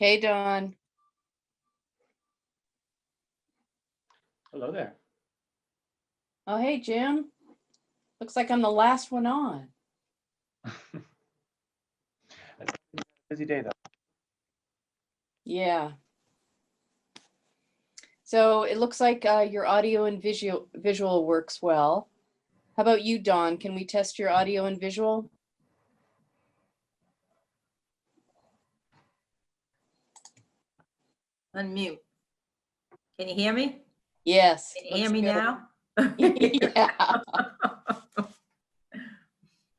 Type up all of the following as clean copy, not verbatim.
Hey, Dawn. Hello there. Oh, hey, Jim. Looks like I'm the last one on. Busy day though. Yeah. So it looks like your audio and visual works well. How about you, Dawn? Can we test your audio and visual? Unmute. Can you hear me? Yes. Can you hear me now? Yeah.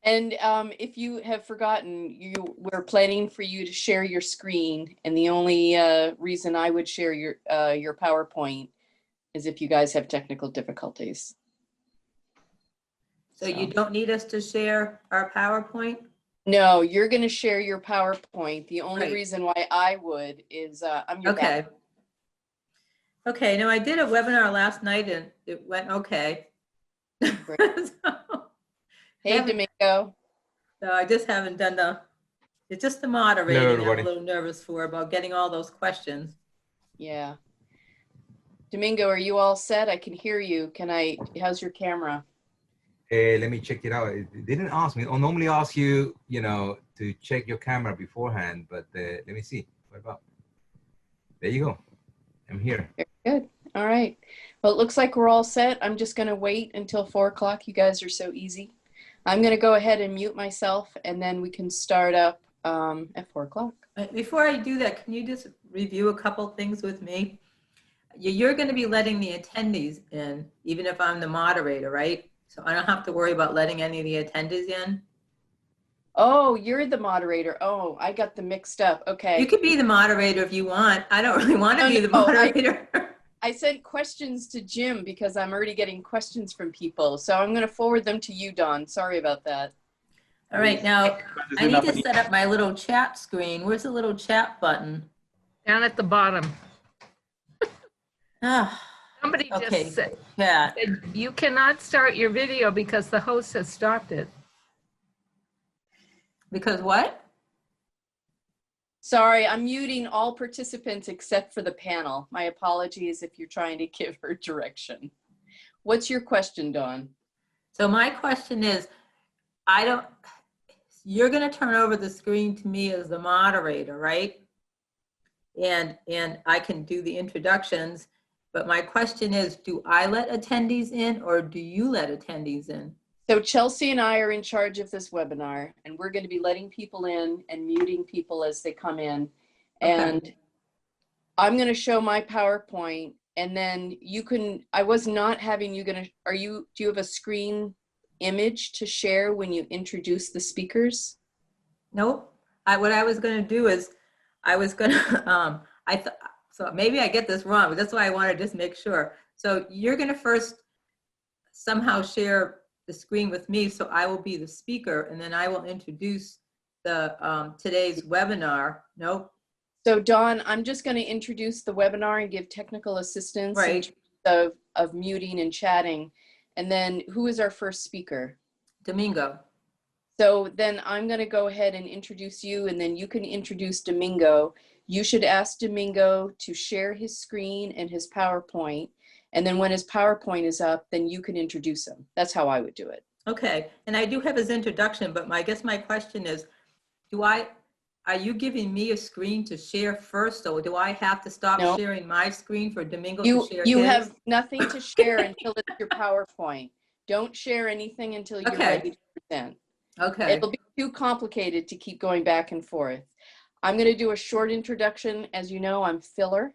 And if you have forgotten, we're planning for you to share your screen, and the only reason I would share your PowerPoint is if you guys have technical difficulties. So you don't need us to share our PowerPoint? No, you're going to share your PowerPoint. The only Right. reason why I would is I'm your Okay. backup. Okay, no, I did a webinar last night and it went okay. Hey, Domingo. So I just haven't done it's just the moderating I'm a little nervous for about getting all those questions. Yeah. Domingo, are you all set? I can hear you. How's your camera? Let me check it out. It didn't ask me. I'll normally ask you, to check your camera beforehand, but let me see. What about? There you go. I'm here. Very good. All right. Well, it looks like we're all set. I'm just going to wait until 4 o'clock. You guys are so easy. I'm going to go ahead and mute myself, and then we can start up at 4 o'clock. Before I do that, can you just review a couple things with me? You're going to be letting the attendees in, even if I'm the moderator, right? So I don't have to worry about letting any of the attendees in? Oh, you're the moderator. Oh, I got them mixed up. Okay. You could be the moderator if you want. I don't really want to be the moderator. I sent questions to Jim because I'm already getting questions from people. So I'm going to forward them to you, Dawn. Sorry about that. All right, now I need to set up my little chat screen. Where's the little chat button? Down at the bottom. Somebody Okay, just said chat. you cannot start your video because the host has stopped it. Because what? Sorry, I'm muting all participants except for the panel. My apologies if you're trying to give her direction. What's your question, Dawn? So my question is, you're going to turn over the screen to me as the moderator, right? And I can do the introductions, but my question is, do I let attendees in or do you let attendees in? So Chelsea and I are in charge of this webinar, and we're going to be letting people in and muting people as they come in. And okay. I'm going to show my PowerPoint, and then you can, I was not having you going to, do you have a screen image to share when you introduce the speakers? Nope. What I was going to do is, I was going to, so maybe I get this wrong, but that's why I want to just make sure. So you're going to first somehow share the screen with me, so I will be the speaker, and then I will introduce the today's webinar. Nope. So Dawn, I'm just going to introduce the webinar and give technical assistance right. in terms of muting and chatting. And then who is our first speaker? Domingo. So then I'm going to go ahead and introduce you, and then you can introduce Domingo. You should ask Domingo to share his screen and his PowerPoint. And then when his PowerPoint is up, then you can introduce him. That's how I would do it. Okay. And I do have his introduction, but I guess my question is, are you giving me a screen to share first, or do I have to stop sharing my screen for Domingo to share You his? have nothing to share until it's your PowerPoint. Don't share anything until you're ready to present. Okay. It'll be too complicated to keep going back and forth. I'm going to do a short introduction. As you know, I'm filler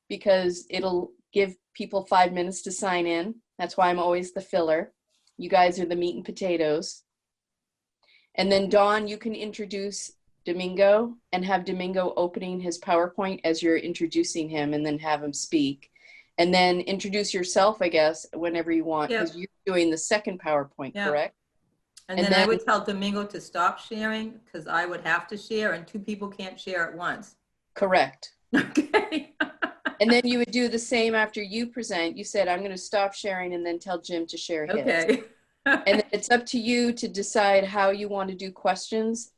because it'll give people 5 minutes to sign in. That's why I'm always the filler. You guys are the meat and potatoes. And then Dawn, you can introduce Domingo and have Domingo opening his PowerPoint as you're introducing him, and then have him speak. And then introduce yourself, I guess, whenever you want, because you're doing the second PowerPoint, correct? And then I would tell Domingo to stop sharing because I would have to share, and 2 people can't share at once. Correct. Okay. And then you would do the same after you present. You said, I'm going to stop sharing, and then tell Jim to share his. Okay. And it's up to you to decide how you want to do questions.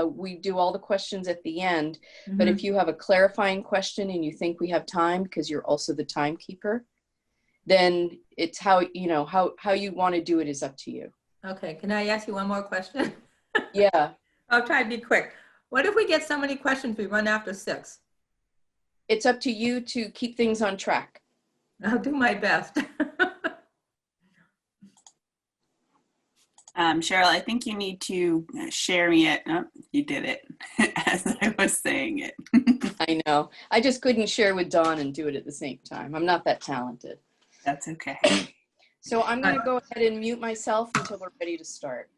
we do all the questions at the end. But if you have a clarifying question and you think we have time, because you're also the timekeeper, then it's how you want to do it is up to you. Okay, can I ask you one more question? Yeah, I'll try to be quick. What if we get so many questions we run after 6? it's up to you to keep things on track. I'll do my best. Cheryl, I think you need to share me it. Oh, you did it as I was saying it. I know. I just couldn't share with Dawn and do it at the same time. I'm not that talented. That's okay. So I'm going to go ahead and mute myself until we're ready to start.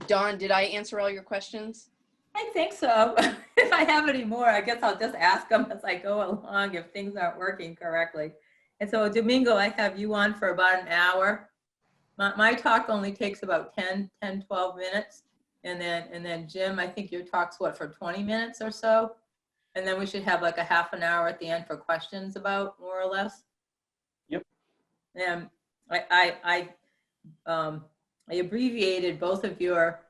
Dawn, did I answer all your questions? I think so. If I have any more, I guess I'll just ask them as I go along if things aren't working correctly. And so Domingo, I have you on for about an hour. My talk only takes about 10, 12 minutes. And then Jim, I think your talk's what, for 20 minutes or so? And then we should have like a half an hour at the end for questions about, more or less. Yep. And I abbreviated both of your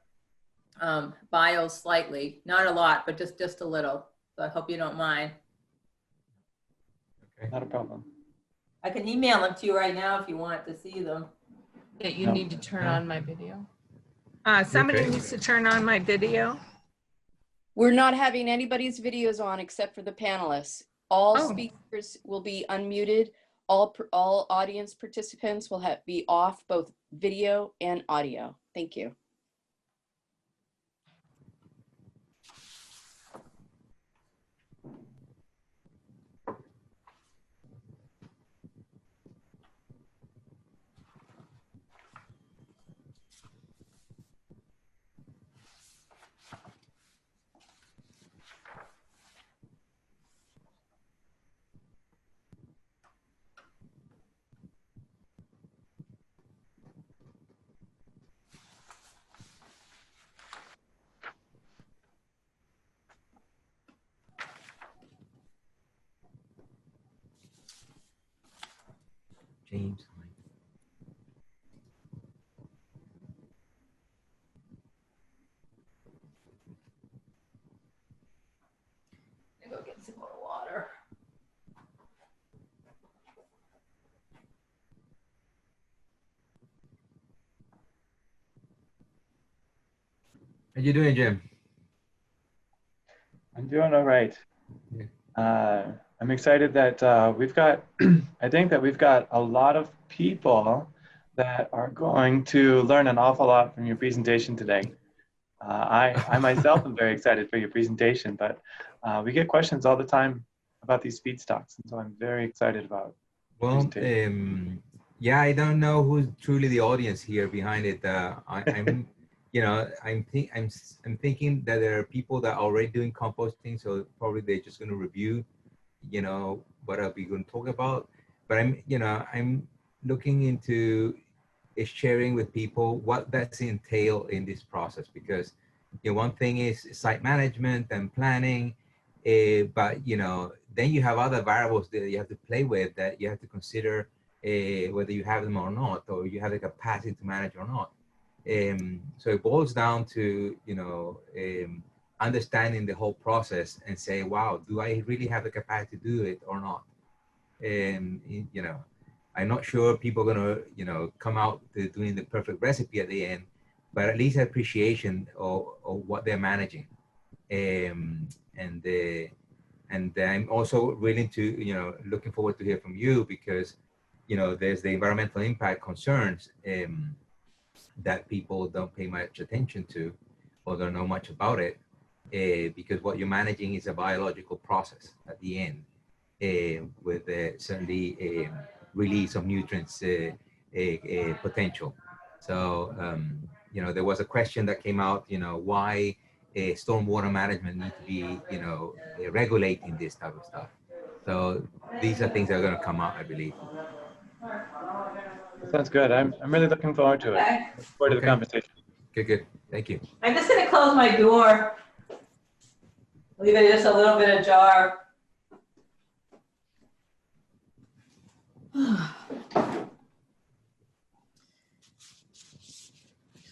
bios slightly, not a lot, but just a little. So I hope you don't mind. Okay. Not a problem. I can email them to you right now if you want to see them. Yeah, you No. need to turn on my video. Somebody Okay. needs to turn on my video. We're not having anybody's videos on except for the panelists. All Oh. speakers will be unmuted. All audience participants will be off both video and audio. Thank you. James. Let me go get some more water. How you doing, Jim? I'm doing all right. Yeah. I'm excited that we've got, I think that we've got a lot of people that are going to learn an awful lot from your presentation today. I myself am very excited for your presentation, but we get questions all the time about these feedstocks, and so I'm very excited about Well, presentation. yeah, I don't know who's truly the audience here behind it. I'm, I'm thinking that there are people that are already doing composting, so probably they're just going to review, what I'll be going to talk about. But I'm looking into sharing with people what that's entail in this process, because one thing is site management and planning, but then you have other variables that you have to play with, that you have to consider whether you have them or not, or you have the capacity to manage or not. So it boils down to understanding the whole process and say, wow, do I really have the capacity to do it or not? I'm not sure people are gonna come out to doing the perfect recipe at the end, but at least appreciation of what they're managing. And I'm also willing to, looking forward to hear from you, because, there's the environmental impact concerns that people don't pay much attention to or don't know much about it, because what you're managing is a biological process at the end, with certainly release of nutrients potential. So, there was a question that came out, why stormwater management need to be, regulating this type of stuff. So these are things that are going to come out, I believe. That sounds good. I'm really looking forward to it. Okay. Looking forward to the Okay. conversation. Good. Thank you. I'm just gonna close my door. Leave it just a little bit ajar.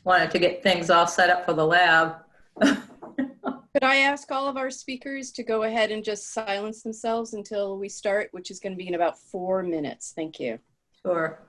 Wanted to get things all set up for the lab. Could I ask all of our speakers to go ahead and just silence themselves until we start, which is going to be in about 4 minutes. Thank you. Sure.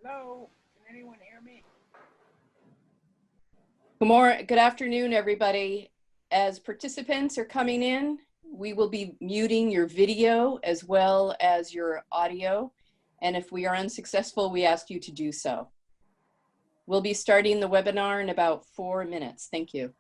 Hello, can anyone hear me? Good afternoon, everybody. As participants are coming in, we will be muting your video as well as your audio. And if we are unsuccessful, we ask you to do so. We'll be starting the webinar in about 4 minutes. Thank you.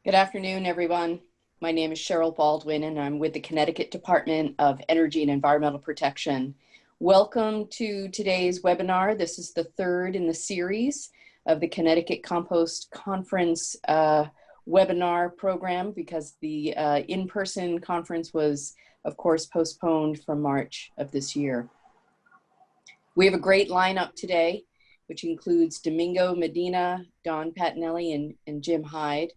Good afternoon, everyone. My name is Cheryl Baldwin, and I'm with the Connecticut Department of Energy and Environmental Protection. Welcome to today's webinar. This is the third in the series of the Connecticut Compost Conference webinar program, because the in-person conference was, of course, postponed from March of this year. We have a great lineup today, which includes Domingo Medina, Don Patinelli, and Jim Hyde.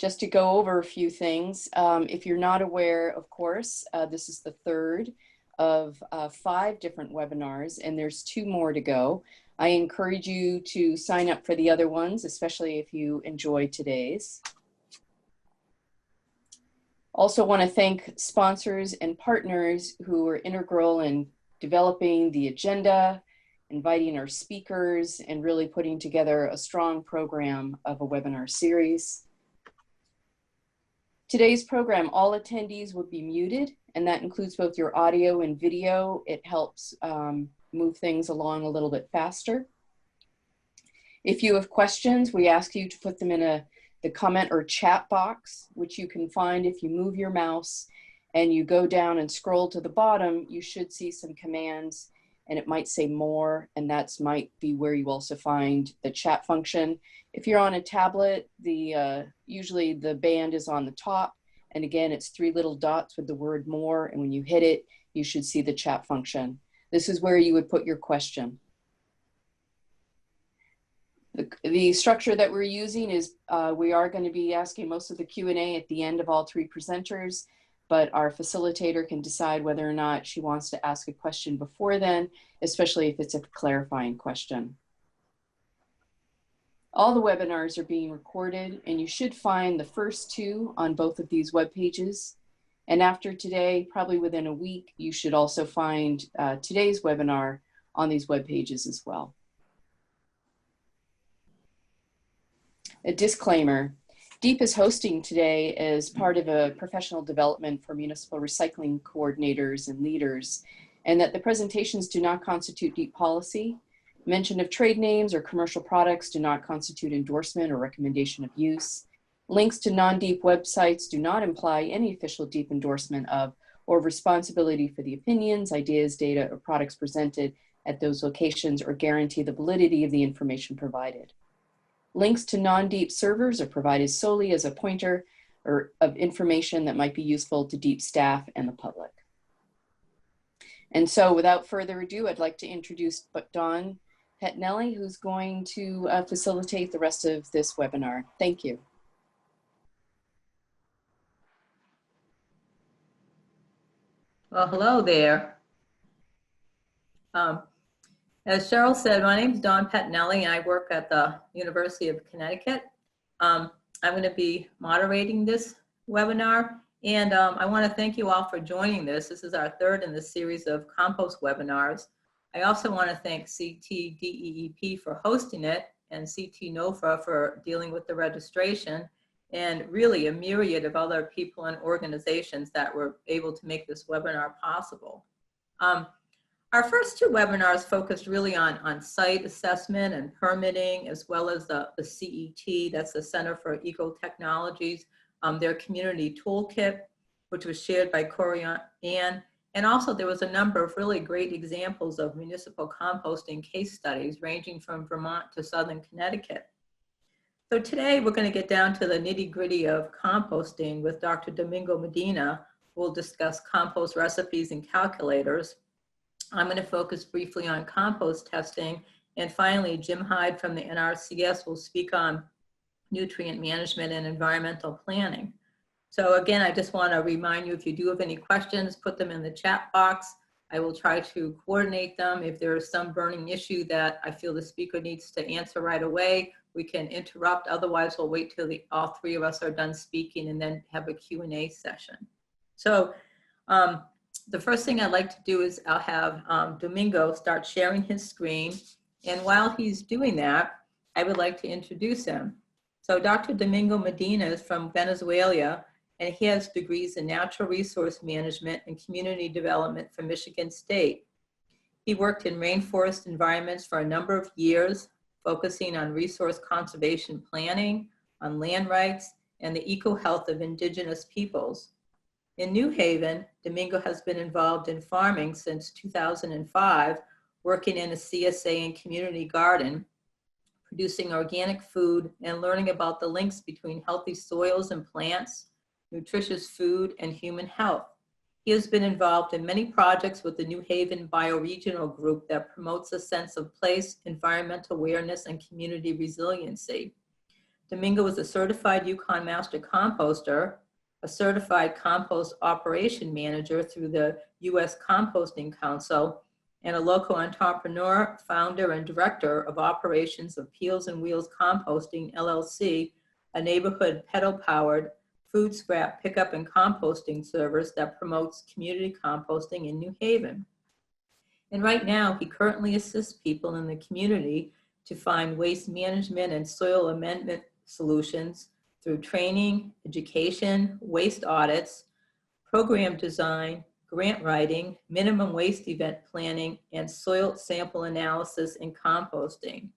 just to go over a few things. If you're not aware, of course, this is the third of 5 different webinars, and there's 2 more to go. I encourage you to sign up for the other ones, especially if you enjoy today's. Also want to thank sponsors and partners who are integral in developing the agenda, inviting our speakers, and really putting together a strong program of a webinar series. Today's program, all attendees will be muted, and that includes both your audio and video. It helps move things along a little bit faster. If you have questions, we ask you to put them in the comment or chat box, which you can find if you move your mouse and you go down and scroll to the bottom. You should see some commands, and it might say more, and that might be where you also find the chat function. If you're on a tablet, usually the band is on the top, and again, it's 3 little dots with the word more, and when you hit it, you should see the chat function. This is where you would put your question. The structure that we're using is we are going to be asking most of the Q&A at the end of all 3 presenters, but our facilitator can decide whether or not she wants to ask a question before then, especially if it's a clarifying question. All the webinars are being recorded, and you should find the first 2 on both of these web pages. And after today, probably within a week, you should also find today's webinar on these web pages as well. A disclaimer, DEEP is hosting today as part of a professional development for municipal recycling coordinators and leaders, and that the presentations do not constitute DEEP policy. Mention of trade names or commercial products do not constitute endorsement or recommendation of use. Links to non-DEEP websites do not imply any official DEEP endorsement of or responsibility for the opinions, ideas, data, or products presented at those locations or guarantee the validity of the information provided. Links to non-DEEP servers are provided solely as a pointer or of information that might be useful to DEEP staff and the public. And so without further ado, I'd like to introduce Dawn Pettinelli, who's going to facilitate the rest of this webinar. Thank you. Well, hello there. As Cheryl said, my name is Dawn Pettinelli, and I work at the University of Connecticut. I'm going to be moderating this webinar, and I want to thank you all for joining this. This is our 3rd in the series of compost webinars. I also want to thank CTDEEP for hosting it, and CT NOFA for dealing with the registration, and really a myriad of other people and organizations that were able to make this webinar possible. Our first 2 webinars focused really on site assessment and permitting, as well as the CET, that's the Center for Eco-Technologies, their community toolkit, which was shared by Corey Ann. And also there was a number of really great examples of municipal composting case studies ranging from Vermont to Southern Connecticut. So today we're going to get down to the nitty-gritty of composting with Dr. Domingo Medina. We'll discuss compost recipes and calculators. I'm going to focus briefly on compost testing. And finally, Jim Hyde from the NRCS will speak on nutrient management and environmental planning. So again, I just want to remind you, if you do have any questions, put them in the chat box. I will try to coordinate them. If there is some burning issue that I feel the speaker needs to answer right away, we can interrupt. Otherwise, we'll wait till all 3 of us are done speaking and then have a Q&A session. So the first thing I'd like to do is I'll have Domingo start sharing his screen. And while he's doing that, I would like to introduce him. So Dr. Domingo Medina is from Venezuela, and he has degrees in natural resource management and community development from Michigan State. He worked in rainforest environments for a number of years, focusing on resource conservation planning, on land rights, and the eco-health of indigenous peoples. In New Haven, Domingo has been involved in farming since 2005, working in a CSA and community garden, producing organic food and learning about the links between healthy soils and plants, nutritious food, and human health. He has been involved in many projects with the New Haven Bioregional Group that promotes a sense of place, environmental awareness, and community resiliency. Domingo is a certified Yukon Master Composter, a certified compost operation manager through the U.S. Composting Council, and a local entrepreneur, founder, and director of operations of Peels and Wheels Composting, LLC, a neighborhood pedal-powered food scrap pickup and composting service that promotes community composting in New Haven. And right now, he currently assists people in the community to find waste management and soil amendment solutions through training, education, waste audits, program design, grant writing, minimum waste event planning, and soil sample analysis and composting.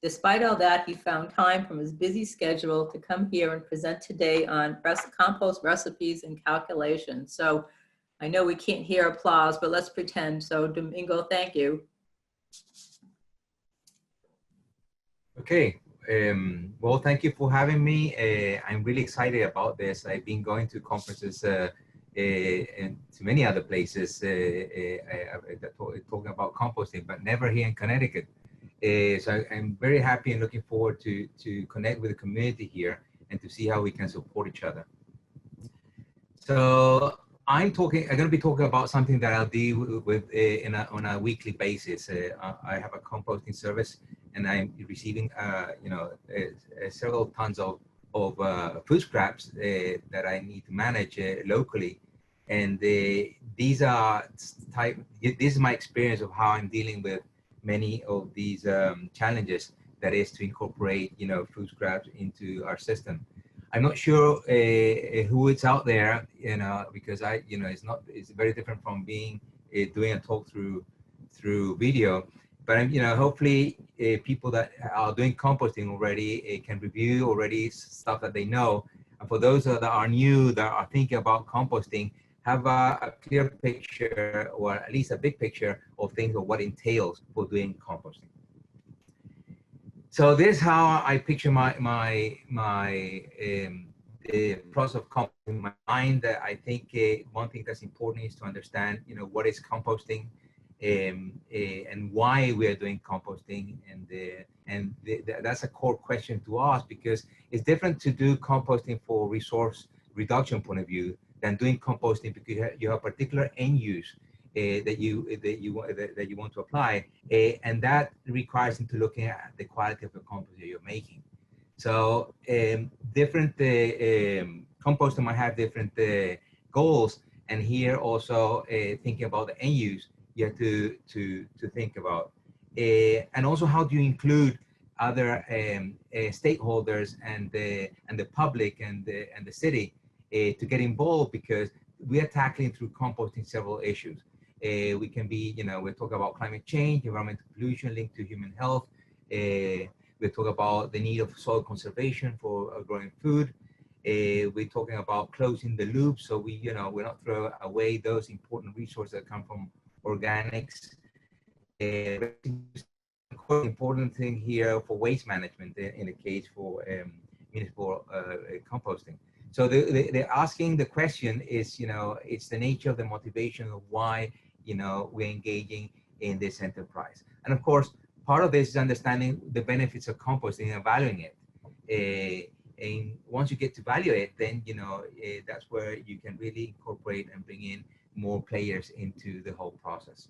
Despite all that, he found time from his busy schedule to come here and present today on compost recipes and calculations. So I know we can't hear applause, but let's pretend. So Domingo, thank you. Okay, well, thank you for having me. I'm really excited about this. I've been going to conferences and to many other places talking about composting, but never here in Connecticut. So I'm very happy and looking forward to connect with the community here and to see how we can support each other. So I'm going to be talking about something that I'll deal with on a weekly basis. I have a composting service, and I'm receiving, several tons of food scraps that I need to manage locally. And this is my experience of how I'm dealing with many of these challenges, that is to incorporate, food scraps into our system. I'm not sure who it's out there, because it's very different from doing a talk through video. But hopefully people that are doing composting already can review already stuff that they know. And for those that are new, that are thinking about composting, have a clear picture, or at least a big picture of things of what entails for doing composting. So this is how I picture my process of composting in my mind. I think one thing that's important is to understand, what is composting, and why we are doing composting, and that's a core question to ask, because it's different to do composting for resource reduction point of view than doing composting because you have a particular end use that you want to apply, and that requires into looking at the quality of the compost that you're making. So different composting might have different goals, and here also thinking about the end use, you have to think about, and also how do you include other stakeholders and the public and the city to get involved, because we are tackling through composting several issues. We can be, we talk about climate change, environmental pollution linked to human health. We talk about the need of soil conservation for growing food. We're talking about closing the loop, so we not throw away those important resources that come from organics. Important thing here for waste management in the case for municipal composting. So they're asking the question is, it's the nature of the motivation of why, we're engaging in this enterprise. And of course, part of this is understanding the benefits of composting and valuing it. And once you get to value it, then, that's where you can really incorporate and bring in more players into the whole process.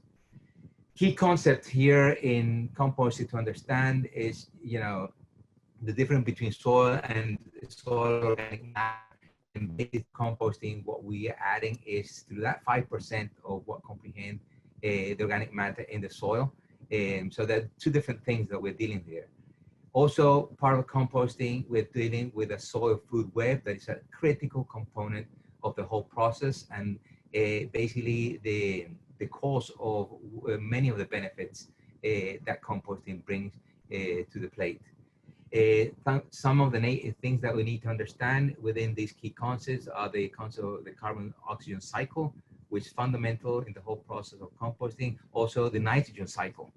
Key concept here in composting to understand is, the difference between soil and soil organic matter. And basic composting, what we are adding is to that 5% of what comprehend the organic matter in the soil. So there are two different things that we're dealing here. Also, part of composting, we're dealing with a soil food web that is a critical component of the whole process, and basically the cause of many of the benefits that composting brings to the plate. Some of the things that we need to understand within these key concepts are the concept of the carbon oxygen cycle, which is fundamental in the whole process of composting. Also the nitrogen cycle,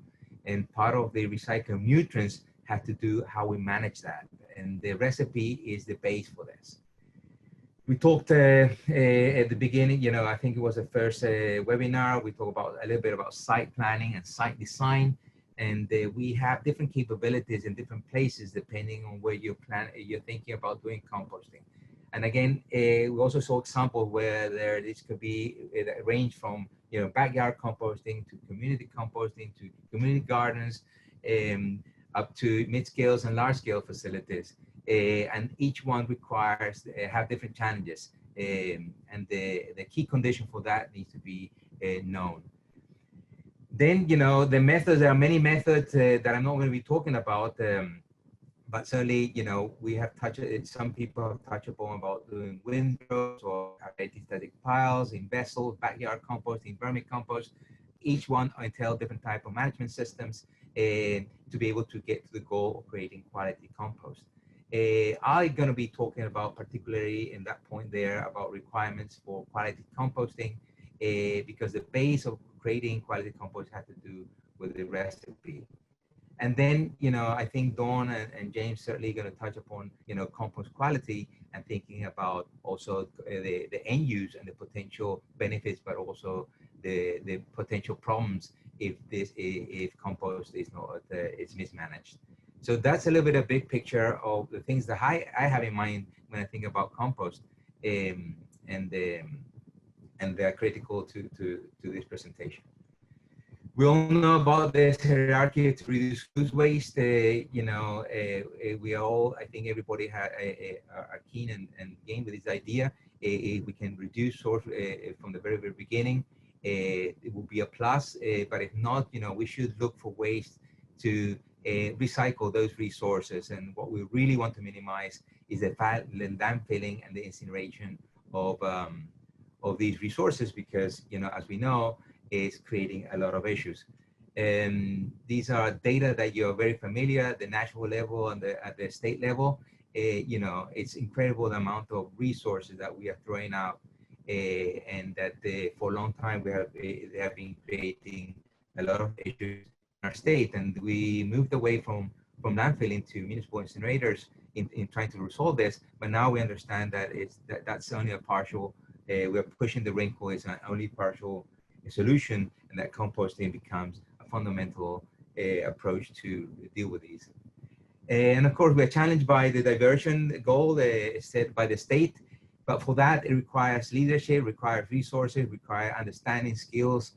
and part of the recycled nutrients have to do how we manage that, and the recipe is the base for this. We talked at the beginning, I think it was the first webinar, we talked about a little bit about site planning and site design. And we have different capabilities in different places depending on where you're thinking about doing composting. And again, we also saw examples where this could be range from backyard composting to community gardens, up to mid-scales and large-scale facilities. And each one requires have different challenges. And the key condition for that needs to be known. Then, the methods, there are many methods that I'm not going to be talking about, but certainly, we have touched, some people have touched upon about doing windrows or static piles in vessels, backyard composting, vermicompost. Each one entail different type of management systems to be able to get to the goal of creating quality compost. I'm going to be talking about, particularly in that point there, about requirements for quality composting, because the base of creating quality compost has to do with the recipe. And then, I think Dawn and James certainly going to touch upon, compost quality and thinking about also the end use and the potential benefits, but also the potential problems if compost is not it's mismanaged. So that's a little bit of big picture of the things that I have in mind when I think about compost, and they're critical to this presentation. We all know about this hierarchy to reduce food waste. We all, I think everybody are keen and game with this idea. If we can reduce source from the very, very beginning, it will be a plus. But if not, we should look for ways to recycle those resources. And what we really want to minimize is the landfilling and the incineration of these resources, because, as we know, is creating a lot of issues. These are data that you're very familiar at the national level and at the state level. It's incredible the amount of resources that we are throwing out, and that for a long time they have been creating a lot of issues in our state. And we moved away from landfilling to municipal incinerators in trying to resolve this. But now we understand that that's only a partial. We're pushing the wrinkle. It's an only partial solution, and that composting becomes a fundamental approach to deal with these. And of course, we're challenged by the diversion goal set by the state, but for that, it requires leadership, requires resources, requires understanding, skills,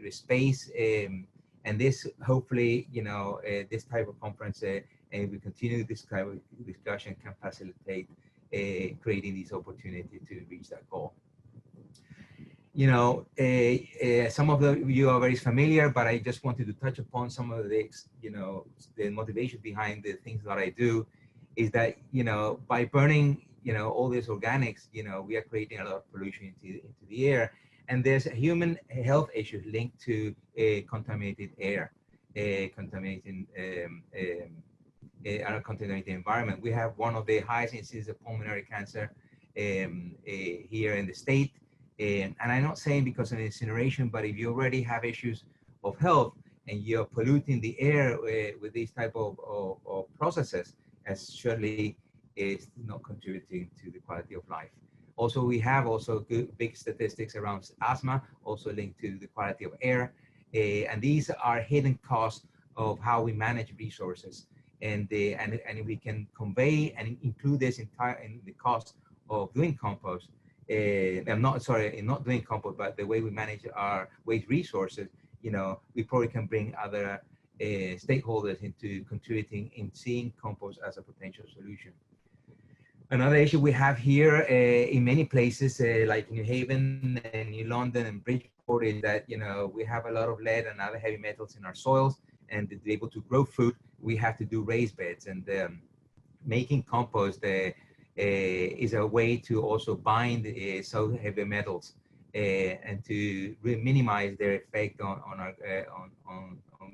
space, and this hopefully, this type of conference, and we continue this kind of discussion can facilitate creating these opportunities to reach that goal. Some of you are very familiar, but I just wanted to touch upon some of the, the motivation behind the things that I do is that, by burning, all these organics, we are creating a lot of pollution into the air. And there's a human health issue linked to contaminated air, contaminated environment. We have one of the highest incidents of pulmonary cancer here in the state. And I'm not saying because of incineration, but if you already have issues of health and you're polluting the air with these type of processes, as surely is not contributing to the quality of life. Also, we have good, big statistics around asthma, also linked to the quality of air. And these are hidden costs of how we manage resources. And if we can convey and include this in the cost of doing compost, not doing compost, but the way we manage our waste resources, we probably can bring other stakeholders into contributing in seeing compost as a potential solution. Another issue we have here in many places, like New Haven and New London and Bridgeport, is that, we have a lot of lead and other heavy metals in our soils, and to be able to grow food, we have to do raised beds. And making compost is a way to also bind so heavy metals and to minimize their effect on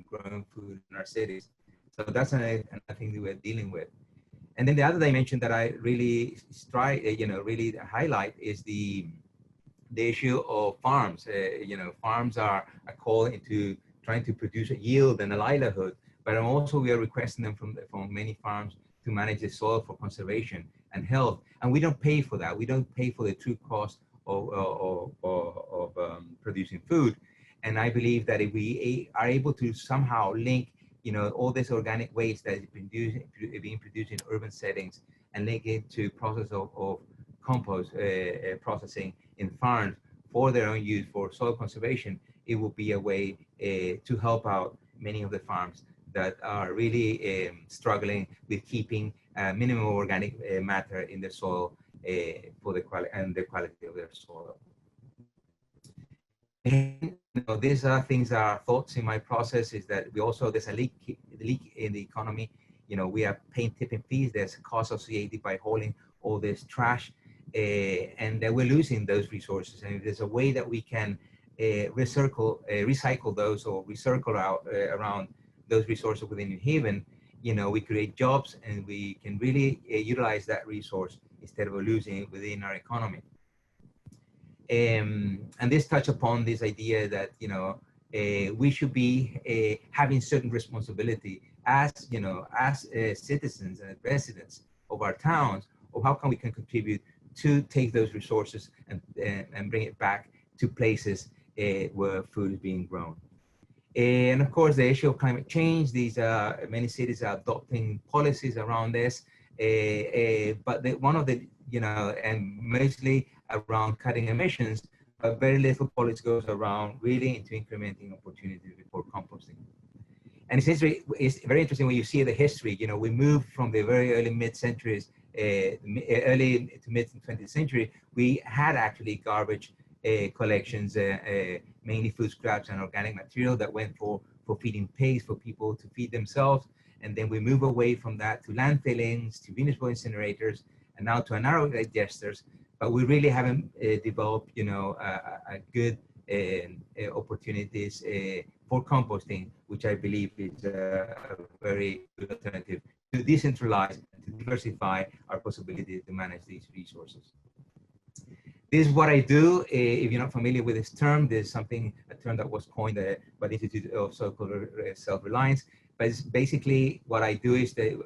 growing food in our cities. So that's another thing that we're dealing with. And then the other dimension that I really really highlight is the issue of farms. Farms are called into trying to produce a yield and a livelihood, but also we are requesting them from many farms to manage the soil for conservation and health, and we don't pay for that. We don't pay for the true cost of producing food. And I believe that if we are able to somehow link, all this organic waste that is being produced in urban settings and link it to process of compost processing in farms for their own use for soil conservation, it will be a way to help out many of the farms that are really struggling with keeping minimum organic matter in the soil for the quality of their soil. And, these are things that are thoughts in my process is that there's a leak in the economy. We are paying tipping fees. There's a cost associated by hauling all this trash, and that we're losing those resources. And if there's a way that we can recycle those or recircle out around those resources within New Haven, we create jobs and we can really utilize that resource instead of losing it within our economy. And this touch upon this idea that we should be having certain responsibility as citizens and residents of our towns, of how can we contribute to take those resources and bring it back to places where food is being grown. And of course, the issue of climate change, many cities are adopting policies around this, but one of the, and mostly around cutting emissions, but very little policy goes around really into incrementing opportunities for composting. And it's very interesting when you see the history. We moved from the very early mid-centuries, early to mid-20th century, we had actually garbage collections, mainly food scraps and organic material that went for feeding pigs, for people to feed themselves. And then we move away from that to landfillings, to municipal incinerators, and now to anaerobic digesters. But we really haven't developed, a good opportunities for composting, which I believe is a very good alternative to decentralize and to diversify our possibility to manage these resources. This is what I do. If you're not familiar with this term, there's a term that was coined by the Institute of Self-Reliance. But it's basically what I do is that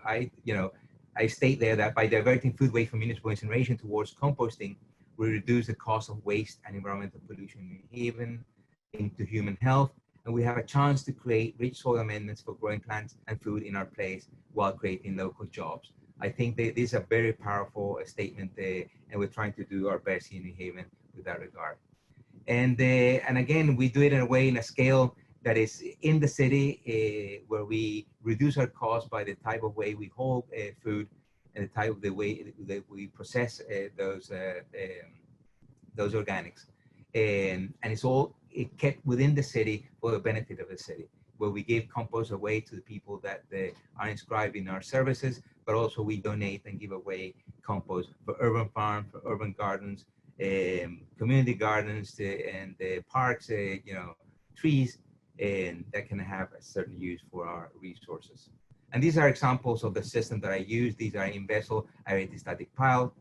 I state there that by diverting food waste from municipal incineration towards composting, we reduce the cost of waste and environmental pollution in New Haven, into human health, and we have a chance to create rich soil amendments for growing plants and food in our place while creating local jobs. I think this is a very powerful statement, and we're trying to do our best here in New Haven with that regard. And again, we do it in a way, in a scale that is in the city, where we reduce our costs by the type of way we haul food and the type of the way that we process those organics. And it's all kept within the city for the benefit of the city, where we give compost away to the people that are inscribed in our services, but also we donate and give away compost for urban farms, for urban gardens, community gardens, and parks, trees, and that can have a certain use for our resources. And these are examples of the system that I use. These are in vessel aerated static piles,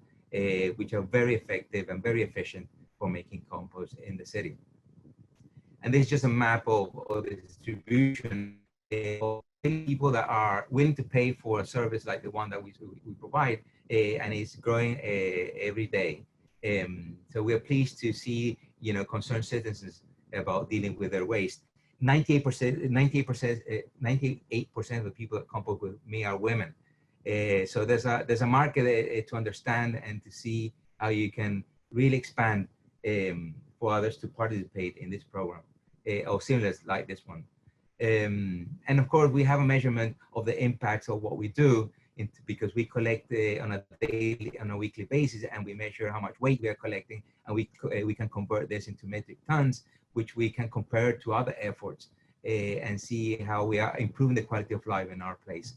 which are very effective and very efficient for making compost in the city. And this is just a map of the distribution of people that are willing to pay for a service like the one that we provide, and it's growing every day. So we are pleased to see, concerned citizens about dealing with their waste. 98% of the people that compost with me are women. So there's a market to understand and to see how you can really expand for others to participate in this program, or similar like this one. And of course, we have a measurement of the impacts of what we do, because we collect on a weekly basis, and we measure how much weight we are collecting, and we can convert this into metric tons, which we can compare to other efforts and see how we are improving the quality of life in our place.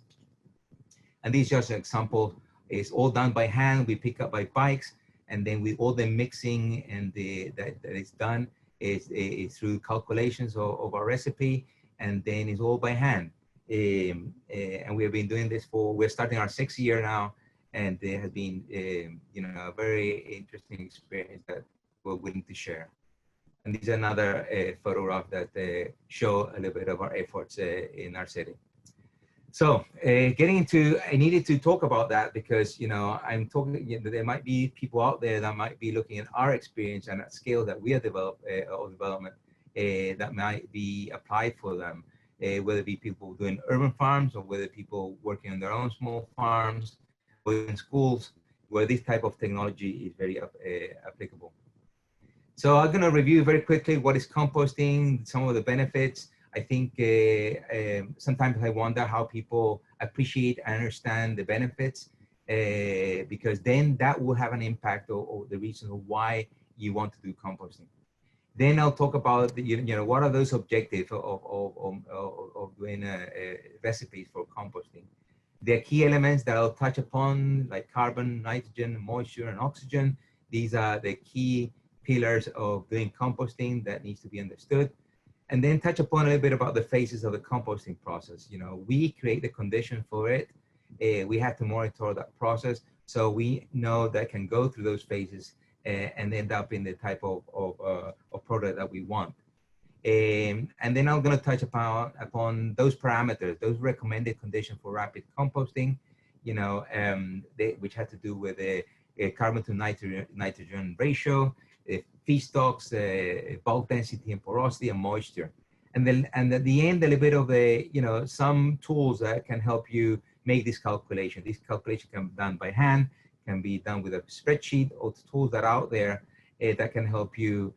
And this is just an example. It's all done by hand. We pick up by bikes, and then with all the mixing and that is done is through calculations of our recipe, and then it's all by hand. And we have been doing this we're starting our 6th year now, and it has been a very interesting experience that we're willing to share. And this is another photograph that show a little bit of our efforts in our city. So getting into, I needed to talk about that because, I'm talking, there might be people out there that might be looking at our experience and at scale that we have developed, or development that might be applied for them, whether it be people doing urban farms or whether people working on their own small farms or in schools, where this type of technology is very applicable. So I'm going to review very quickly what is composting, some of the benefits. I think sometimes I wonder how people appreciate and understand the benefits, because then that will have an impact or the reason why you want to do composting. Then I'll talk about what are those objectives of doing recipes for composting. The key elements that I'll touch upon, like carbon, nitrogen, moisture, and oxygen. These are the key pillars of doing composting that needs to be understood. And then touch upon a little bit about the phases of the composting process. We create the condition for it. We have to monitor that process, so we know that can go through those phases and end up in the type of product that we want. And then I'm going to touch upon those parameters, those recommended conditions for rapid composting, which have to do with the carbon to nitrogen ratio, feedstocks, bulk density and porosity, and moisture. And then at the end, a little bit of some tools that can help you make this calculation. This calculation can be done by hand, can be done with a spreadsheet, or tools that are out there that can help you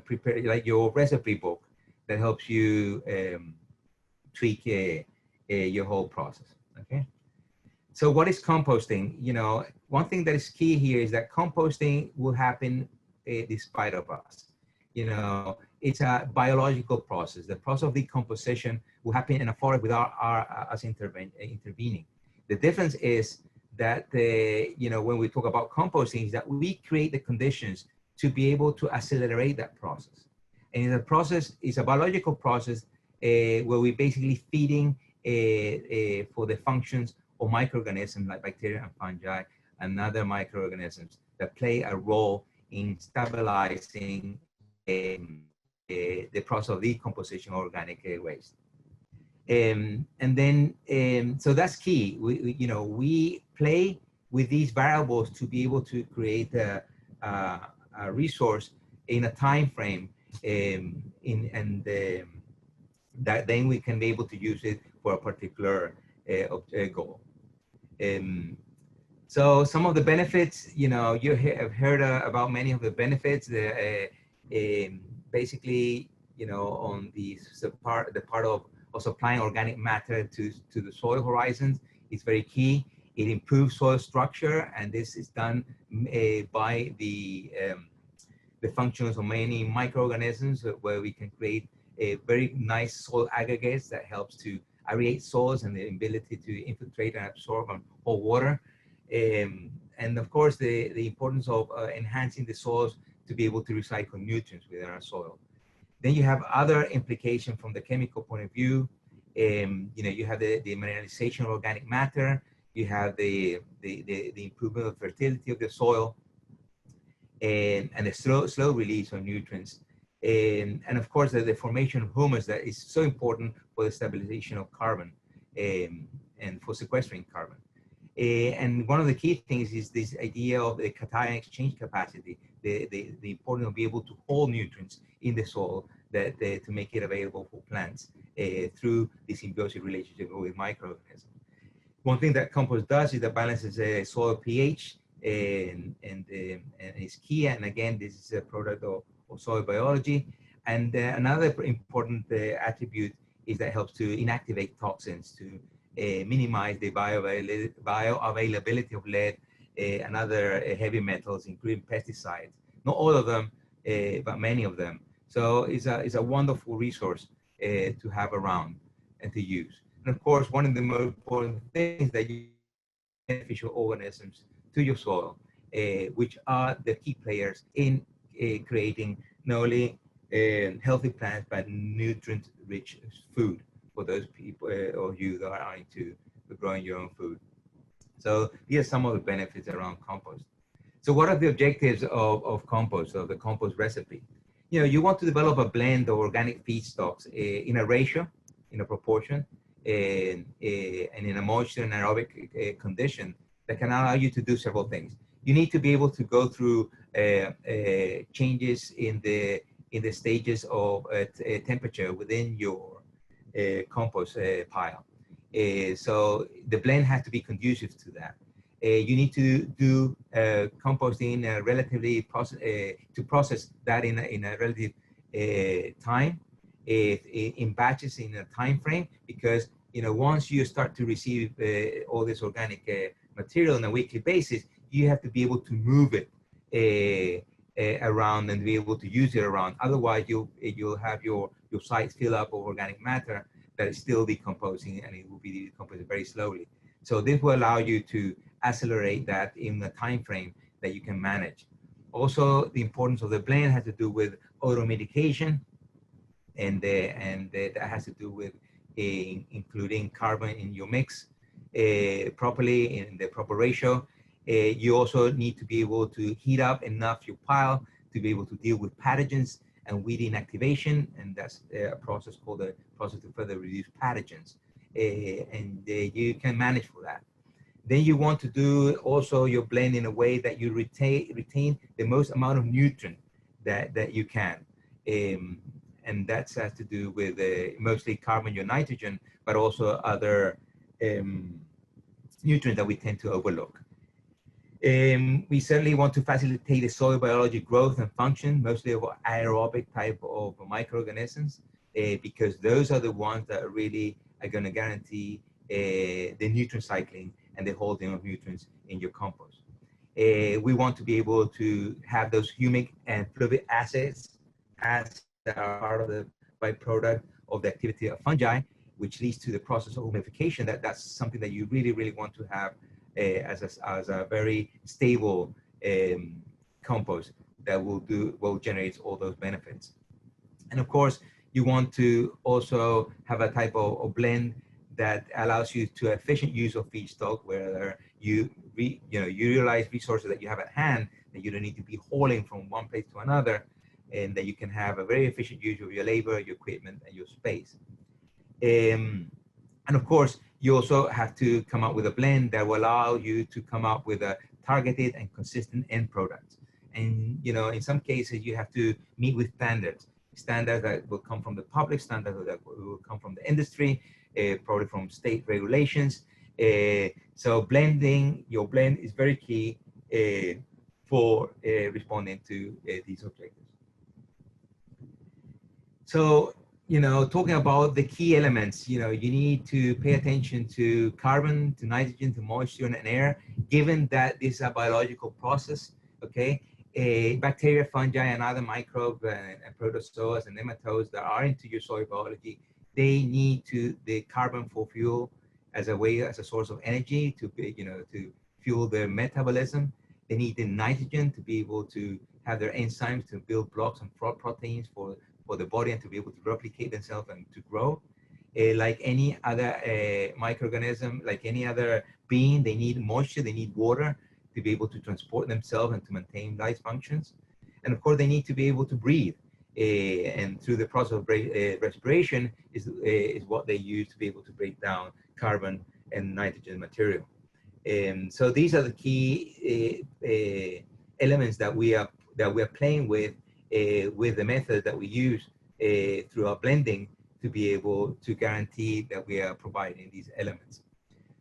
prepare like your recipe book that helps you tweak your whole process. Okay. So what is composting? One thing that is key here is that composting will happen despite of us. It's a biological process. The process of decomposition will happen in a forest without us intervening. The difference is that, when we talk about composting, is that we create the conditions to be able to accelerate that process. And the process is a biological process where we're basically feeding for the functions of microorganisms like bacteria and fungi and other microorganisms that play a role in stabilizing the process of decomposition of organic waste. And then, so that's key. We play with these variables to be able to create a resource in a time frame, that then we can be able to use it for a particular goal. So some of the benefits, you have heard about many of the benefits. Basically, on the part of supplying organic matter to the soil horizons is very key. It improves soil structure, and this is done by the functions of many microorganisms, where we can create a very nice soil aggregates that helps to aerate soils and the ability to infiltrate and absorb and hold water. And of course, the importance of enhancing the soils to be able to recycle nutrients within our soil. Then you have other implications from the chemical point of view. You have the mineralization of organic matter. You have the improvement of fertility of the soil, and the slow release of nutrients. And of course, the formation of humus that is so important for the stabilization of carbon and for sequestering carbon. And one of the key things is this idea of the cation exchange capacity, the importance of being able to hold nutrients in the soil to make it available for plants through the symbiotic relationship with microorganisms. One thing that compost does is it balances soil pH, and is key. And again, this is a product of soil biology. And another important attribute is that it helps to inactivate toxins, to minimize the bioavailability of lead and other heavy metals, including pesticides. Not all of them, but many of them. So it's a wonderful resource to have around and to use. And of course, one of the most important things that you beneficial organisms to your soil, which are the key players in creating not only healthy plants, but nutrient-rich food for those people or you that are into growing your own food. So these are some of the benefits around compost. So what are the objectives of compost, of the compost recipe? You want to develop a blend of organic feedstocks in a ratio, in a proportion, and in a moisture and aerobic condition that can allow you to do several things. You need to be able to go through changes in in the stages of temperature within your compost pile. So the blend has to be conducive to that. You need to do composting relatively to process that in a relative time, in batches, in a time frame, because once you start to receive all this organic material on a weekly basis, you have to be able to move it around and be able to use it around. Otherwise, you'll have your sites fill up of organic matter that is still decomposing, and it will be decomposing very slowly. So this will allow you to accelerate that in the time frame that you can manage. Also, the importance of the blend has to do with auto-medication, and that has to do with including carbon in your mix properly in the proper ratio. You also need to be able to heat up enough your pile to be able to deal with pathogens and weed inactivation, and that's a process called the process to further reduce pathogens, and you can manage for that. Then you want to do also your blend in a way that you retain the most amount of nutrient that you can, and that has to do with mostly carbon or nitrogen, but also other nutrients that we tend to overlook. We certainly want to facilitate the soil biology growth and function, mostly of aerobic type of microorganisms, because those are the ones that really are going to guarantee the nutrient cycling and the holding of nutrients in your compost. We want to be able to have those humic and fluvic acids that are part of the byproduct of the activity of fungi, which leads to the process of humidification. That's something that you really, really want to have as a very stable compost that will generate all those benefits. And of course, you want to also have a type of blend that allows you to efficient use of feedstock, where you utilize resources that you have at hand, that you don't need to be hauling from one place to another, and that you can have a very efficient use of your labor, your equipment, and your space. And of course, you also have to come up with a blend that will allow you to come up with a targeted and consistent end product. And in some cases, you have to meet with standards that will come from the public, standards that will come from the industry, probably from state regulations. So your blend is very key for responding to these objectives. So, talking about the key elements, you need to pay attention to carbon, to nitrogen, to moisture, and air, given that this is a biological process, okay? Bacteria, fungi, and other microbes and protozoas and nematodes that are into your soil biology, they need the carbon for fuel as a source of energy to fuel their metabolism. They need the nitrogen to be able to have their enzymes to build blocks and proteins for the body and to be able to replicate themselves and to grow. Like any other microorganism, like any other being, they need moisture, they need water to be able to transport themselves and to maintain life functions. And of course, they need to be able to breathe. And through the process of respiration is what they use to be able to break down carbon and nitrogen material. So these are the key elements that we are playing with the method that we use through our blending to be able to guarantee that we are providing these elements.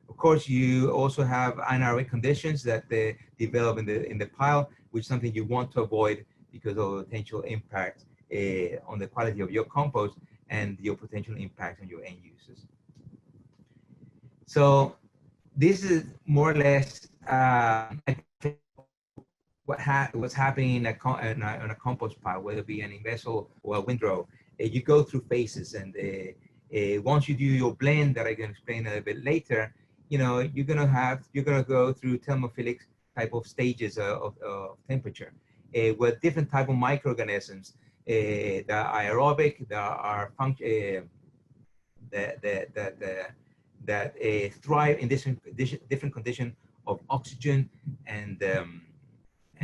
Of course, you also have anaerobic conditions that develop in the pile, which is something you want to avoid because of the potential impact on the quality of your compost and your potential impact on your end users. So this is more or less what's happening in a compost pile, whether it be an vessel or a windrow. You go through phases, and once you do your blend that I can explain a little bit later, you're gonna go through thermophilic type of stages of temperature with different type of microorganisms that are aerobic, that are that thrive in different conditions of oxygen and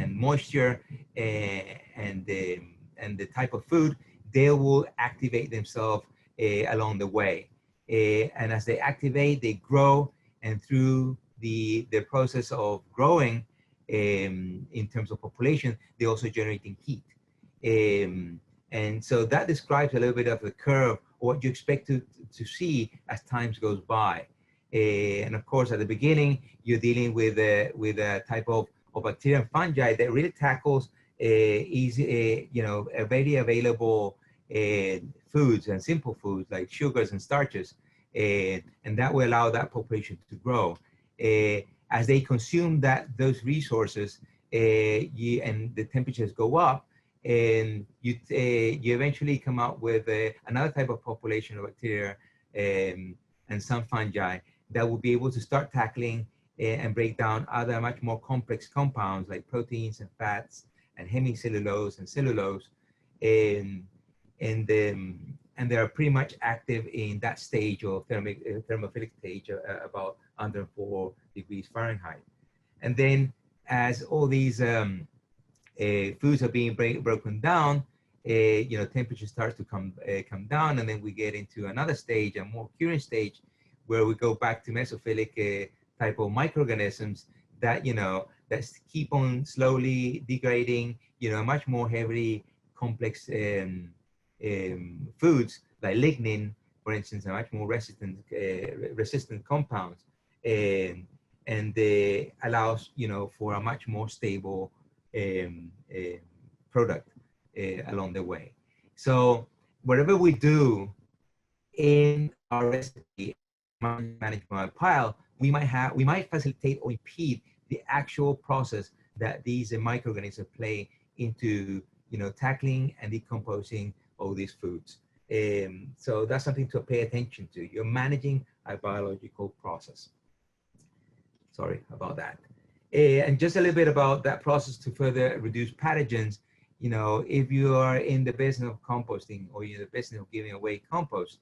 moisture and the type of food. They will activate themselves along the way, and as they activate, they grow, and through the process of growing in terms of population, they're also generating heat. And so that describes a little bit of the curve, or what you expect to see as time goes by. And of course, at the beginning, you're dealing with a type of bacteria and fungi that really tackles easy, a very available foods and simple foods like sugars and starches, and that will allow that population to grow. As they consume those resources, and the temperatures go up, and you eventually come out with another type of population of bacteria and some fungi that will be able to start tackling and break down other much more complex compounds like proteins and fats and hemicellulose and cellulose, and they are pretty much active in that stage of thermophilic stage, about under 4 degrees Fahrenheit. And then as all these foods are being broken down, temperature starts to come down, and then we get into another stage, a more curing stage, where we go back to mesophilic type of microorganisms that that keep on slowly degrading, much more heavily complex foods like lignin, for instance, are much more resistant compounds, and allows for a much more stable product along the way. So whatever we do in our recipe management pile, we might facilitate or impede the actual process that these microorganisms play into tackling and decomposing all these foods. So that's something to pay attention to. You're managing a biological process. Sorry about that. And just a little bit about that process to further reduce pathogens. If you are in the business of composting, or you're in the business of giving away compost,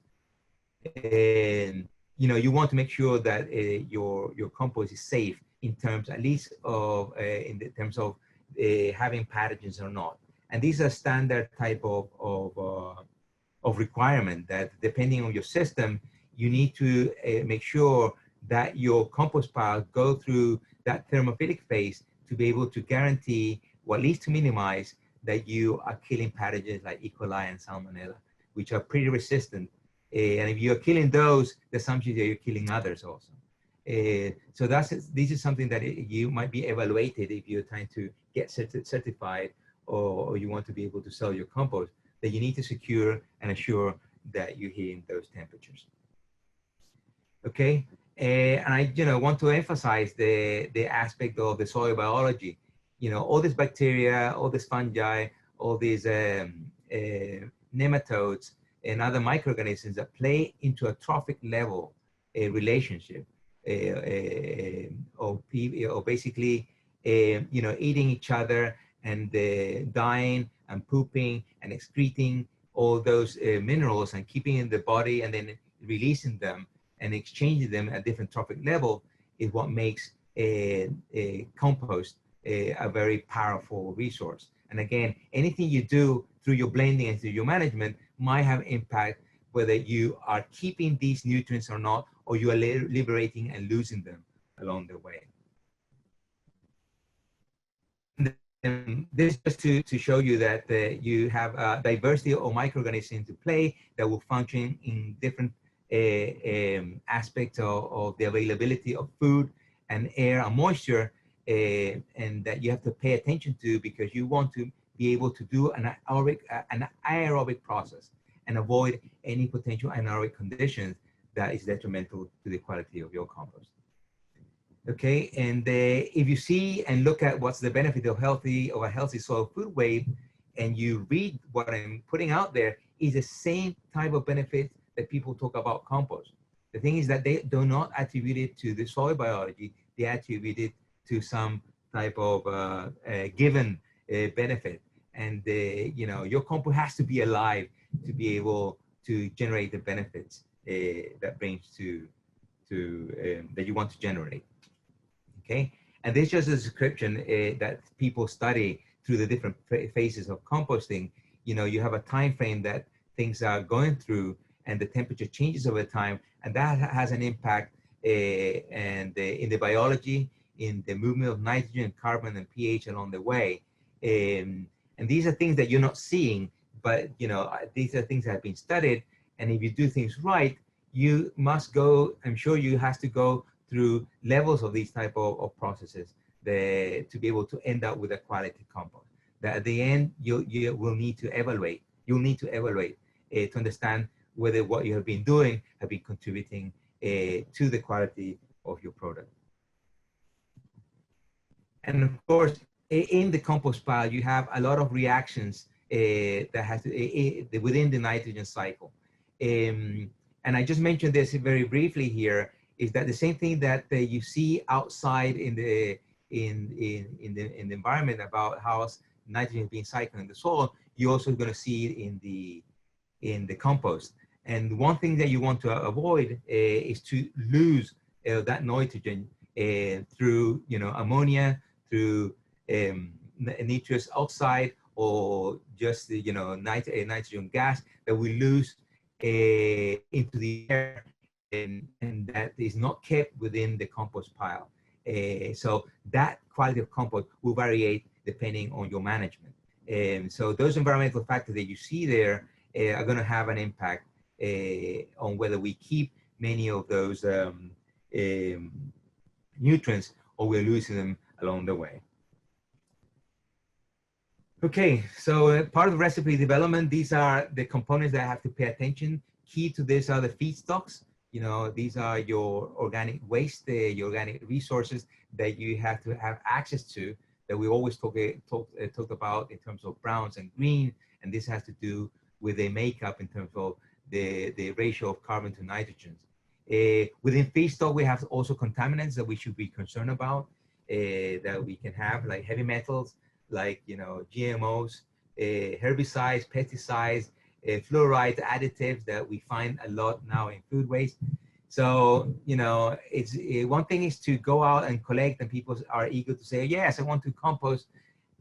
and you want to make sure that your compost is safe in terms, at least of terms of having pathogens or not. And these are standard type of requirement that, depending on your system, you need to make sure that your compost piles go through that thermophilic phase to be able to guarantee, or at least to minimize, that you are killing pathogens like E. coli and Salmonella, which are pretty resistant. And if you're killing those, the assumption is that you're killing others also. So this is something that you might be evaluated if you're trying to get certified, or you want to be able to sell your compost, that you need to secure and assure that you're hitting those temperatures. Okay, and I want to emphasize the aspect of the soil biology. All this bacteria, all this fungi, all these nematodes and other microorganisms that play into a trophic level relationship, or basically eating each other and dying and pooping and excreting all those minerals and keeping in the body and then releasing them and exchanging them at different trophic level, is what makes a compost a very powerful resource. And again, anything you do through your blending and through your management might have impact whether you are keeping these nutrients or not, or you are liberating and losing them along the way. And this is just to show you that you have a diversity of microorganisms to play that will function in different aspects of the availability of food and air and moisture, and that you have to pay attention to, because you want to be able to do an aerobic process and avoid any potential anaerobic conditions that is detrimental to the quality of your compost. Okay, and if you see and look at what's the benefit of a healthy soil food wave, and you read what I'm putting out there, is the same type of benefit that people talk about compost. The thing is that they do not attribute it to the soil biology, they attribute it to some type of given benefit. And your compost has to be alive to be able to generate the benefits that brings to that you want to generate. Okay, and this is just a description that people study through the different phases of composting. You have a time frame that things are going through, and the temperature changes over time, and that has an impact in the biology, in the movement of nitrogen, carbon, and pH along the way. And these are things that you're not seeing, but these are things that have been studied, and if you do things right, you must go, I'm sure you have to go through levels of these type of processes to be able to end up with a quality compost. That at the end, you will need to evaluate. You'll need to evaluate to understand whether what you have been doing have been contributing to the quality of your product. And of course, in the compost pile, you have a lot of reactions that has to, within the nitrogen cycle. And I just mentioned this very briefly here, is that the same thing that you see outside in the environment about how nitrogen is being cycled in the soil, you're also going to see it in the compost. And one thing that you want to avoid is to lose that nitrogen through ammonia, through nitrous oxide, or just nitrogen gas that we lose into the air, and that is not kept within the compost pile. So that quality of compost will vary depending on your management. So those environmental factors that you see there are going to have an impact on whether we keep many of those nutrients or we're losing them along the way. Okay, so part of recipe development, these are the components that I have to pay attention. Key to this are the feedstocks. These are your organic waste, your organic resources that you have to have access to, that we always talk about in terms of browns and green, and this has to do with the makeup in terms of the ratio of carbon to nitrogen. Within feedstock, we have also contaminants that we should be concerned about, that we can have, like heavy metals, like GMOs, herbicides, pesticides, fluoride additives that we find a lot now in food waste. So it's one thing is to go out and collect, and people are eager to say, yes, I want to compost,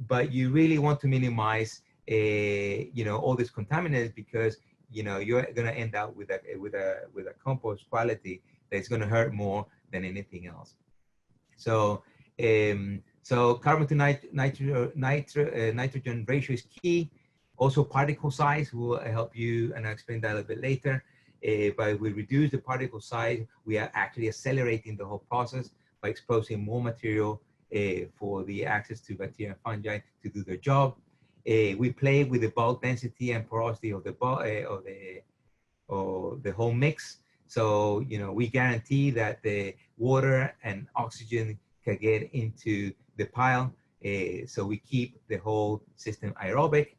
but you really want to minimize all these contaminants, because you're going to end up with a compost quality that's going to hurt more than anything else. So so carbon to nitrogen ratio is key. Also, particle size will help you, and I'll explain that a little bit later. But we reduce the particle size, we are actually accelerating the whole process by exposing more material for the access to bacteria and fungi to do their job. We play with the bulk density and porosity of the whole mix. So we guarantee that the water and oxygen can get into the pile. So we keep the whole system aerobic.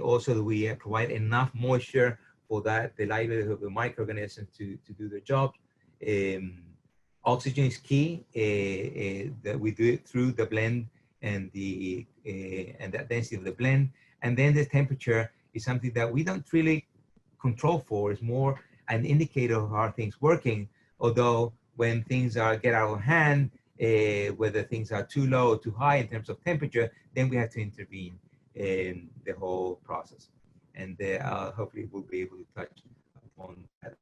Also, we provide enough moisture for that, the livelihood of the microorganisms to do their job. Oxygen is key, that we do it through the blend and the density of the blend. And then the temperature is something that we don't really control for. It's more an indicator of how things working. Although when things get out of hand, whether things are too low or too high in terms of temperature, then we have to intervene in the whole process. And hopefully we'll be able to touch upon that.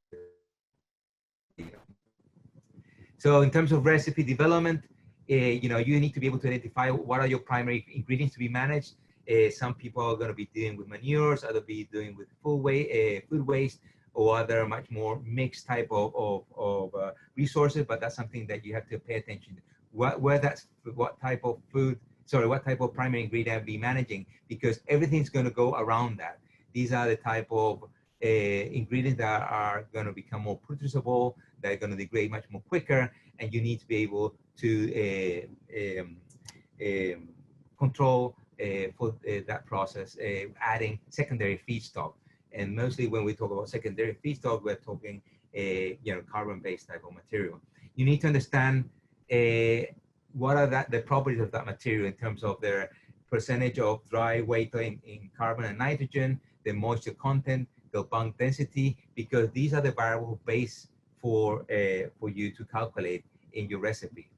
So in terms of recipe development, you need to be able to identify what are your primary ingredients to be managed. Some people are going to be dealing with manures, others be dealing with food waste, or other much more mixed type of resources. But that's something that you have to pay attention to. What type of primary ingredient I'll be managing, because everything's going to go around that. These are the type of ingredients that are going to become more producible, that are going to degrade much more quicker, and you need to be able to control for that process, adding secondary feedstock. And mostly when we talk about secondary feedstock, we're talking carbon-based type of material. You need to understand what are the properties of that material in terms of their percentage of dry weight in carbon and nitrogen, the moisture content, the bulk density, because these are the variable base for you to calculate in your recipe.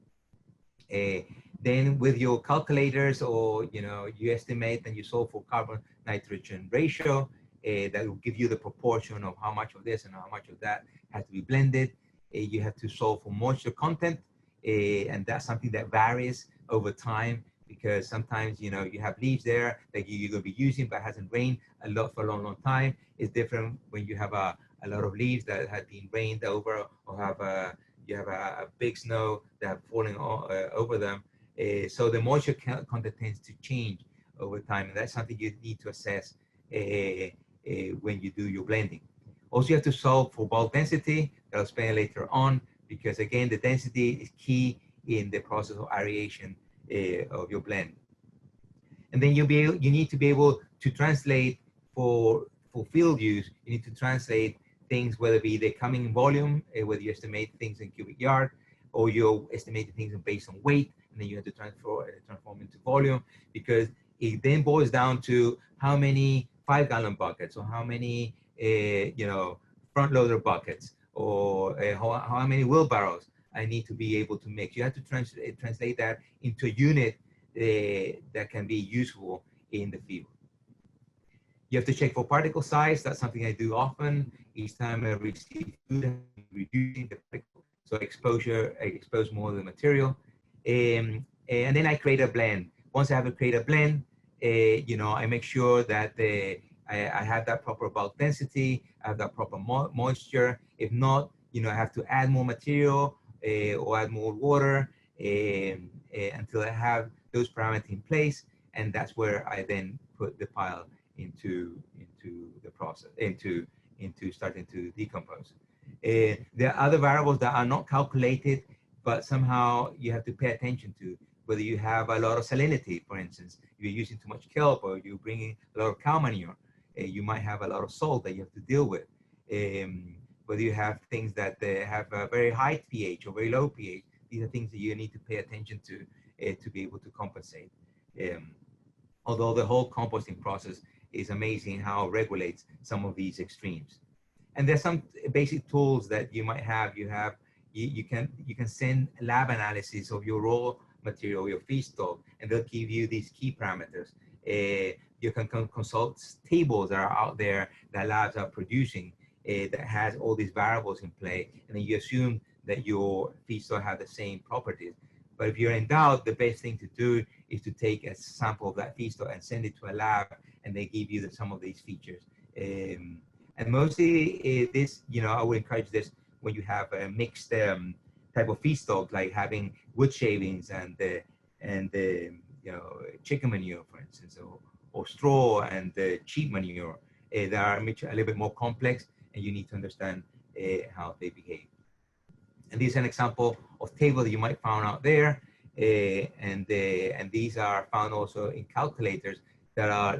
Then with your calculators, or you estimate and you solve for carbon nitrogen ratio, that will give you the proportion of how much of this and how much of that has to be blended. You have to solve for moisture content, and that's something that varies over time because sometimes, you know, you have leaves there that you're going to be using, but hasn't rained a lot for a long, long time. It's different when you have a lot of leaves that have been rained over, or have you have a big snow that have fallen over them. So the moisture content tends to change over time, and that's something you need to assess when you do your blending. Also, you have to solve for bulk density. That I'll explain later on, because again, the density is key in the process of aeration of your blend. And then you need to be able to translate for field use. You need to translate things, whether it be they coming in volume, whether you estimate things in cubic yard, or you estimate things based on weight, and then you have to transform into volume, because it then boils down to how many 5-gallon buckets, or how many you know, front loader buckets, or how many wheelbarrows I need to be able to mix. You have to translate that into a unit that can be useful in the field. You have to check for particle size. That's something I do often. Each time I receive food, I'm reducing the particle, so I expose more of the material. And then I create a blend. Once I have created a blend, you know, I make sure that I have that proper bulk density, I have that proper moisture. If not, you know, I have to add more material or add more water until I have those parameters in place, and that's where I then put the pile into the process, into starting to decompose. There are other variables that are not calculated, but somehow you have to pay attention to. Whether you have a lot of salinity, for instance, if you're using too much kelp, or you're bringing a lot of cow manure, you might have a lot of salt that you have to deal with. Whether you have things that have a very high pH or very low pH, these are things that you need to pay attention to be able to compensate. Although the whole composting process is amazing how it regulates some of these extremes. And there's some basic tools that you might have. You can send lab analysis of your raw material, your feedstock, and they'll give you these key parameters. You can consult tables that are out there that labs are producing that has all these variables in play, and then you assume that your feedstock have the same properties. But if you're in doubt, the best thing to do is to take a sample of that feedstock and send it to a lab, and they give you some of these features. And mostly this, you know, I would encourage this when you have a mixed type of feedstock, like having wood shavings and you know, chicken manure, for instance, or straw and cheap manure. They are a little bit more complex, and you need to understand how they behave. And this is an example of table that you might find out there, and these are found also in calculators.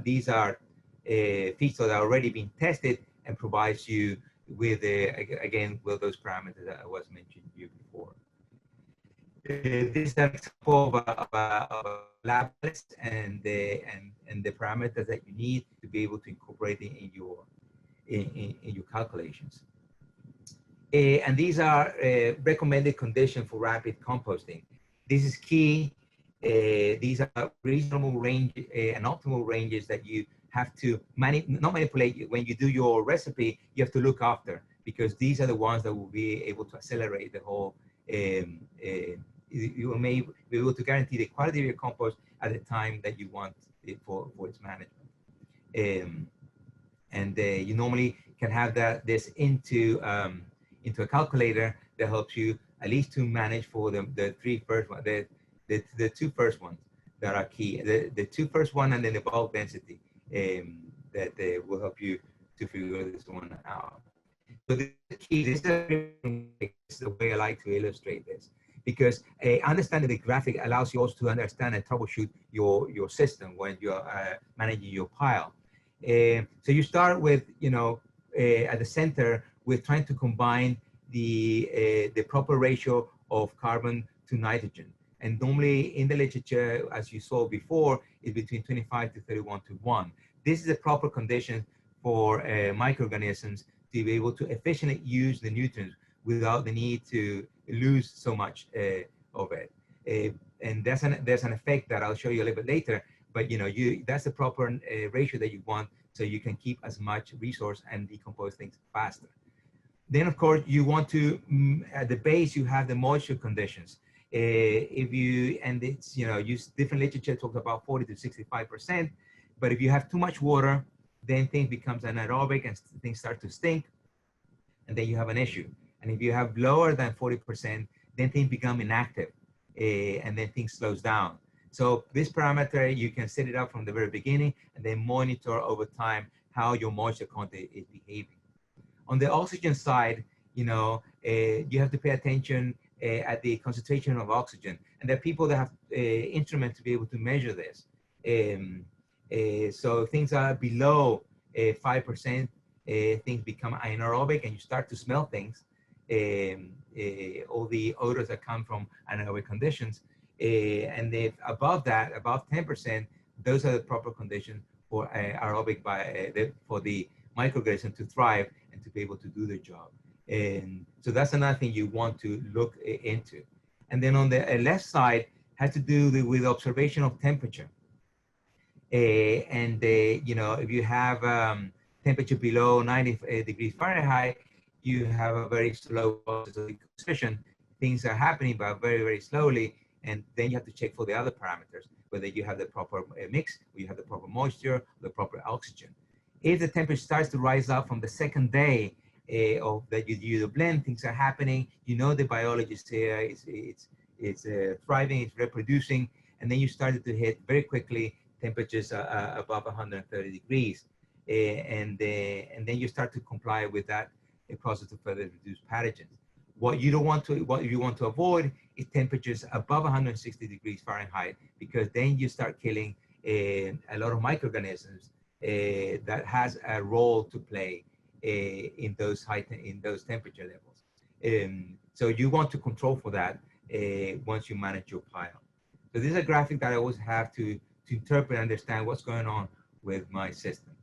These are features that are already been tested and provides you with again with those parameters that I was mentioning you before. This is an example of a lab list and the parameters that you need to be able to incorporate it in your calculations. And these are recommended conditions for rapid composting. This is key. These are reasonable range and optimal ranges that you have to not manipulate. When you do your recipe, you have to look after, because these are the ones that will be able to accelerate the whole. You may be able to guarantee the quality of your compost at the time that you want it for its management. You normally can have this into a calculator that helps you at least to manage for the three first ones, the two first ones that are key. The two first one, and then the bulk density that will help you to figure this one out. So this is key. This is the way I like to illustrate this, because understanding the graphic allows you also to understand and troubleshoot your system when you're managing your pile. So you start with, you know, at the center with trying to combine the proper ratio of carbon to nitrogen. And normally in the literature, as you saw before, is between 25 to 31 to 1. This is a proper condition for microorganisms to be able to efficiently use the nutrients without the need to lose so much of it. And there's an effect that I'll show you a little bit later, but you know, that's the proper ratio that you want, so you can keep as much resource and decompose things faster. Then of course you want to, at the base, you have the moisture conditions. If you, and it's, you know, use different literature talks about 40 to 65%, but if you have too much water, then things becomes anaerobic and things start to stink, and then you have an issue. And if you have lower than 40%, then things become inactive, and then things slows down. So this parameter, you can set it up from the very beginning and then monitor over time how your moisture content is behaving. On the oxygen side, you know, you have to pay attention at the concentration of oxygen. And there are people that have instruments to be able to measure this. So things are below 5%, things become anaerobic and you start to smell things, all the odors that come from anaerobic conditions. And if above that, above 10%, those are the proper conditions for aerobic for the microorganism to thrive and to be able to do their job. And so that's another thing you want to look into. And then on the left side has to do with observation of temperature. You know, if you have temperature below 90 degrees Fahrenheit, you have a very slow process of decomposition. Things are happening, but very, very slowly. And then you have to check for the other parameters, whether you have the proper mix, or you have the proper moisture, the proper oxygen. If the temperature starts to rise up from the second day of that you do the blend, things are happening. You know the biology is there, it's thriving, it's reproducing, and then you started to hit very quickly temperatures above 130 degrees, and then you start to comply with that process to further reduce pathogens. What you want to avoid is temperatures above 160 degrees Fahrenheit, because then you start killing a lot of microorganisms that has a role to play in those temperature levels. So you want to control for that once you manage your pile. So this is a graphic that I always have to interpret and understand what's going on with my system.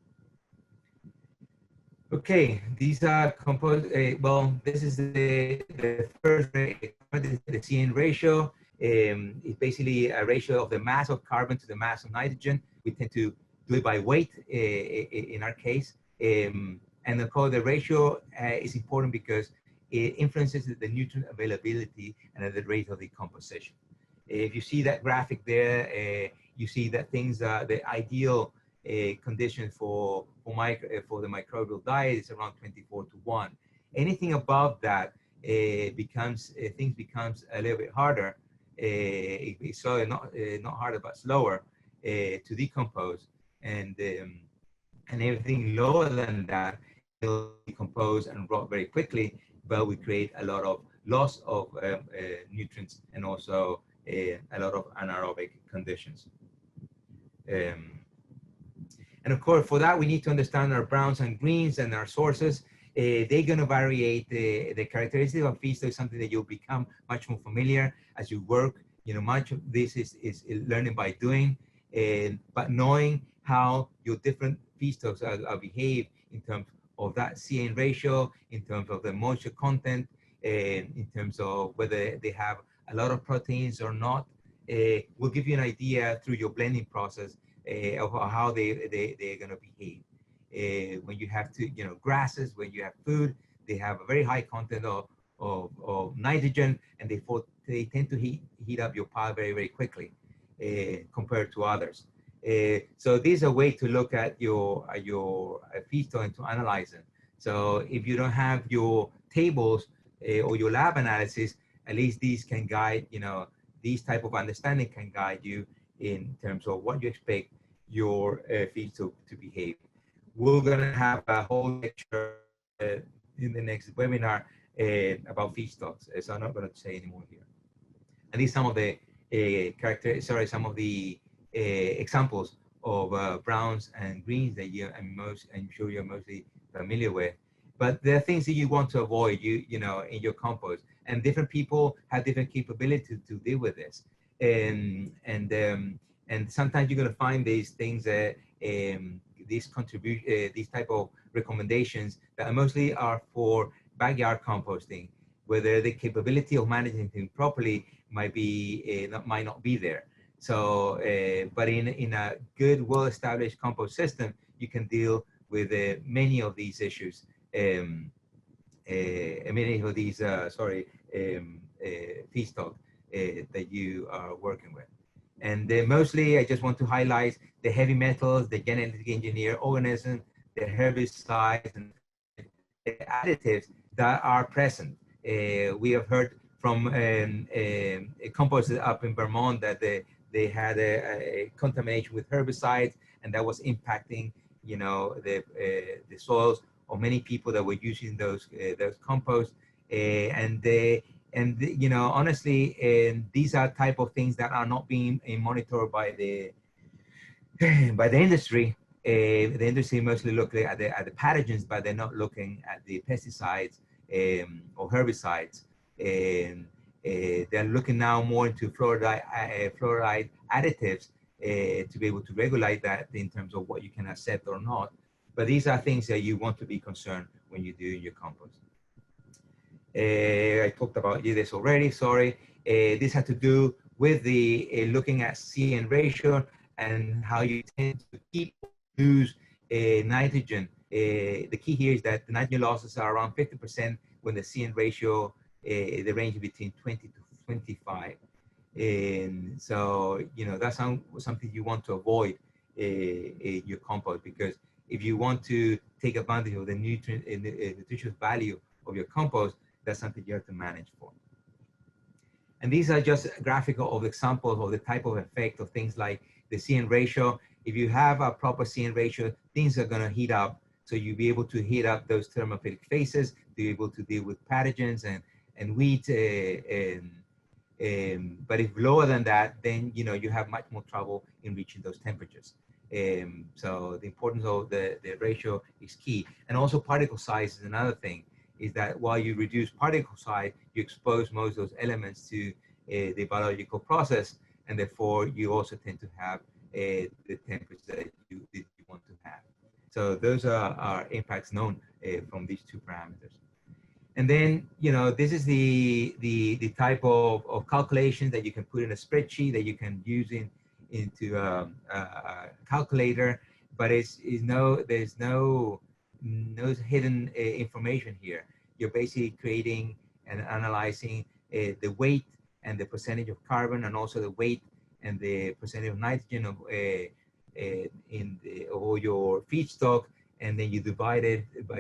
Okay, these are composed, well, this is the first, the CN ratio. It's basically a ratio of the mass of carbon to the mass of nitrogen. We tend to do it by weight in our case. And of course, the ratio is important because it influences the nutrient availability and the rate of decomposition. If you see that graphic there, you see that things are the ideal condition for the microbial diet is around 24:1. Anything above that things becomes a little bit harder. It's slower, not harder, but slower to decompose, and everything lower than that will decompose and rot very quickly, but we create a lot of loss of nutrients and also a lot of anaerobic conditions. And of course, for that, we need to understand our browns and greens and our sources. They're going to variate the characteristics of feedstock, something that you'll become much more familiar as you work. You know, much of this is learning by doing, but knowing how your different feedstocks are behave in terms of that CN ratio, in terms of the moisture content, in terms of whether they have a lot of proteins or not, will give you an idea through your blending process of how they're going to behave. When you have to, grasses, when you have food, they have a very high content of nitrogen, and they tend to heat up your pile very, very quickly compared to others. So this is a way to look at your feedstock and to analyze them. So if you don't have your tables or your lab analysis, at least these can guide, these type of understanding can guide you in terms of what you expect your feedstock to behave. We're going to have a whole lecture in the next webinar about feedstocks, so I'm not going to say any more here. And these are some of the some of the examples of browns and greens that I'm sure you're mostly familiar with. But there are things that you want to avoid, in your compost, and different people have different capabilities to deal with this. And sometimes you're going to find these things, these type of recommendations that mostly are for backyard composting, whether the capability of managing things properly might not be there. So, but in a good, well-established compost system, you can deal with many of these issues. Many of these, feedstock that you are working with. And mostly, I just want to highlight the heavy metals, the genetically engineered organisms, the herbicides, and the additives that are present. We have heard from a composter up in Vermont that they had a contamination with herbicides, and that was impacting, you know, the soils of many people that were using those composts. And you know, honestly, these are type of things that are not being monitored by the industry. The industry mostly looking at the pathogens, but they're not looking at the pesticides or herbicides. They're looking now more into fluoride additives to be able to regulate that in terms of what you can accept or not. But these are things that you want to be concerned when you do your compost. I talked about this already, sorry. This had to do with the looking at CN ratio and how you tend to keep lose nitrogen. The key here is that the nitrogen losses are around 50% when the CN ratio, the range between 20 to 25. And so, you know, that's something you want to avoid your compost, because if you want to take advantage of the nutritious value of your compost, that's something you have to manage for. And these are just graphical of examples of the type of effect of things like the CN ratio. If you have a proper CN ratio, things are going to heat up. So you'll be able to heat up those thermophilic phases to be able to deal with pathogens and weeds. But if lower than that, then you know you have much more trouble in reaching those temperatures. So the importance of the ratio is key. And also particle size is another thing, is that while you reduce particle size, you expose most of those elements to the biological process, and therefore you also tend to have the temperature that you want to have. So those are impacts known from these two parameters. And then, you know, this is the type of calculations that you can put in a spreadsheet that you can use into a calculator, but there's no hidden information here. You're basically creating and analyzing the weight and the percentage of carbon, and also the weight and the percentage of nitrogen of all your feedstock, and then you divide it by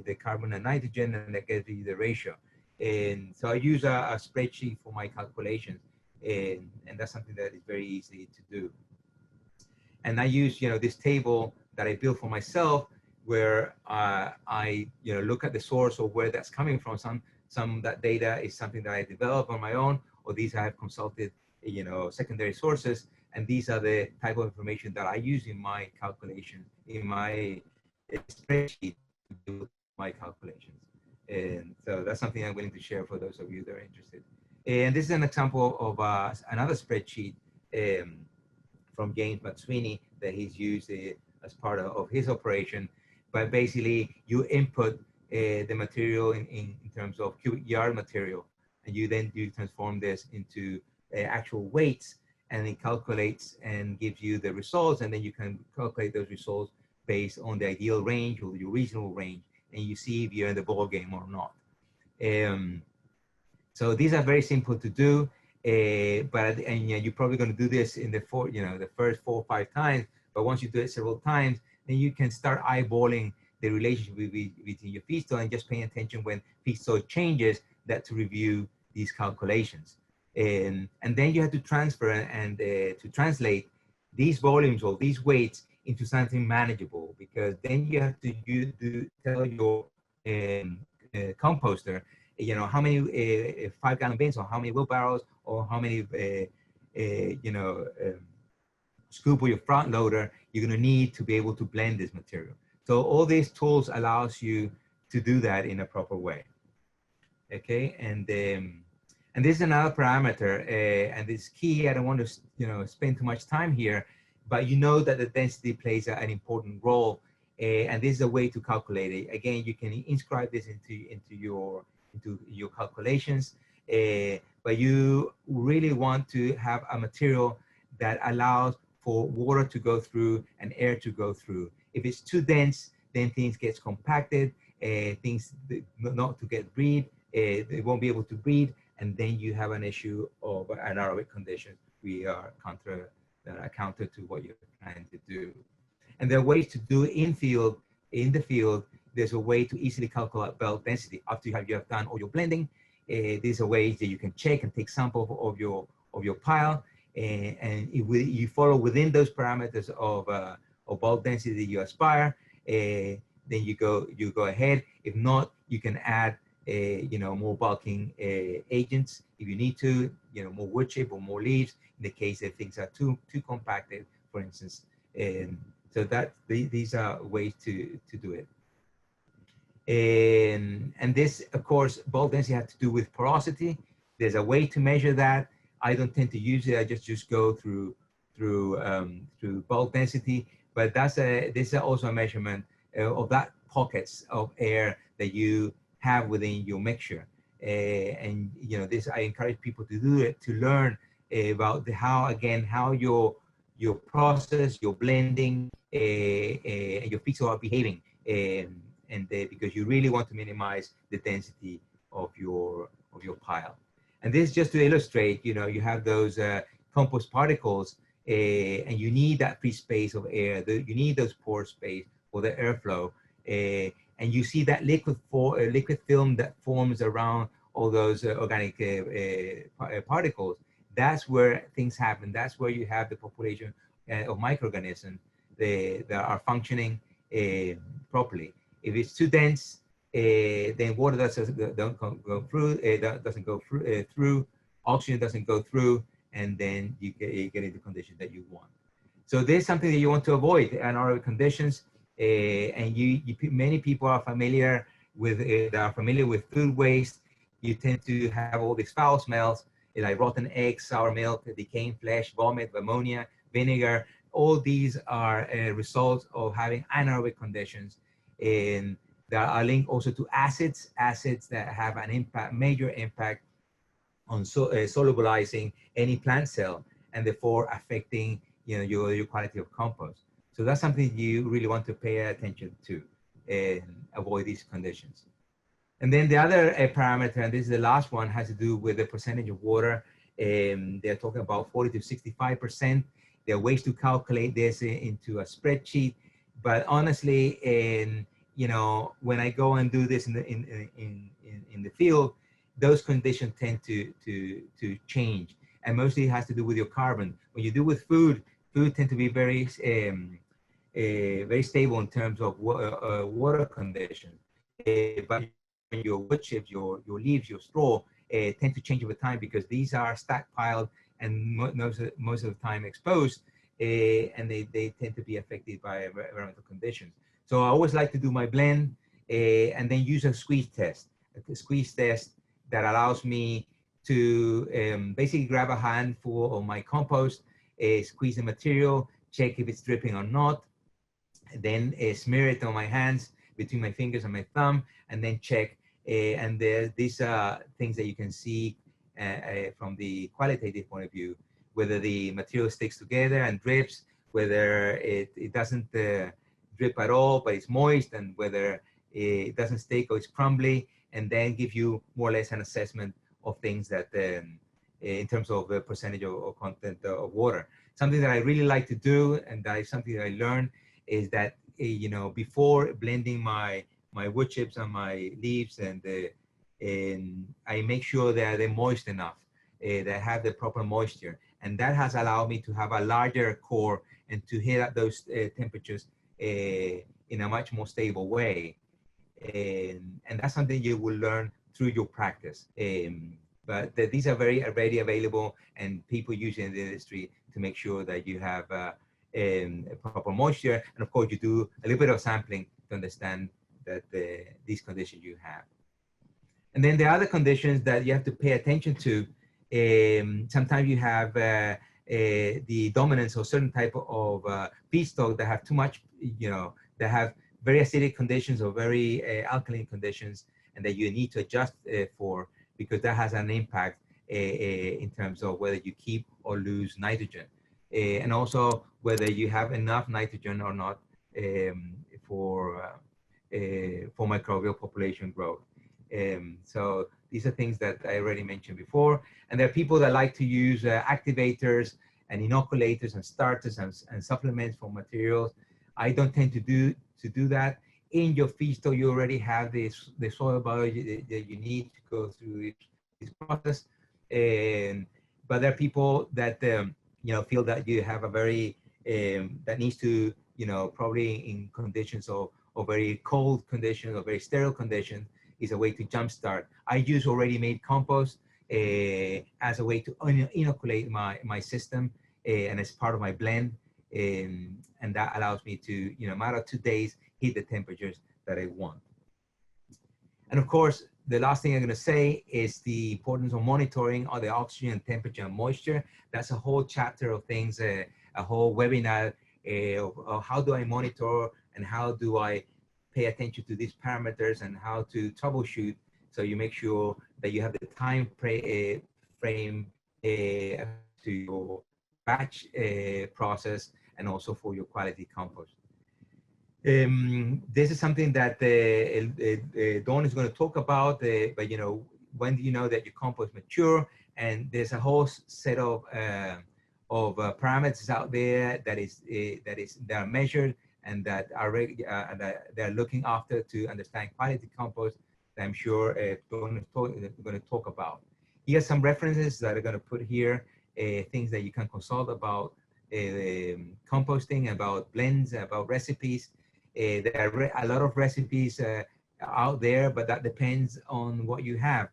the carbon and nitrogen, and that gives you the ratio. And so I use a spreadsheet for my calculations, and that's something that is very easy to do. And I use, you know, this table that I built for myself, where I look at the source of where that's coming from. Some of that data is something that I develop on my own, or these I have consulted, you know, secondary sources, and these are the type of information that I use in my calculation, in my spreadsheet to do my calculations. And so that's something I'm willing to share for those of you that are interested. And this is an example of another spreadsheet from James Matswini that he's used as part of his operation. But basically, you input the material in terms of cubic yard material, and you then transform this into actual weights, and it calculates and gives you the results, and then you can calculate those results based on the ideal range or your regional range, and you see if you're in the ball game or not. So these are very simple to do, but you're probably going to do this in the first 4 or 5 times. But once you do it several times, then you can start eyeballing the relationship between your feedstock and just paying attention when feedstock changes, that to review these calculations. And then you have to transfer and to translate these volumes or these weights into something manageable, because then you have to tell your composter, you know, how many 5-gallon bins, or how many wheelbarrows, or how many scoop of your front loader you're going to need to be able to blend this material. So all these tools allows you to do that in a proper way. Okay, and this is another parameter, and it's key. I don't want to spend too much time here, but you know that the density plays an important role, and this is a way to calculate it. Again, you can inscribe this into your calculations, but you really want to have a material that allows for water to go through and air to go through. If it's too dense, then things gets compacted, things not to get breed, they won't be able to breed, and then you have an issue of anaerobic conditions. We are counter to what you're trying to do. And there are ways to do in the field. There's a way to easily calculate bulk density after you have done all your blending. These are ways that you can check and take sample of your pile, and you follow within those parameters of bulk density that you aspire. Then you go ahead. If not, you can add more bulking agents if you need to. More wood chip or more leaves in the case that things are too compacted, for instance. So these are ways to do it. And this, of course, bulk density has to do with porosity. There's a way to measure that. I don't tend to use it. I just go through bulk density. But this is also a measurement of that pockets of air that you have within your mixture. And this, I encourage people to do it, to learn about how your process, your blending, and your feedstock are behaving. Because you really want to minimize the density of your pile. And this is just to illustrate, you have those compost particles, and you need that free space of air. You need those pore space for the airflow. And you see that liquid film that forms around all those organic particles. That's where things happen. That's where you have the population of microorganisms that are functioning properly. If it's too dense, then water doesn't go through, oxygen doesn't go through, and then you get into conditions that you want. So there's something that you want to avoid, anaerobic conditions, and many people are familiar with food waste. You tend to have all these foul smells, like rotten eggs, sour milk, decaying flesh, vomit, ammonia, vinegar. All these are results of having anaerobic conditions, and that are linked also to acids that have an major impact on solubilizing any plant cell, and therefore affecting your quality of compost. So that's something you really want to pay attention to and avoid these conditions. And then the other parameter, and this is the last one, has to do with the percentage of water. They're talking about 40 to 65%. There are ways to calculate this into a spreadsheet, but honestly, when I go and do this in the field, those conditions tend to change, and mostly it has to do with your carbon. When you do with food tend to be very stable in terms of water conditions. But your wood chips, your leaves, your straw tend to change over time, because these are stockpiled and most of the time exposed, and they tend to be affected by environmental conditions. So I always like to do my blend and then use a squeeze test that allows me to basically grab a handful of my compost, squeeze the material, check if it's dripping or not, and then smear it on my hands between my fingers and my thumb, and then check. And these are things that you can see from the qualitative point of view, whether the material sticks together and drips, whether it doesn't drip at all, but it's moist, and whether it doesn't stick or it's crumbly, and then give you more or less an assessment of things that in terms of the percentage of content of water. Something that I really like to do, and that is something that I learned, is that before blending my wood chips and my leaves, and I make sure that they're moist enough, that have the proper moisture, and that has allowed me to have a larger core and to hit at those temperatures in a much more stable way. And that's something you will learn through your practice. But these are very already available, and people use it in the industry to make sure that you have proper moisture. And of course, you do a little bit of sampling to understand that these conditions you have. And then the other conditions that you have to pay attention to, sometimes you have the dominance of certain type of feedstock that have too much, that have very acidic conditions or very alkaline conditions, and that you need to adjust for, because that has an impact in terms of whether you keep or lose nitrogen, and also whether you have enough nitrogen or not for microbial population growth. So these are things that I already mentioned before. And there are people that like to use activators and inoculators and starters and supplements for materials. I don't tend to do that. In your feedstock, you already have the soil biology that you need to go through this process. But there are people that feel that you have a very that needs to probably in conditions of very cold conditions or very sterile conditions is a way to jumpstart. I use already made compost as a way to inoculate my system and as part of my blend. And that allows me to, in a matter of 2 days, hit the temperatures that I want. And of course, the last thing I'm going to say is the importance of monitoring of the oxygen, temperature, and moisture. That's a whole chapter of things, a whole webinar of how do I monitor and how do I pay attention to these parameters and how to troubleshoot, so you make sure that you have the time frame to your batch process and also for your quality compost. This is something that Dawn is going to talk about, but when do you know that your compost mature? And there's a whole set of parameters out there that are measured and that are they're looking after to understand quality compost that I'm sure Dawn is going to talk about. Here are some references that I'm going to put here, things that you can consult about composting, about blends, about recipes. There are a lot of recipes out there, but that depends on what you have.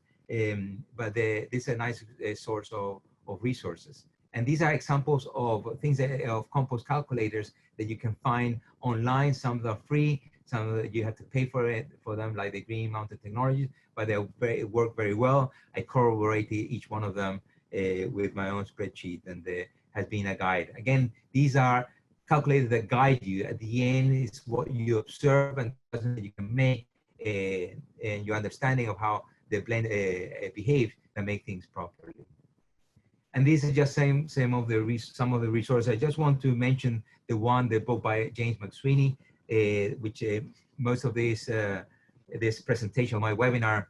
But this is a nice source of resources. And these are examples of things of compost calculators that you can find online. Some are free, some you have to pay for them, like the Green Mountain Technologies, but they work very well. I corroborated each one of them with my own spreadsheet, and there has been a guide. Again, these are calculators that guide you. At the end, it's what you observe and you can make and your understanding of how the blend behaves that make things properly. And these are just some of the resources. I just want to mention the book by James McSweeney, which most of this presentation, my webinar,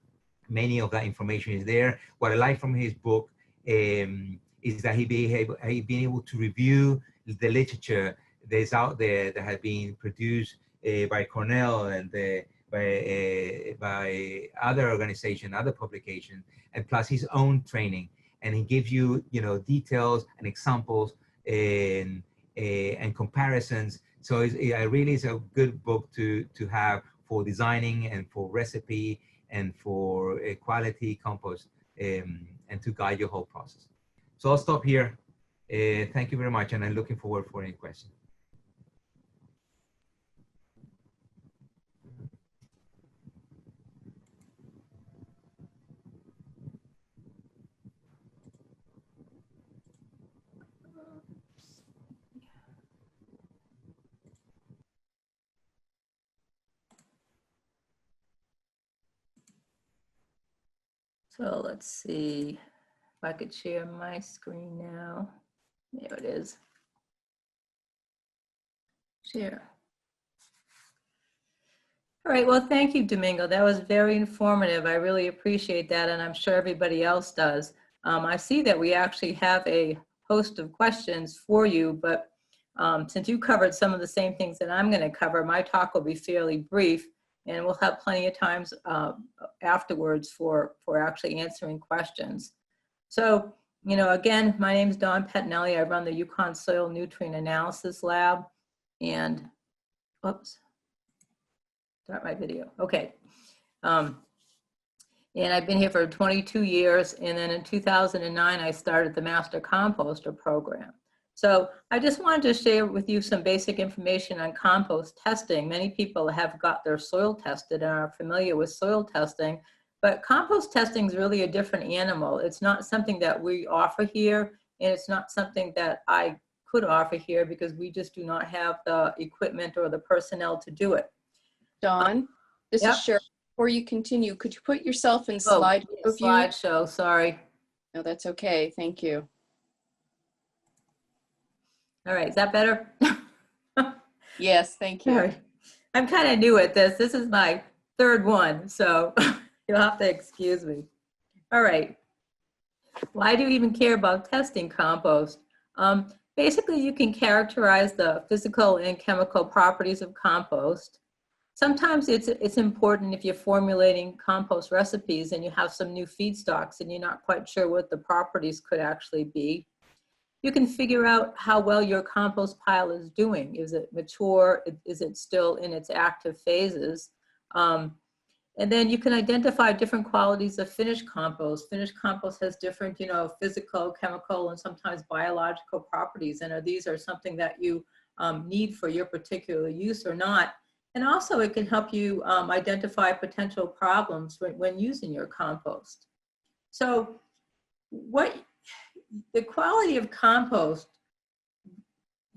many of that information is there. What I like from his book is that he been able to review the literature that's out there that has been produced by Cornell and by other organizations, other publications, and plus his own training. And he gives you, details and examples and comparisons. So it really is a good book to have for designing and for recipe and for quality compost and to guide your whole process. So I'll stop here. Thank you very much, and I'm looking forward for any questions. So let's see if I could share my screen now. There it is. Share. All right, well, thank you, Domingo. That was very informative. I really appreciate that, and I'm sure everybody else does. I see that we actually have a host of questions for you, but since you covered some of the same things that I'm going to cover, my talk will be fairly brief, and we'll have plenty of times afterwards for actually answering questions. So, again, my name is Dawn Pettinelli. I run the Yukon Soil Nutrient Analysis Lab, and, oops, start my video. Okay. And I've been here for 22 years, and then in 2009, I started the Master Composter program. So I just wanted to share with you some basic information on compost testing. Many people have got their soil tested and are familiar with soil testing, but compost testing is really a different animal. It's not something that we offer here, and it's not something that I could offer here because we just do not have the equipment or the personnel to do it. Dawn, this Yep. is Cheryl. Before you continue, could you put yourself in Oh, slide view? slideshow, sorry. No, that's okay. Thank you. All right, is that better? Yes, thank you. Sorry. I'm kind of new at this. This is my third one, so you'll have to excuse me. All right. Why do you even care about testing compost? Basically, you can characterize the physical and chemical properties of compost. Sometimes it's important if you're formulating compost recipes and you have some new feedstocks and you're not quite sure what the properties could actually be. You can figure out how well your compost pile is doing. Is it mature? Is it still in its active phases? And then you can identify different qualities of finished compost. Finished compost has different, physical, chemical, and sometimes biological properties. And these are something that you need for your particular use or not. And also it can help you identify potential problems when using your compost. So the quality of compost,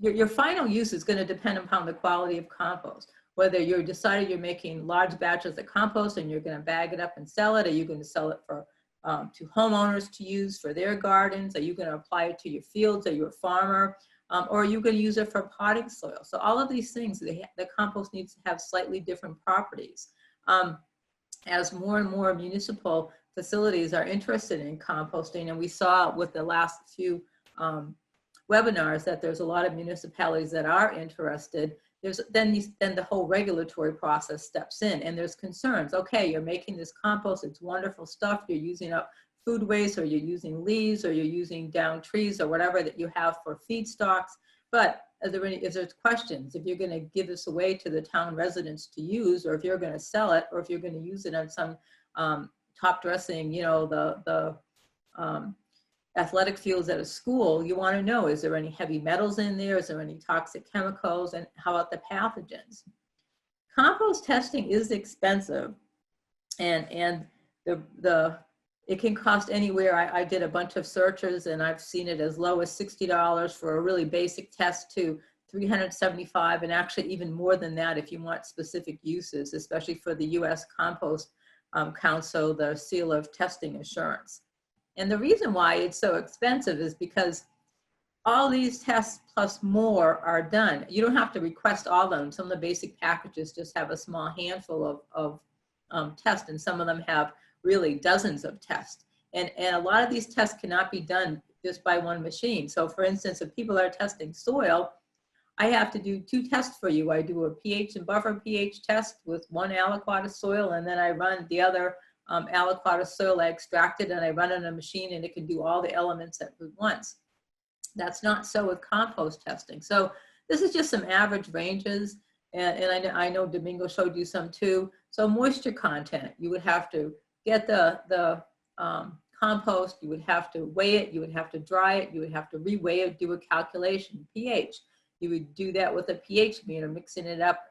your final use is going to depend upon the quality of compost. Whether you're decided you're making large batches of compost and you're going to bag it up and sell it, are you going to sell it for to homeowners to use for their gardens? Are you going to apply it to your fields? Are you a farmer? Or are you going to use it for potting soil? So all of these things, the compost needs to have slightly different properties. As more and more municipal facilities are interested in composting, and we saw with the last few webinars that there's a lot of municipalities that are interested, then the whole regulatory process steps in, and there's concerns. Okay, you're making this compost, it's wonderful stuff, you're using up food waste, or you're using leaves, or you're using down trees, or whatever that you have for feedstocks. But if there's questions, if you're going to give this away to the town residents to use, or if you're going to sell it, or if you're going to use it on some top dressing, the athletic fields at a school, you want to know, is there any heavy metals in there? Is there any toxic chemicals? And how about the pathogens? Compost testing is expensive, and it can cost anywhere. I did a bunch of searches and I've seen it as low as $60 for a really basic test to $375, and actually even more than that if you want specific uses, especially for the U.S. Compost Council, the seal of testing assurance. And the reason why it's so expensive is because all these tests plus more are done. You don't have to request all of them. Some of the basic packages just have a small handful of tests, and some of them have really dozens of tests. And a lot of these tests cannot be done just by one machine. So for instance, if people are testing soil, I have to do 2 tests for you. I do a pH and buffer pH test with 1 aliquot of soil, and then I run the other aliquot of soil. I extract it and I run it on a machine, and it can do all the elements at once. That's not so with compost testing. So this is just some average ranges, and I know Domingo showed you some too. So moisture content, you would have to get the compost, you would have to weigh it, you would have to dry it, you would have to re-weigh it, do a calculation. pH, you would do that with a pH meter, mixing it up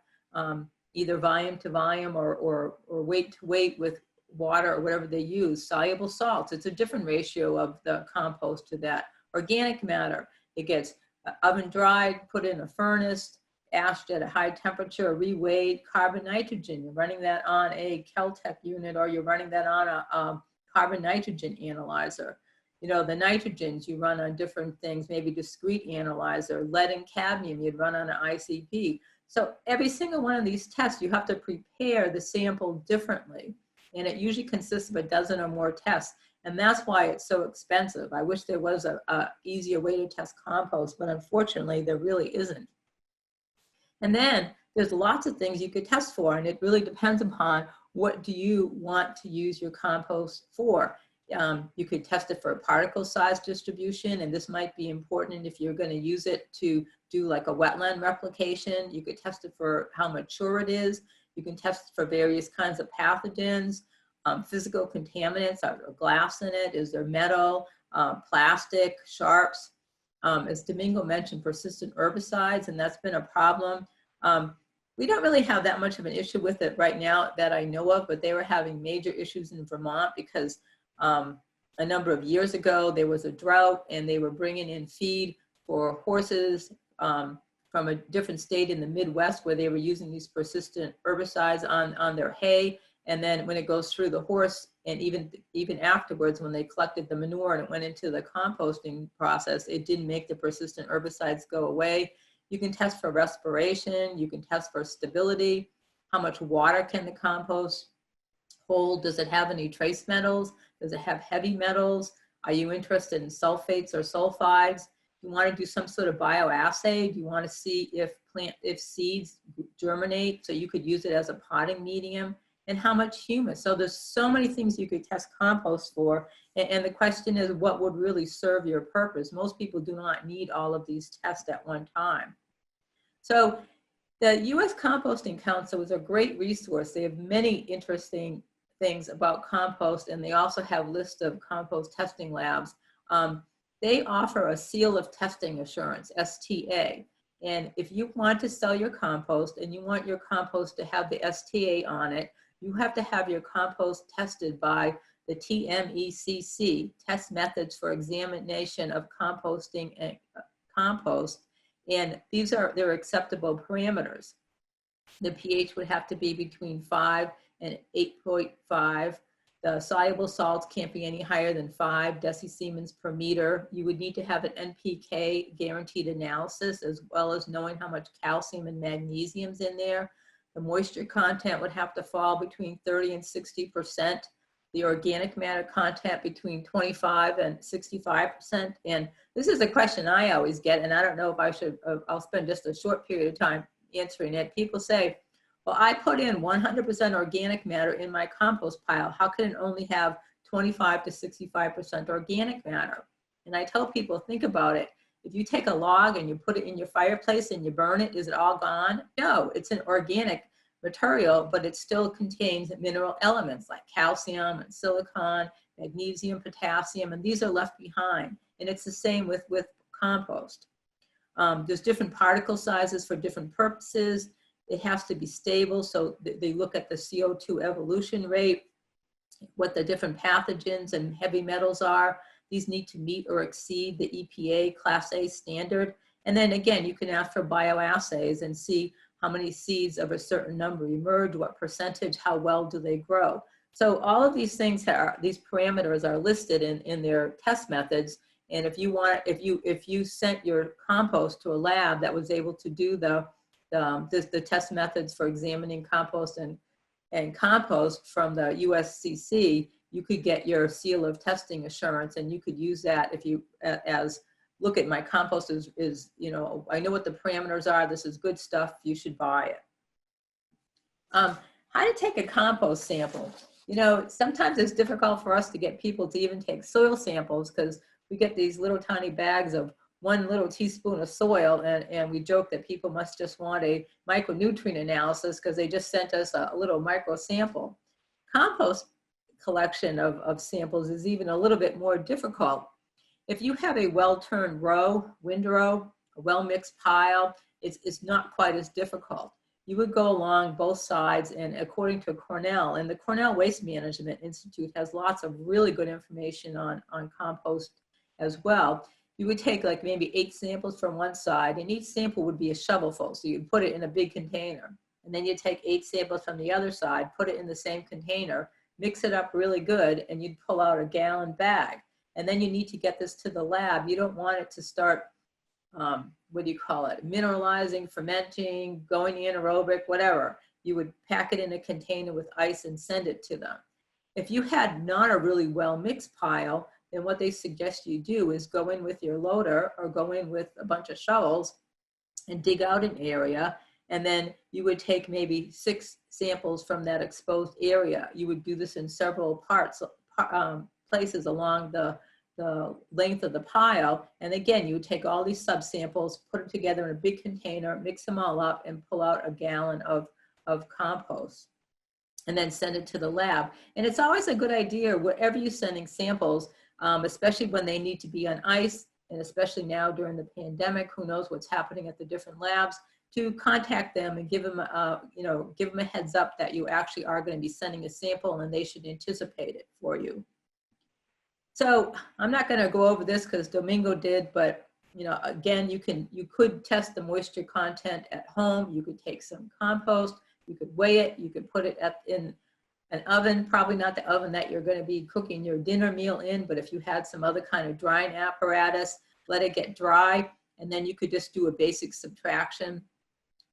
either volume to volume or weight to weight with water or whatever they use. Soluble salts, it's a different ratio of the compost to that. Organic matter, it gets oven dried, put in a furnace, ashed at a high temperature, reweighed. Carbon nitrogen, you're running that on a Caltech unit, or you're running that on a carbon nitrogen analyzer. The nitrogens you run on different things, maybe discrete analyzer. Lead and cadmium you'd run on an ICP. So every single one of these tests, you have to prepare the sample differently. And it usually consists of a dozen or more tests. And that's why it's so expensive. I wish there was a easier way to test compost, but unfortunately there really isn't. And then there's lots of things you could test for, and it really depends upon what do you want to use your compost for. You could test it for particle size distribution, and this might be important if you're going to use it to do like a wetland replication. You could test it for how mature it is. You can test for various kinds of pathogens, physical contaminants. Are there glass in it? Is there metal, plastic, sharps? As Domingo mentioned, persistent herbicides, and that's been a problem. We don't really have that much of an issue with it right now that I know of, but they were having major issues in Vermont because a number of years ago there was a drought, and they were bringing in feed for horses from a different state in the Midwest, where they were using these persistent herbicides on their hay. And then when it goes through the horse, and even afterwards when they collected the manure and it went into the composting process, it didn't make the persistent herbicides go away. You can test for respiration, you can test for stability, how much water can the compost hold, does it have any trace metals? Does it have heavy metals? Are you interested in sulfates or sulfides? You want to do some sort of bioassay? Do you want to see if seeds germinate so you could use it as a potting medium? And how much humus? So there's so many things you could test compost for. And the question is, what would really serve your purpose? Most people do not need all of these tests at one time. So the U.S. Composting Council is a great resource. They have many interesting things about compost, and they also have lists of compost testing labs. They offer a seal of testing assurance, STA. And if you want to sell your compost and you want your compost to have the STA on it, you have to have your compost tested by the TMECC, Test Methods for Examination of Composting and Compost. And they're acceptable parameters. The pH would have to be between 5 and 8.5. The soluble salts can't be any higher than 5 decisiemens per meter. You would need to have an NPK guaranteed analysis, as well as knowing how much calcium and magnesium's in there. The moisture content would have to fall between 30 and 60%. The organic matter content between 25 and 65%. And this is a question I always get, and I don't know if I should, I'll spend just a short period of time answering it. People say, well, I put in 100% organic matter in my compost pile. How can it only have 25 to 65% organic matter? And I tell people, think about it. If you take a log and you put it in your fireplace and you burn it, is it all gone? No, it's an organic material, but it still contains mineral elements like calcium and silicon, magnesium, potassium, and these are left behind. And it's the same with compost. There's different particle sizes for different purposes. It has to be stable, so they look at the CO2 evolution rate, what the different pathogens and heavy metals are. These need to meet or exceed the EPA Class A standard. And then again, you can ask for bioassays and see how many seeds of a certain number emerge, what percentage, how well do they grow. So all of these things these parameters are listed in their test methods. And if you sent your compost to a lab that was able to do the test methods for examining compost and compost from the USCC, you could get your seal of testing assurance, and you could use that if you look at my compost is, you know, I know what the parameters are. This is good stuff. You should buy it. How to take a compost sample. You know, sometimes it's difficult for us to get people to even take soil samples because we get these little tiny bags of 1 little teaspoon of soil, and we joke that people must just want a micronutrient analysis because they just sent us a little micro sample. Compost collection of samples is even a little bit more difficult. If you have a well-turned row, windrow, a well-mixed pile, it's not quite as difficult. You would go along both sides, and according to Cornell, and the Cornell Waste Management Institute has lots of really good information on compost as well. You would take like maybe 8 samples from one side, and each sample would be a shovelful. So you'd put it in a big container, and then you'd take 8 samples from the other side, put it in the same container, mix it up really good, and you'd pull out a gallon bag. And then you need to get this to the lab. You don't want it to start, what do you call it? Mineralizing, fermenting, going anaerobic, whatever. You would pack it in a container with ice and send it to them. If you had not a really well mixed pile, then what they suggest you do is go in with your loader or go in with a bunch of shovels and dig out an area. And then you would take maybe 6 samples from that exposed area. You would do this in several places along the length of the pile. And again, you would take all these subsamples, put them together in a big container, mix them all up, and pull out a gallon of compost, and then send it to the lab. And it's always a good idea, wherever you're sending samples, especially when they need to be on ice, and especially now during the pandemic, who knows what's happening at the different labs, to contact them and give them a heads up that you actually are going to be sending a sample, and they should anticipate it for you. So I'm not going to go over this because Domingo did, but you know, again, you could test the moisture content at home. You could take some compost, you could weigh it, you could put it in an oven, probably not the oven that you're going to be cooking your dinner meal in, but if you had some other kind of drying apparatus, let it get dry, and then you could just do a basic subtraction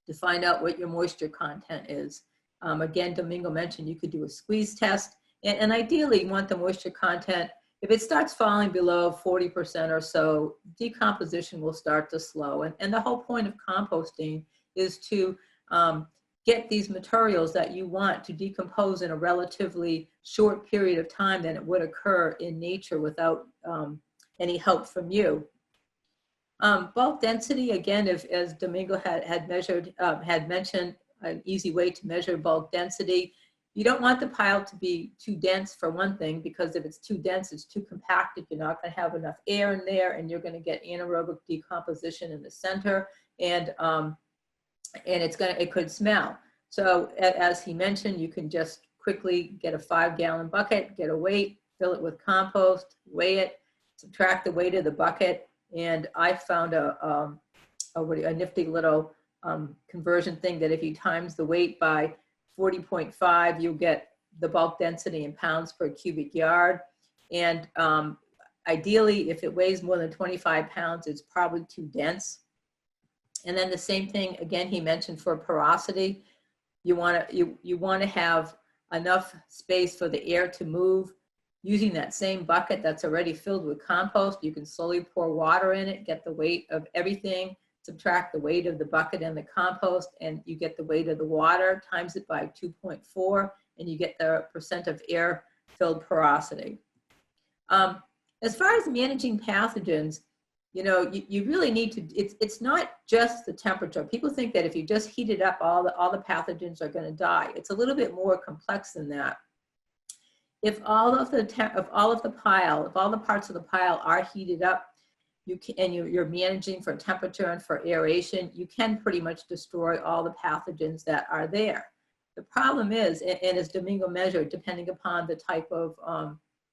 to find out what your moisture content is. Again, Domingo mentioned you could do a squeeze test, And ideally, you want the moisture content. If it starts falling below 40% or so, decomposition will start to slow. And the whole point of composting is to get these materials that you want to decompose in a relatively short period of time than it would occur in nature without any help from you. Bulk density, again, as Domingo had mentioned, an easy way to measure bulk density. You don't want the pile to be too dense for one thing, because if it's too dense, it's too compacted. You're not going to have enough air in there, and you're going to get anaerobic decomposition in the center, and it could smell. So as he mentioned, you can just quickly get a 5-gallon bucket, get a weight, fill it with compost, weigh it, subtract the weight of the bucket, and I found a nifty little conversion thing that if you times the weight by 40.5, you'll get the bulk density in pounds per cubic yard. And ideally, if it weighs more than 25 pounds, it's probably too dense. And then the same thing, again, he mentioned for porosity. You want to have enough space for the air to move. Using that same bucket that's already filled with compost, you can slowly pour water in it, get the weight of everything, subtract the weight of the bucket and the compost, and you get the weight of the water, times it by 2.4, and you get the percent of air-filled porosity. As far as managing pathogens, you really need to, it's not just the temperature. People think that if you just heat it up, all the pathogens are going to die. It's a little bit more complex than that. If all of the parts of the pile are heated up, you're managing for temperature and for aeration, you can pretty much destroy all the pathogens that are there. The problem is, and as Domingo measured, depending upon the type of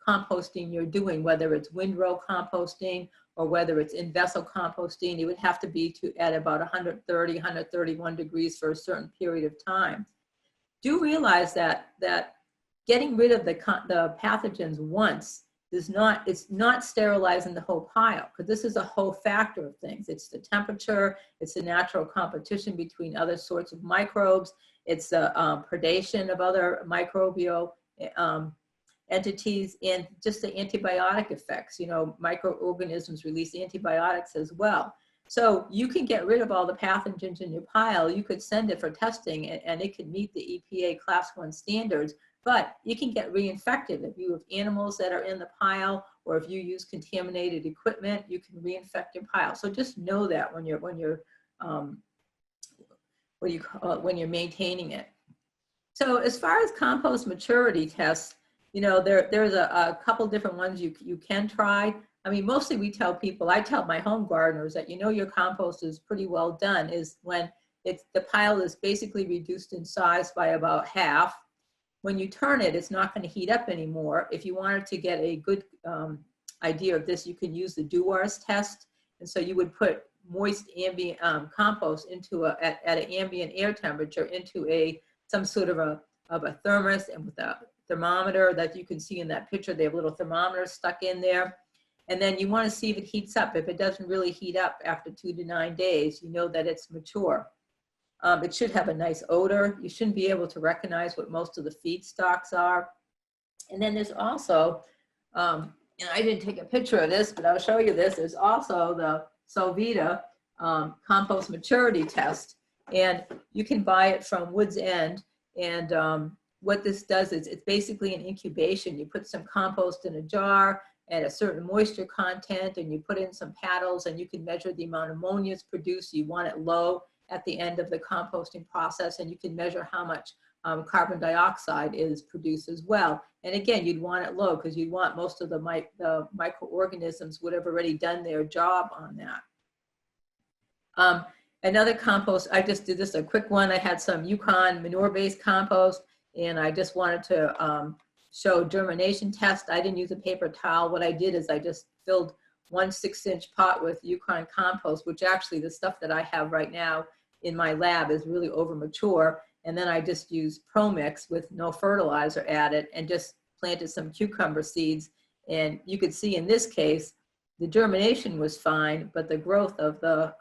composting you're doing, whether it's windrow composting or whether it's in vessel composting, it would have to be at about 130, 131 degrees for a certain period of time. Do realize that getting rid of the pathogens once it's not sterilizing the whole pile, because this is a whole factor of things. It's the temperature, it's the natural competition between other sorts of microbes, it's the predation of other microbial entities, and just the antibiotic effects. Microorganisms release antibiotics as well. So you can get rid of all the pathogens in your pile. You could send it for testing, and it could meet the EPA Class 1 standards. But you can get reinfected if you have animals that are in the pile, or if you use contaminated equipment, you can reinfect your pile. So just know that when you're maintaining it. So as far as compost maturity tests, there's a couple different ones you can try. I mean, mostly I tell my home gardeners that your compost is pretty well done is when the pile is basically reduced in size by about half. When you turn it, it's not going to heat up anymore. If you wanted to get a good idea of this, you can use the Dewar's test. And so you would put moist ambient compost at an ambient air temperature into some sort of a thermos, and with a thermometer that you can see in that picture. They have little thermometers stuck in there. And then you want to see if it heats up. If it doesn't really heat up after 2 to 9 days, you know that it's mature. It should have a nice odor. You shouldn't be able to recognize what most of the feedstocks are. And then there's also, and I didn't take a picture of this, but I'll show you this. There's also the Solvita compost maturity test. And you can buy it from Wood's End. And what this does is it's basically an incubation. You put some compost in a jar at a certain moisture content, and you put in some paddles, and you can measure the amount of ammonia is produced. You want it low at the end of the composting process, and you can measure how much carbon dioxide is produced as well. And again, you'd want it low because you'd want most of the microorganisms would have already done their job on that. Another compost, I just did this a quick one. I had some Yukon manure-based compost, and I just wanted to show germination test. I didn't use a paper towel. What I did is I just filled 1 6-inch pot with Yukon compost, which actually the stuff that I have right now in my lab is really over mature. And then I just used ProMix with no fertilizer added and just planted some cucumber seeds. And you could see in this case, the germination was fine, but the growth of the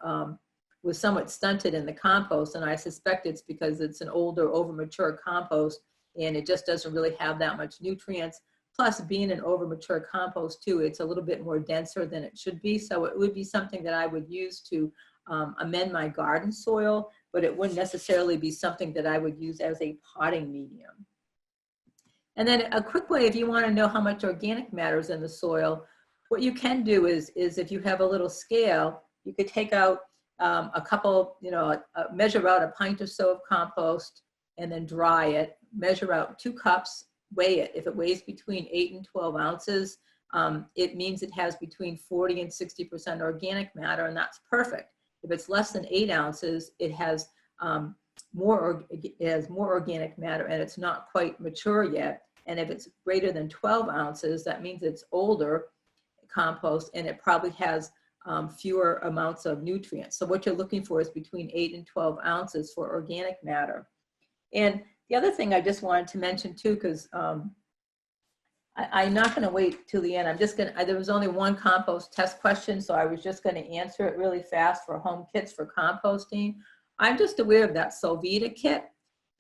was somewhat stunted in the compost. And I suspect it's because it's an older, over mature compost and it just doesn't really have that much nutrients. Plus, being an over-mature compost too, it's a little bit more denser than it should be. So it would be something that I would use to amend my garden soil, but it wouldn't necessarily be something that I would use as a potting medium. And then a quick way, if you want to know how much organic matter is in the soil, what you can do is if you have a little scale, you could take out a couple, measure out a pint or so of compost and then dry it, measure out 2 cups, weigh it. If it weighs between 8 and 12 ounces, it means it has between 40 and 60% organic matter, and that's perfect. If it's less than 8 ounces, it has more organic matter, and it's not quite mature yet. And if it's greater than 12 ounces, that means it's older compost, and it probably has fewer amounts of nutrients. So what you're looking for is between 8 and 12 ounces for organic matter. And the other thing I just wanted to mention too, because I'm not going to wait till the end. I'm just going to, there was only one compost test question, so I was just going to answer it really fast for home kits for composting. I'm just aware of that Solvita kit,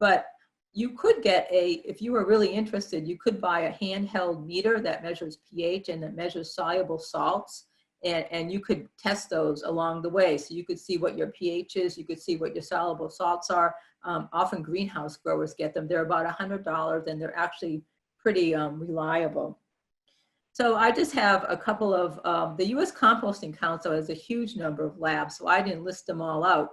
but you could get if you were really interested, you could buy a handheld meter that measures pH and that measures soluble salts, and you could test those along the way. So you could see what your pH is, you could see what your soluble salts are. Often greenhouse growers get them. They're about $100, and they're actually pretty reliable. So I just have a couple of, the US Composting Council has a huge number of labs, so I didn't list them all out.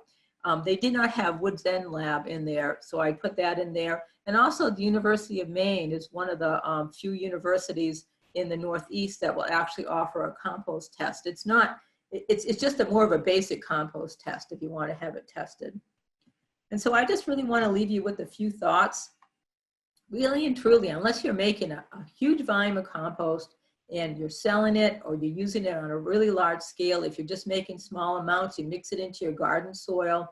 They did not have Woods End Lab in there, so I put that in there. And also the University of Maine is one of the few universities in the Northeast that will actually offer a compost test. It's not, it's just more of a basic compost test if you want to have it tested. And so I just really want to leave you with a few thoughts. Really and truly, unless you're making a huge volume of compost and you're selling it or you're using it on a really large scale, if you're just making small amounts, you mix it into your garden soil,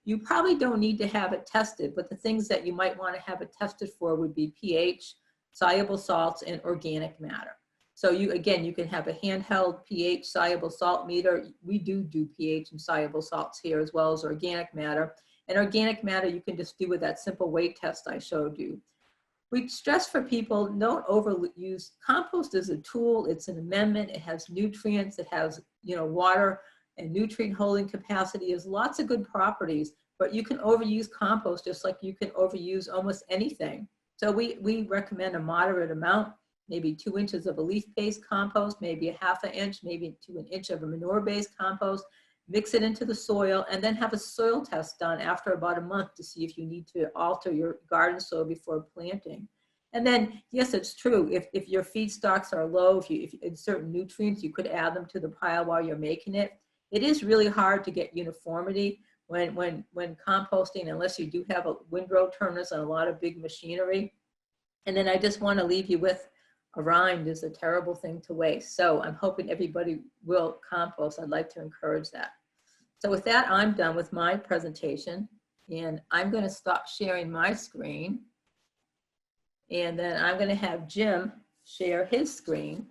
you probably don't need to have it tested. But the things that you might want to have it tested for would be pH, soluble salts, and organic matter. So you can have a handheld pH soluble salt meter. We do pH and soluble salts here, as well as organic matter. And organic matter you can just do with that simple weight test I showed you. We stress for people, don't overuse. Compost is a tool, it's an amendment, it has nutrients, it has water and nutrient holding capacity. There's lots of good properties, but you can overuse compost just like you can overuse almost anything. So we recommend a moderate amount, maybe 2 inches of a leaf-based compost, maybe a ½ inch, maybe to 1 inch of a manure-based compost. Mix it into the soil, and then have a soil test done after about a month to see if you need to alter your garden soil before planting. And then, yes, it's true. If your feedstocks are low, if in certain nutrients, you could add them to the pile while you're making it. It is really hard to get uniformity when composting, unless you do have a windrow turners and a lot of big machinery. And then I just want to leave you with a rind is a terrible thing to waste. So I'm hoping everybody will compost. I'd like to encourage that. So with that, I'm done with my presentation, and I'm going to stop sharing my screen. And then I'm going to have Jim share his screen.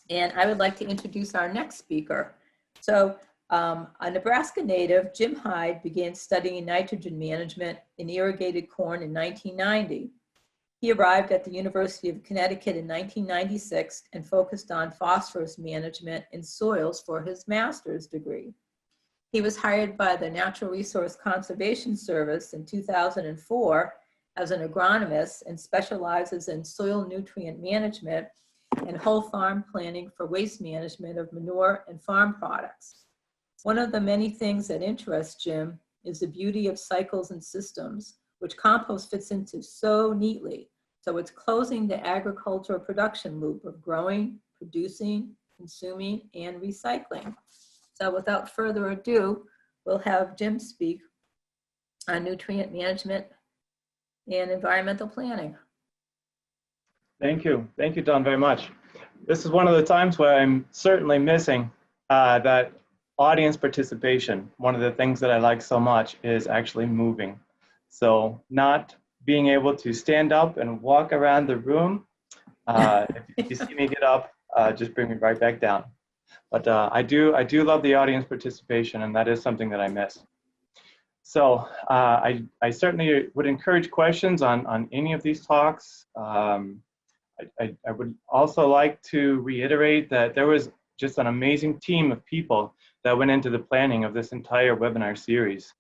And I would like to introduce our next speaker. So a Nebraska native, Jim Hyde, began studying nitrogen management in irrigated corn in 1990. He arrived at the University of Connecticut in 1996 and focused on phosphorus management in soils for his master's degree. He was hired by the Natural Resource Conservation Service in 2004 as an agronomist and specializes in soil nutrient management and whole farm planning for waste management of manure and farm products. One of the many things that interests Jim is the beauty of cycles and systems, which compost fits into so neatly. So it's closing the agricultural production loop of growing, producing, consuming, and recycling. So without further ado, we'll have Jim speak on nutrient management and environmental planning. Thank you, Don, very much. This is one of the times where I'm certainly missing that audience participation. One of the things that I like so much is actually moving. So not being able to stand up and walk around the room. If you see me get up, just bring me right back down. But I do love the audience participation, and that is something that I miss. So I certainly would encourage questions on any of these talks. I would also like to reiterate that there was just an amazing team of people that went into the planning of this entire webinar series.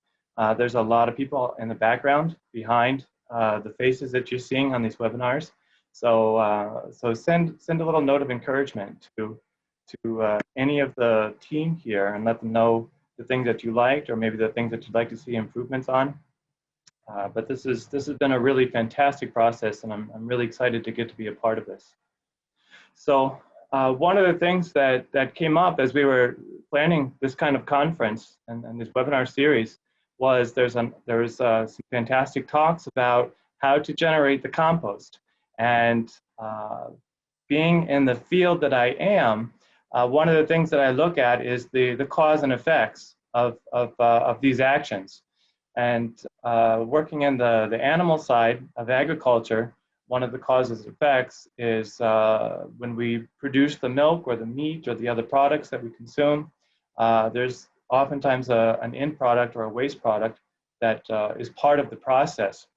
There's a lot of people in the background behind the faces that you're seeing on these webinars. So, so send a little note of encouragement to any of the team here and let them know the things that you liked or maybe the things that you'd like to see improvements on. But this has been a really fantastic process, and I'm really excited to get to be a part of this. So one of the things that came up as we were planning this kind of conference and this webinar series was there's some fantastic talks about how to generate the compost. And being in the field that I am, one of the things that I look at is the cause and effects of these actions. And working in the animal side of agriculture, one of the causes and effects is when we produce the milk or the meat or the other products that we consume, there's oftentimes an end product or a waste product that is part of the process.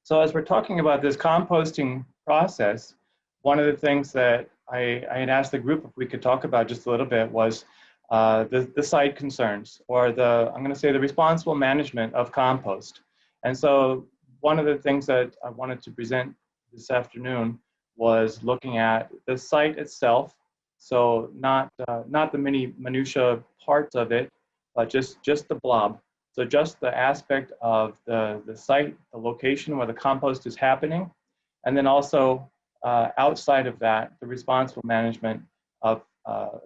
So as we're talking about this composting process, one of the things that I had asked the group if we could talk about just a little bit was the site concerns, or I'm going to say the responsible management of compost. And so one of the things that I wanted to present this afternoon was looking at the site itself. So not the many minutia parts of it, but just the blob. So just the aspect of the site, the location where the compost is happening, and then also outside of that, the responsible management of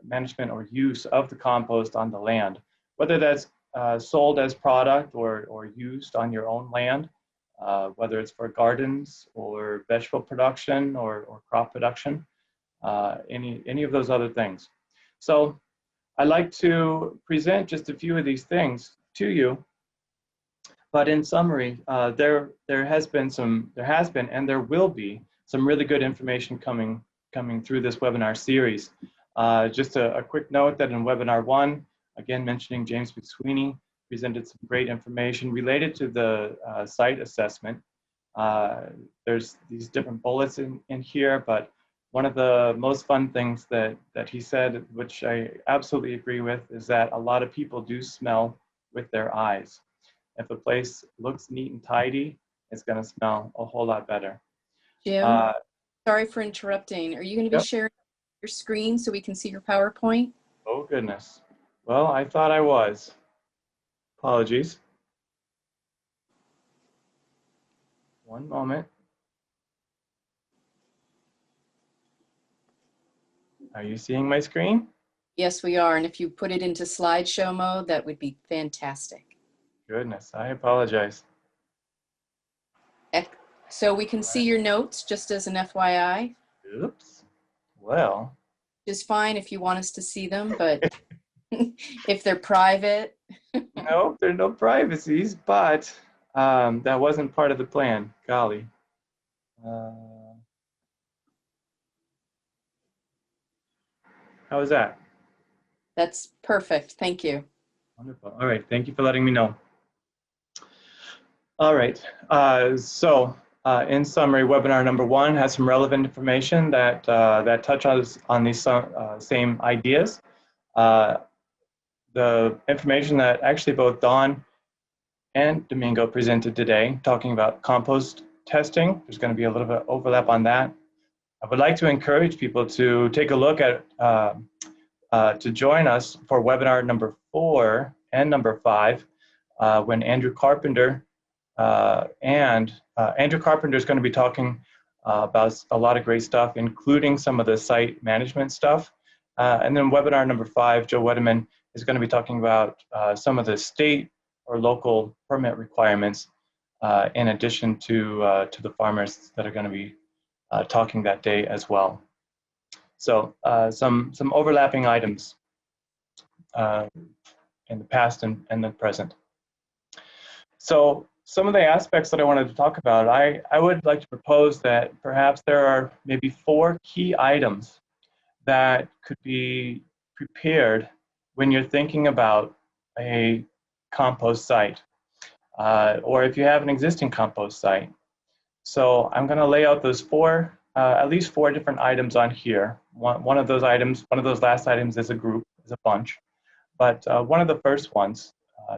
management or use of the compost on the land, whether that's sold as product or used on your own land, whether it's for gardens or vegetable production or crop production, any of those other things. So I'd like to present just a few of these things to you. But in summary, there has been and there will be some really good information coming through this webinar series. Just a quick note that in webinar 1, again mentioning James McSweeney, presented some great information related to the site assessment. There's these different bullets in here, but one of the most fun things that he said, which I absolutely agree with, is that a lot of people do smell with their eyes. If a place looks neat and tidy, it's going to smell a whole lot better. Jim, sorry for interrupting. Are you going to be Yep. sharing your screen so we can see your PowerPoint? Oh, goodness. Well, I thought I was. Apologies. One moment. Are you seeing my screen? Yes, we are. And if you put it into slideshow mode, that would be fantastic. Goodness, I apologize. So we can see your notes, just as an FYI. Oops. Well. Just fine if you want us to see them, but if they're private. No, there are no privacies, but that wasn't part of the plan. Golly. How was that? That's perfect. Thank you. Wonderful. All right. Thank you for letting me know. All right. So in summary, webinar number 1 has some relevant information that touch on these same ideas. The information that actually both Dawn and Domingo presented today, talking about compost testing. There's going to be a little bit of overlap on that. I would like to encourage people to take a look at, to join us for webinar number 4 and number 5, when Andrew Carpenter Andrew Carpenter is going to be talking about a lot of great stuff, including some of the site management stuff. And then webinar number 5, Joe Wedeman is going to be talking about some of the state or local permit requirements, in addition to the farmers that are going to be talking that day as well. So some overlapping items in the past and the present. So some of the aspects that I wanted to talk about, I would like to propose that perhaps there are maybe 4 key items that could be prepared when you're thinking about a compost site. or if you have an existing compost site. So I'm going to lay out those at least four different items on here. One of those items, one of those last items is a group, is a bunch. But one of the first ones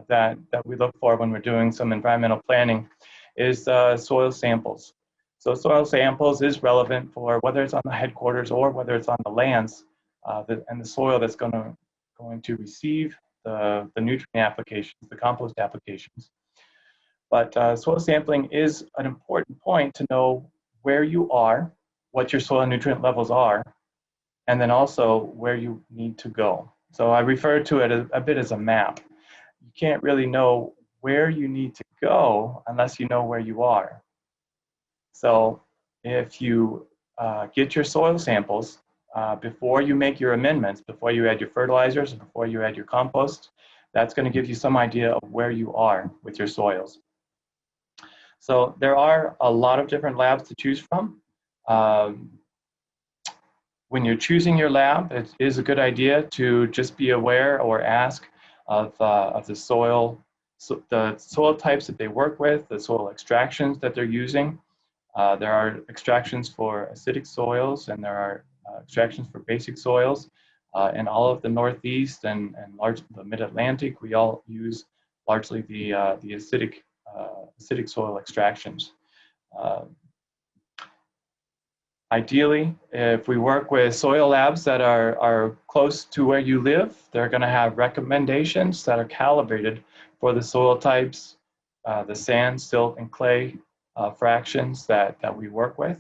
that we look for when we're doing some environmental planning is soil samples. So soil samples is relevant for whether it's on the headquarters or whether it's on the lands and the soil that's going to receive the nutrient applications, the compost applications. But soil sampling is an important point to know where you are, what your soil nutrient levels are, and then also where you need to go. So I refer to it a bit as a map. You can't really know where you need to go unless you know where you are. So if you get your soil samples before you make your amendments, before you add your fertilizers, before you add your compost, that's going to give you some idea of where you are with your soils. So there are a lot of different labs to choose from. When you're choosing your lab, it is a good idea to just be aware or ask of the soil types that they work with, the soil extractions that they're using. There are extractions for acidic soils, and there are extractions for basic soils. In all of the Northeast and the Mid-Atlantic, we all use largely the acidic soil extractions. Ideally, if we work with soil labs that are close to where you live, they're going to have recommendations that are calibrated for the soil types, the sand, silt, and clay fractions that we work with.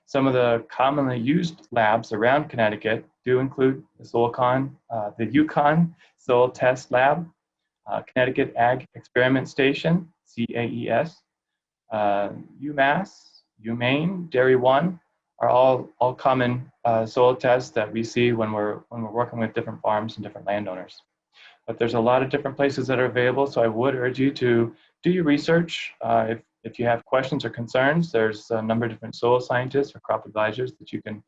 Some of the commonly used labs around Connecticut do include the Yukon Soil Test Lab, Connecticut Ag Experiment Station, CAES, UMass, UMaine, Dairy One are all common soil tests that we see when we're working with different farms and different landowners. But there's a lot of different places that are available, so I would urge you to do your research. If you have questions or concerns, there's a number of different soil scientists or crop advisors that you can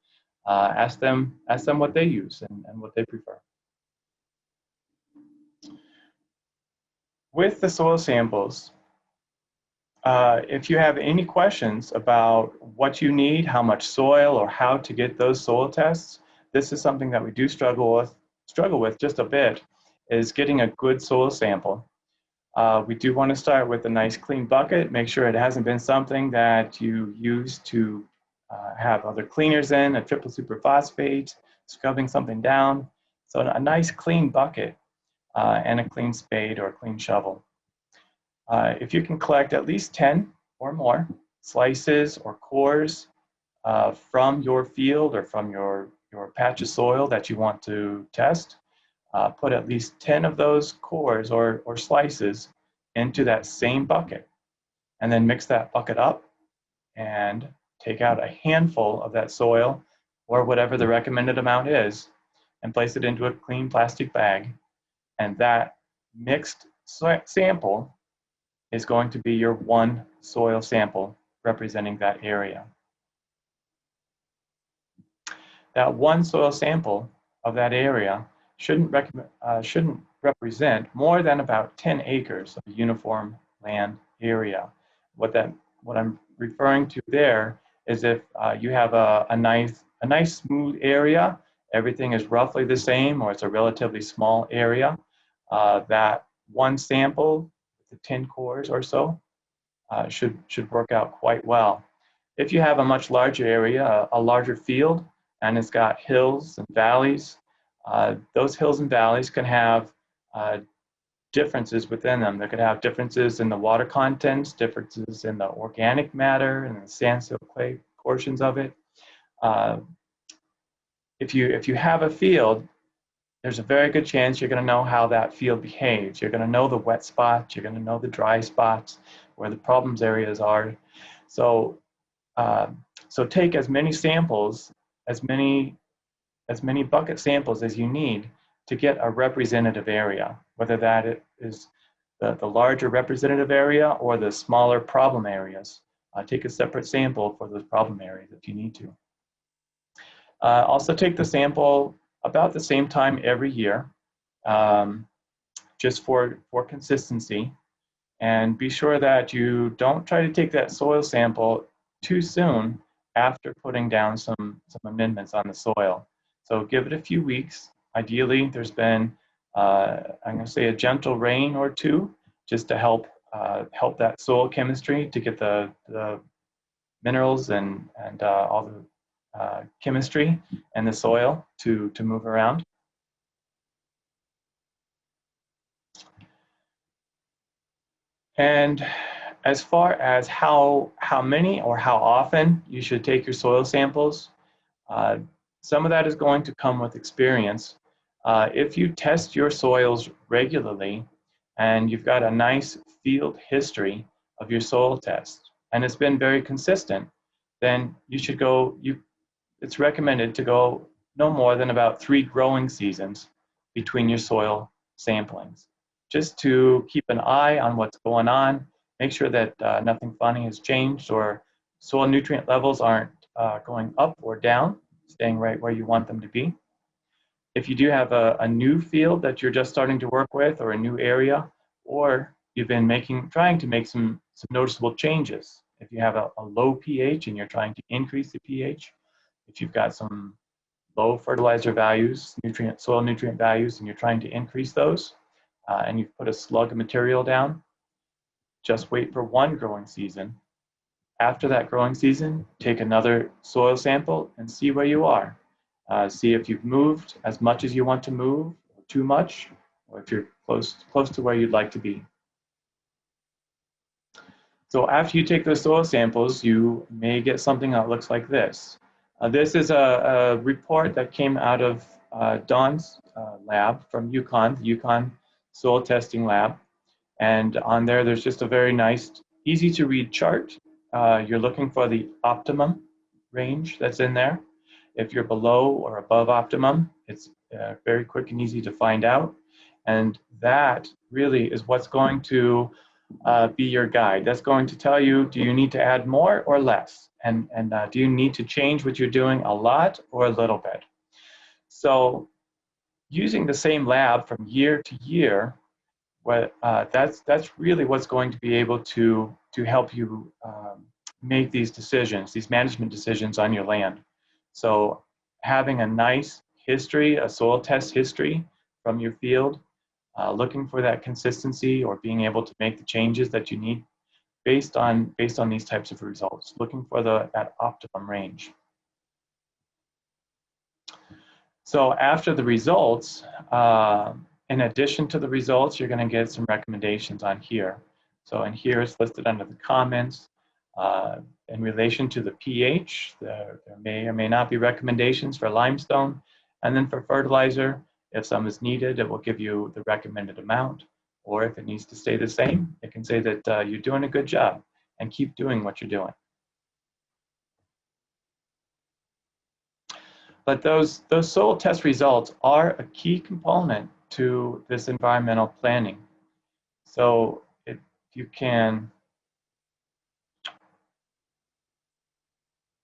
ask them what they use and what they prefer. With the soil samples, if you have any questions about what you need, how much soil, or how to get those soil tests, this is something that we do struggle with just a bit, is getting a good soil sample. We do want to start with a nice clean bucket. Make sure it hasn't been something that you use to have other cleaners in, a triple superphosphate, scrubbing something down. So a nice clean bucket and a clean spade or a clean shovel. If you can collect at least 10 or more slices or cores from your field or from your patch of soil that you want to test, put at least 10 of those cores or slices into that same bucket, and then mix that bucket up and take out a handful of that soil or whatever the recommended amount is and place it into a clean plastic bag. And that mixed sample is going to be your one soil sample representing that area. That one soil sample of that area shouldn't represent more than about 10 acres of uniform land area. What I'm referring to there is if you have a nice smooth area, everything is roughly the same, or it's a relatively small area, that one sample, the 10 cores or so, should work out quite well. If you have a much larger area, a larger field, and it's got hills and valleys, those hills and valleys can have differences within them. They could have differences in the water contents, differences in the organic matter and the sand, silt, clay portions of it. If you have a field, there's a very good chance you're going to know how that field behaves. You're going to know the wet spots. You're going to know the dry spots, where the problems areas are. So take as many samples, as many bucket samples as you need to get a representative area, whether that is the larger representative area or the smaller problem areas. Take a separate sample for those problem areas if you need to. Also take the sample about the same time every year, just for consistency. And be sure that you don't try to take that soil sample too soon after putting down some amendments on the soil. So give it a few weeks. Ideally, there's been, I'm going to say, a gentle rain or two, just to help that soil chemistry to get the minerals and all the chemistry and the soil to move around. And as far as how many or how often you should take your soil samples, some of that is going to come with experience. If you test your soils regularly and you've got a nice field history of your soil test and it's been very consistent, then you should go, it's recommended to go no more than about 3 growing seasons between your soil samplings, just to keep an eye on what's going on, make sure that nothing funny has changed or soil nutrient levels aren't going up or down, staying right where you want them to be. If you do have a new field that you're just starting to work with or a new area, or you've been trying to make some noticeable changes, if you have a low pH and you're trying to increase the pH, if you've got some low fertilizer values, soil nutrient values, and you're trying to increase those, and you've put a slug of material down, just wait for 1 growing season. After that growing season, take another soil sample and see where you are. See if you've moved as much as you want to move, or too much, or if you're close to where you'd like to be. So after you take those soil samples, you may get something that looks like this. This is a report that came out of Don's lab from UConn, the UConn Soil Testing Lab. And on there, there's just a very nice, easy to read chart. You're looking for the optimum range that's in there. If you're below or above optimum, it's very quick and easy to find out. And that really is what's going to be your guide. That's going to tell you, do you need to add more or less? And do you need to change what you're doing a lot or a little bit? So using the same lab from year to year, that's really what's going to be able to help you make these decisions, these management decisions on your land. So having a nice history, a soil test history from your field, looking for that consistency or being able to make the changes that you need based on these types of results, looking for that optimum range. So after the results, in addition to the results, you're going to get some recommendations on here. So in here it's listed under the comments. In relation to the pH, there may or may not be recommendations for limestone. And then for fertilizer, if some is needed, it will give you the recommended amount. Or if it needs to stay the same, it can say that you're doing a good job and keep doing what you're doing. But those soil test results are a key component to this environmental planning. So if you can,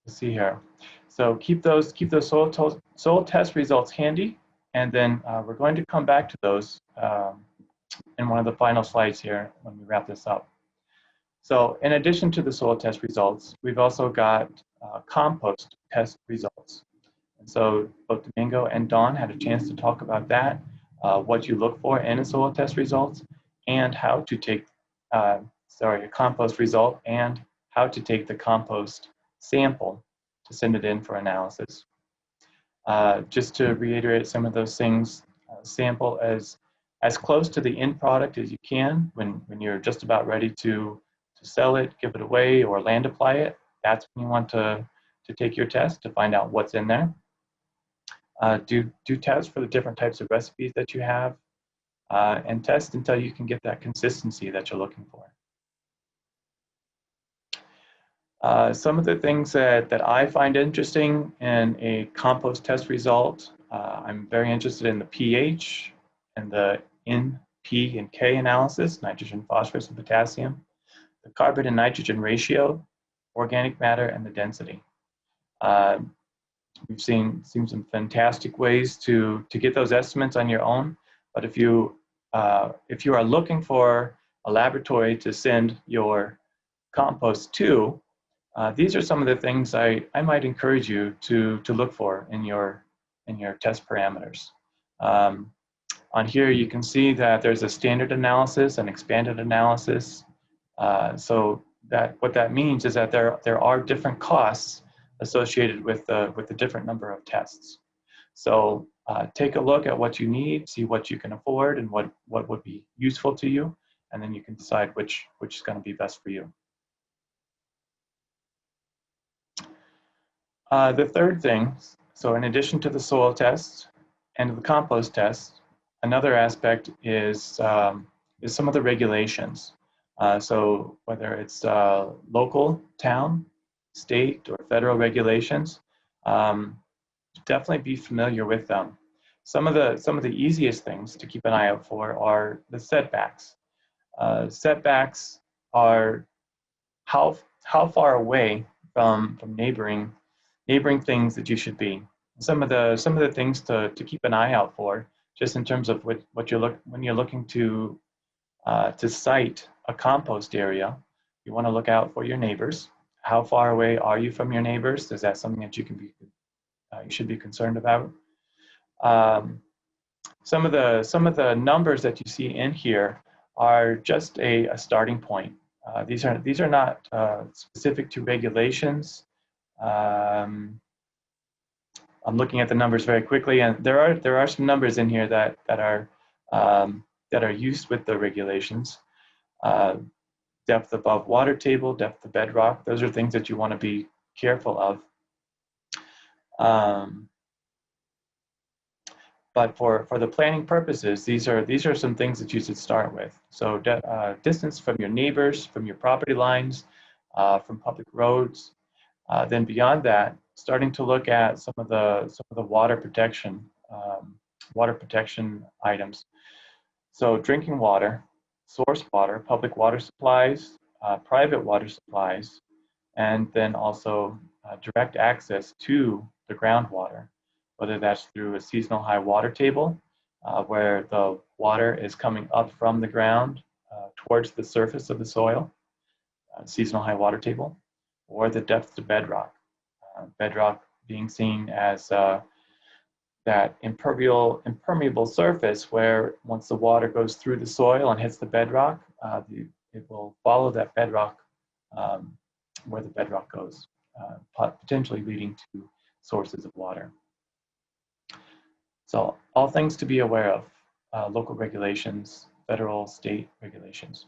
let's see here. So keep those soil test results handy, and then we're going to come back to those in one of the final slides here when we wrap this up. So in addition to the soil test results, we've also got compost test results. And so both Domingo and Dawn had a chance to talk about that, what you look for in a soil test results, and how to take, a compost result, and how to take the compost sample to send it in for analysis. Just to reiterate some of those things, sample as close to the end product as you can when you're just about ready to sell it, give it away, or land apply it. That's when you want to take your test to find out what's in there. Do tests for the different types of recipes that you have, and test until you can get that consistency that you're looking for. Some of the things that I find interesting in a compost test result, I'm very interested in the pH and the N, P, and K analysis, nitrogen, phosphorus, and potassium, the carbon and nitrogen ratio, organic matter, and the density. We've seen some fantastic ways to get those estimates on your own, but if you are looking for laboratory to send your compost to, these are some of the things I might encourage you to look for in your test parameters. On here, you can see that there's a standard analysis and expanded analysis. So what that means is that there are different costs associated with the different number of tests. So take a look at what you need, see what you can afford, and what would be useful to you, and then you can decide which is going to be best for you. The third thing, so in addition to the soil test and the compost test, another aspect is some of the regulations. So whether it's local, town, state, or federal regulations, definitely be familiar with them. Some of the easiest things to keep an eye out for are the setbacks. Setbacks are how far away from neighboring things that you should be. Some of the things to keep an eye out for, just in terms of when you're looking to site a compost area, you want to look out for your neighbors. How far away are you from your neighbors? Is that something that you should be concerned about? Some of the numbers that you see in here are just a starting point. These are not specific to regulations. I'm looking at the numbers very quickly, and there are some numbers in here that are used with the regulations. Depth above water table, depth of bedrock. Those are things that you want to be careful of. But for the planning purposes, these are some things that you should start with. So distance from your neighbors, from your property lines, from public roads. Then beyond that, starting to look at some of the water protection items. So drinking water, source water, public water supplies, private water supplies, and then also direct access to the groundwater, whether that's through a seasonal high water table, where the water is coming up from the ground towards the surface of the soil, seasonal high water table, or the depth to bedrock. Bedrock being seen as that impermeable surface where once the water goes through the soil and hits the bedrock, it will follow that bedrock where the bedrock goes, potentially leading to sources of water. So all things to be aware of, local regulations, federal, state regulations.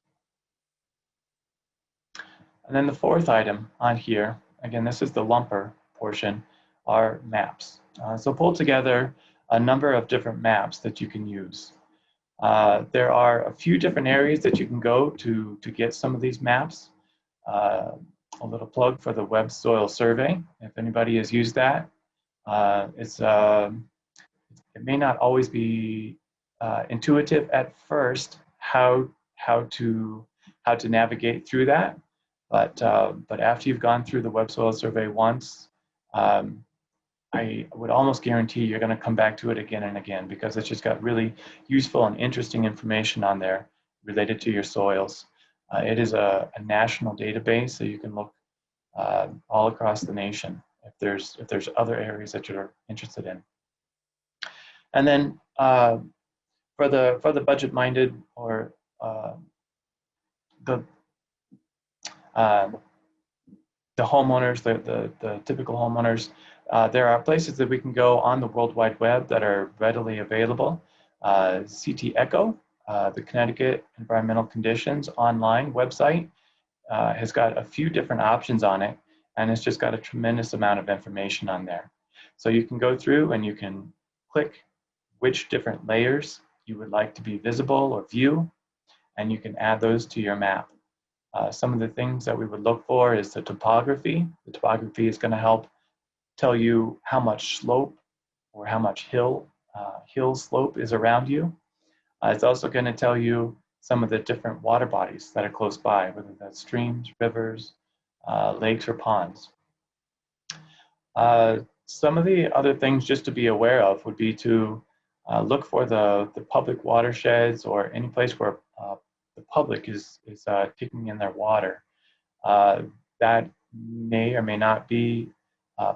And then the fourth item on here, again, this is the lumper portion, are maps. So pull together a number of different maps that you can use. There are a few different areas that you can go to get some of these maps. A little plug for the Web Soil Survey, if anybody has used that. It may not always be intuitive at first how to navigate through that, but after you've gone through the Web Soil Survey once, I would almost guarantee you're going to come back to it again and again, because it's just got really useful and interesting information on there related to your soils. It is a national database, so you can look all across the nation if there's other areas that you're interested in. And then for the budget-minded or the homeowners, the typical homeowners, there are places that we can go on the World Wide Web that are readily available. CT Echo, the Connecticut Environmental Conditions online website, has got a few different options on it, and it's just got a tremendous amount of information on there. So you can go through and you can click which different layers you would like to be visible or view, and you can add those to your map. Some of the things that we would look for is the topography. The topography is going to help tell you how much slope or how much hill slope is around you. It's also going to tell you some of the different water bodies that are close by, whether that's streams, rivers, lakes, or ponds. Some of the other things just to be aware of would be to look for the public watersheds or any place where public is taking in their water. That may or may not be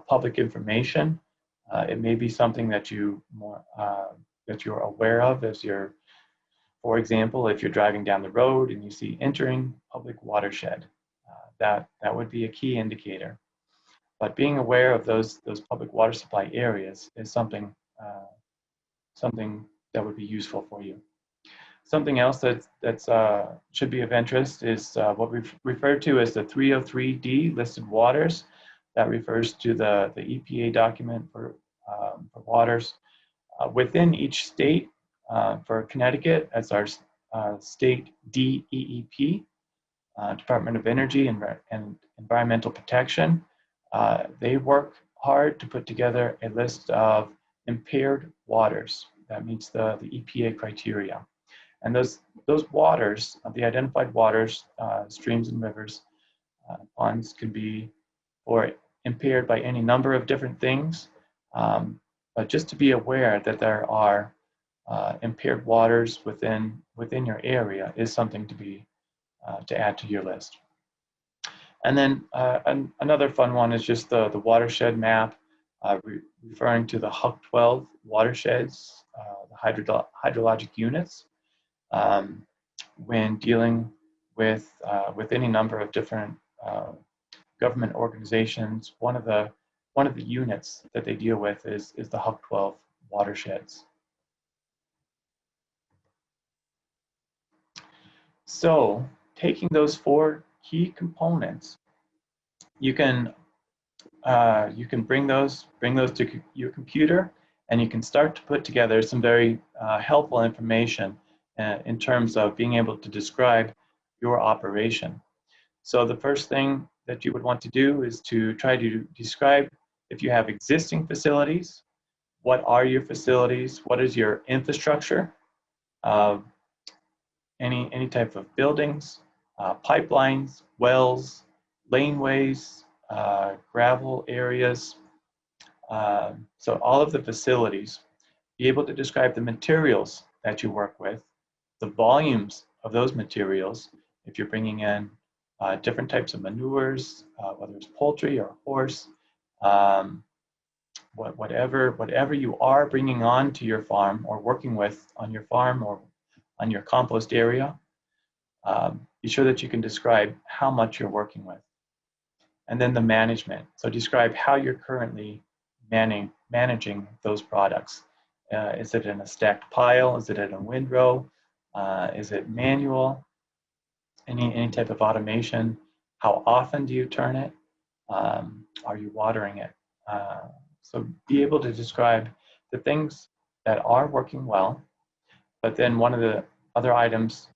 public information. It may be something that that you're aware of as you're, for example, if you're driving down the road and you see entering public watershed, that would be a key indicator. But being aware of those public water supply areas is something that would be useful for you. Something else that should be of interest is what we've referred to as the 303D listed waters. That refers to the EPA document for waters. Within each state, for Connecticut, as our state DEEP, Department of Energy and Environmental Protection, they work hard to put together a list of impaired waters that meets the EPA criteria. And those waters, the identified waters, streams and rivers, ponds, can be impaired by any number of different things. But just to be aware that there are impaired waters within your area is something to add to your list. And then another fun one is just the watershed map, referring to the HUC 12 watersheds, the hydrologic units. When dealing with any number of different government organizations, one of the units that they deal with is the HUC 12 watersheds. So, taking those 4 key components, you can bring those to your computer, and you can start to put together some very helpful information in terms of being able to describe your operation. So the first thing that you would want to do is to try to describe, if you have existing facilities, what are your facilities, what is your infrastructure, any type of buildings, pipelines, wells, laneways, gravel areas. So all of the facilities, be able to describe the materials that you work with, the volumes of those materials, if you're bringing in different types of manures, whether it's poultry or horse, whatever you are bringing on to your farm or working with on your farm or on your compost area, be sure that you can describe how much you're working with. And then the management. So describe how you're currently managing those products. Is it in a stacked pile? Is it in a windrow? Is it manual? Any type of automation? How often do you turn it? Are you watering it? So be able to describe the things that are working well, but then one of the other items,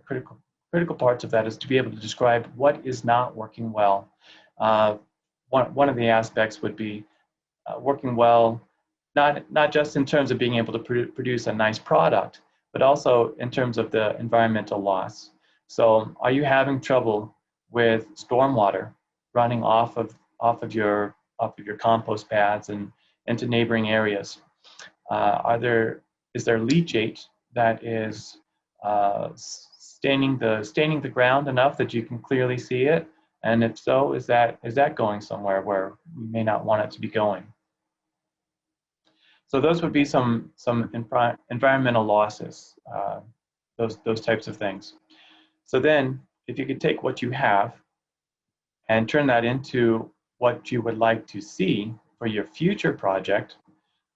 critical parts of that, is to be able to describe what is not working well. One of the aspects would be working well, not just in terms of being able to produce a nice product, but also in terms of the environmental loss. So are you having trouble with stormwater running off of your compost pads and into neighboring areas? Is there leachate that is staining the ground enough that you can clearly see it? And if so, is that going somewhere where we may not want it to be going? So those would be some environmental losses, those types of things. So then, if you could take what you have and turn that into what you would like to see for your future project,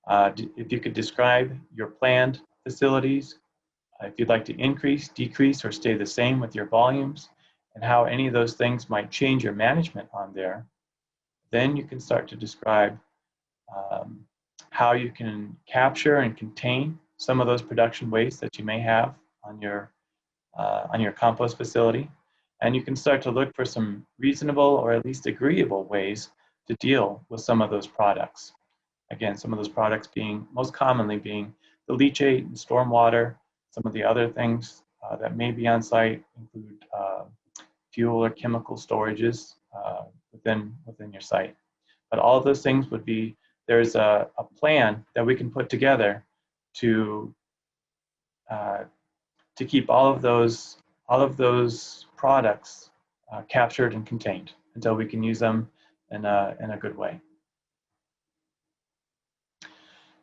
if you could describe your planned facilities, if you'd like to increase, decrease, or stay the same with your volumes, and how any of those things might change your management on there, then you can start to describe how you can capture and contain some of those production wastes that you may have on your compost facility. And you can start to look for some reasonable or at least agreeable ways to deal with some of those products. Again, some of those products most commonly being the leachate and stormwater. Some of the other things that may be on site include fuel or chemical storages within your site. But all of those things would be, there's a plan that we can put together to keep all of those all of those products captured and contained until we can use them in a good way.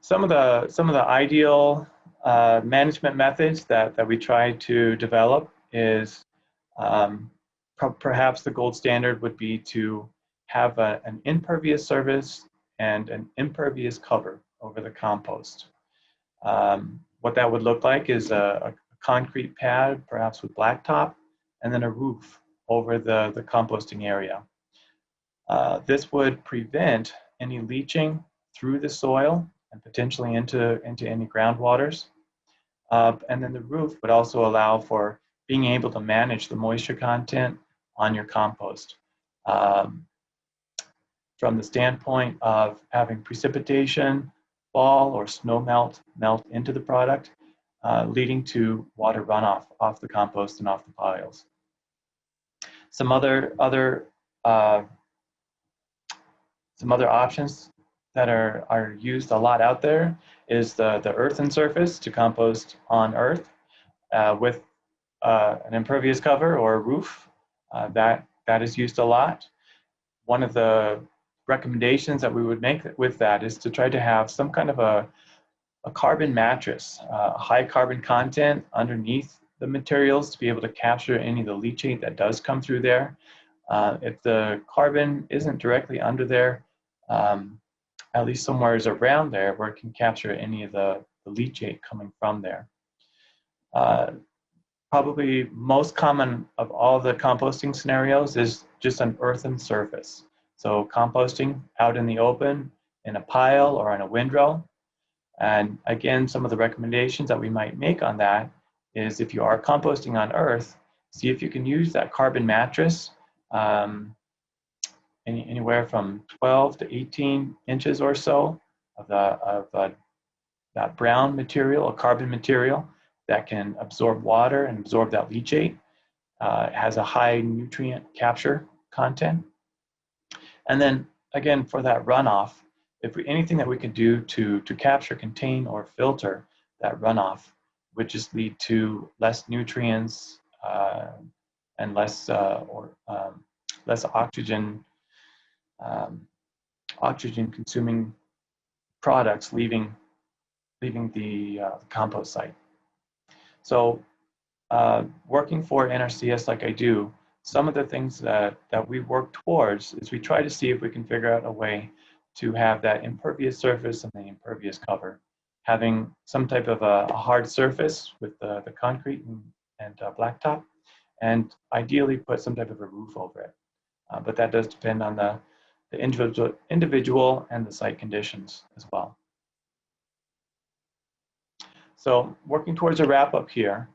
Some of the ideal management methods that we try to develop is perhaps the gold standard would be to have an impervious surface and an impervious cover over the compost. What that would look like is a concrete pad, perhaps with blacktop, and then a roof over the composting area. This would prevent any leaching through the soil and potentially into any groundwaters. And then the roof would also allow for being able to manage the moisture content on your compost. From the standpoint of having precipitation fall or snow melt into the product, leading to water runoff off the compost and off the piles. Some other options that are used a lot out there is the earthen surface to compost on earth with an impervious cover or a roof. That is used a lot. One of the recommendations that we would make with that is to try to have some kind of a carbon mattress, high carbon content underneath the materials to be able to capture any of the leachate that does come through there. If the carbon isn't directly under there, at least somewhere is around there where it can capture any of the leachate coming from there. Probably most common of all the composting scenarios is just an earthen surface. So composting out in the open, in a pile or in a windrow. And again, some of the recommendations that we might make on that is if you are composting on earth, see if you can use that carbon mattress anywhere from 12 to 18 inches or so of that brown material, a carbon material that can absorb water and absorb that leachate. It has a high nutrient capture content. And then again, for that runoff, anything that we can do to capture, contain, or filter that runoff would just lead to less nutrients and less oxygen consuming products leaving the compost site. So working for NRCS like I do, some of the things that we work towards is we try to see if we can figure out a way to have that impervious surface and the impervious cover, having some type of a hard surface with the concrete and blacktop, and ideally put some type of a roof over it. But that does depend on the individual and the site conditions as well. So working towards a wrap up here,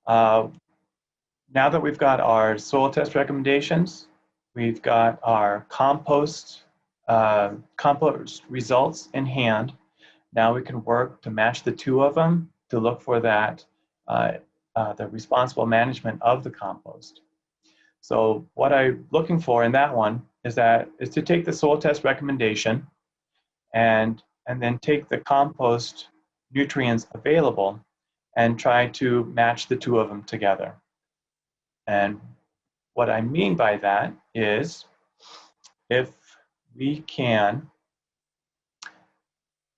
now that we've got our soil test recommendations, we've got our compost results in hand. Now we can work to match the two of them to look for that, the responsible management of the compost. So what I'm looking for in that one is to take the soil test recommendation and then take the compost nutrients available and try to match the two of them together. And what I mean by that is if we can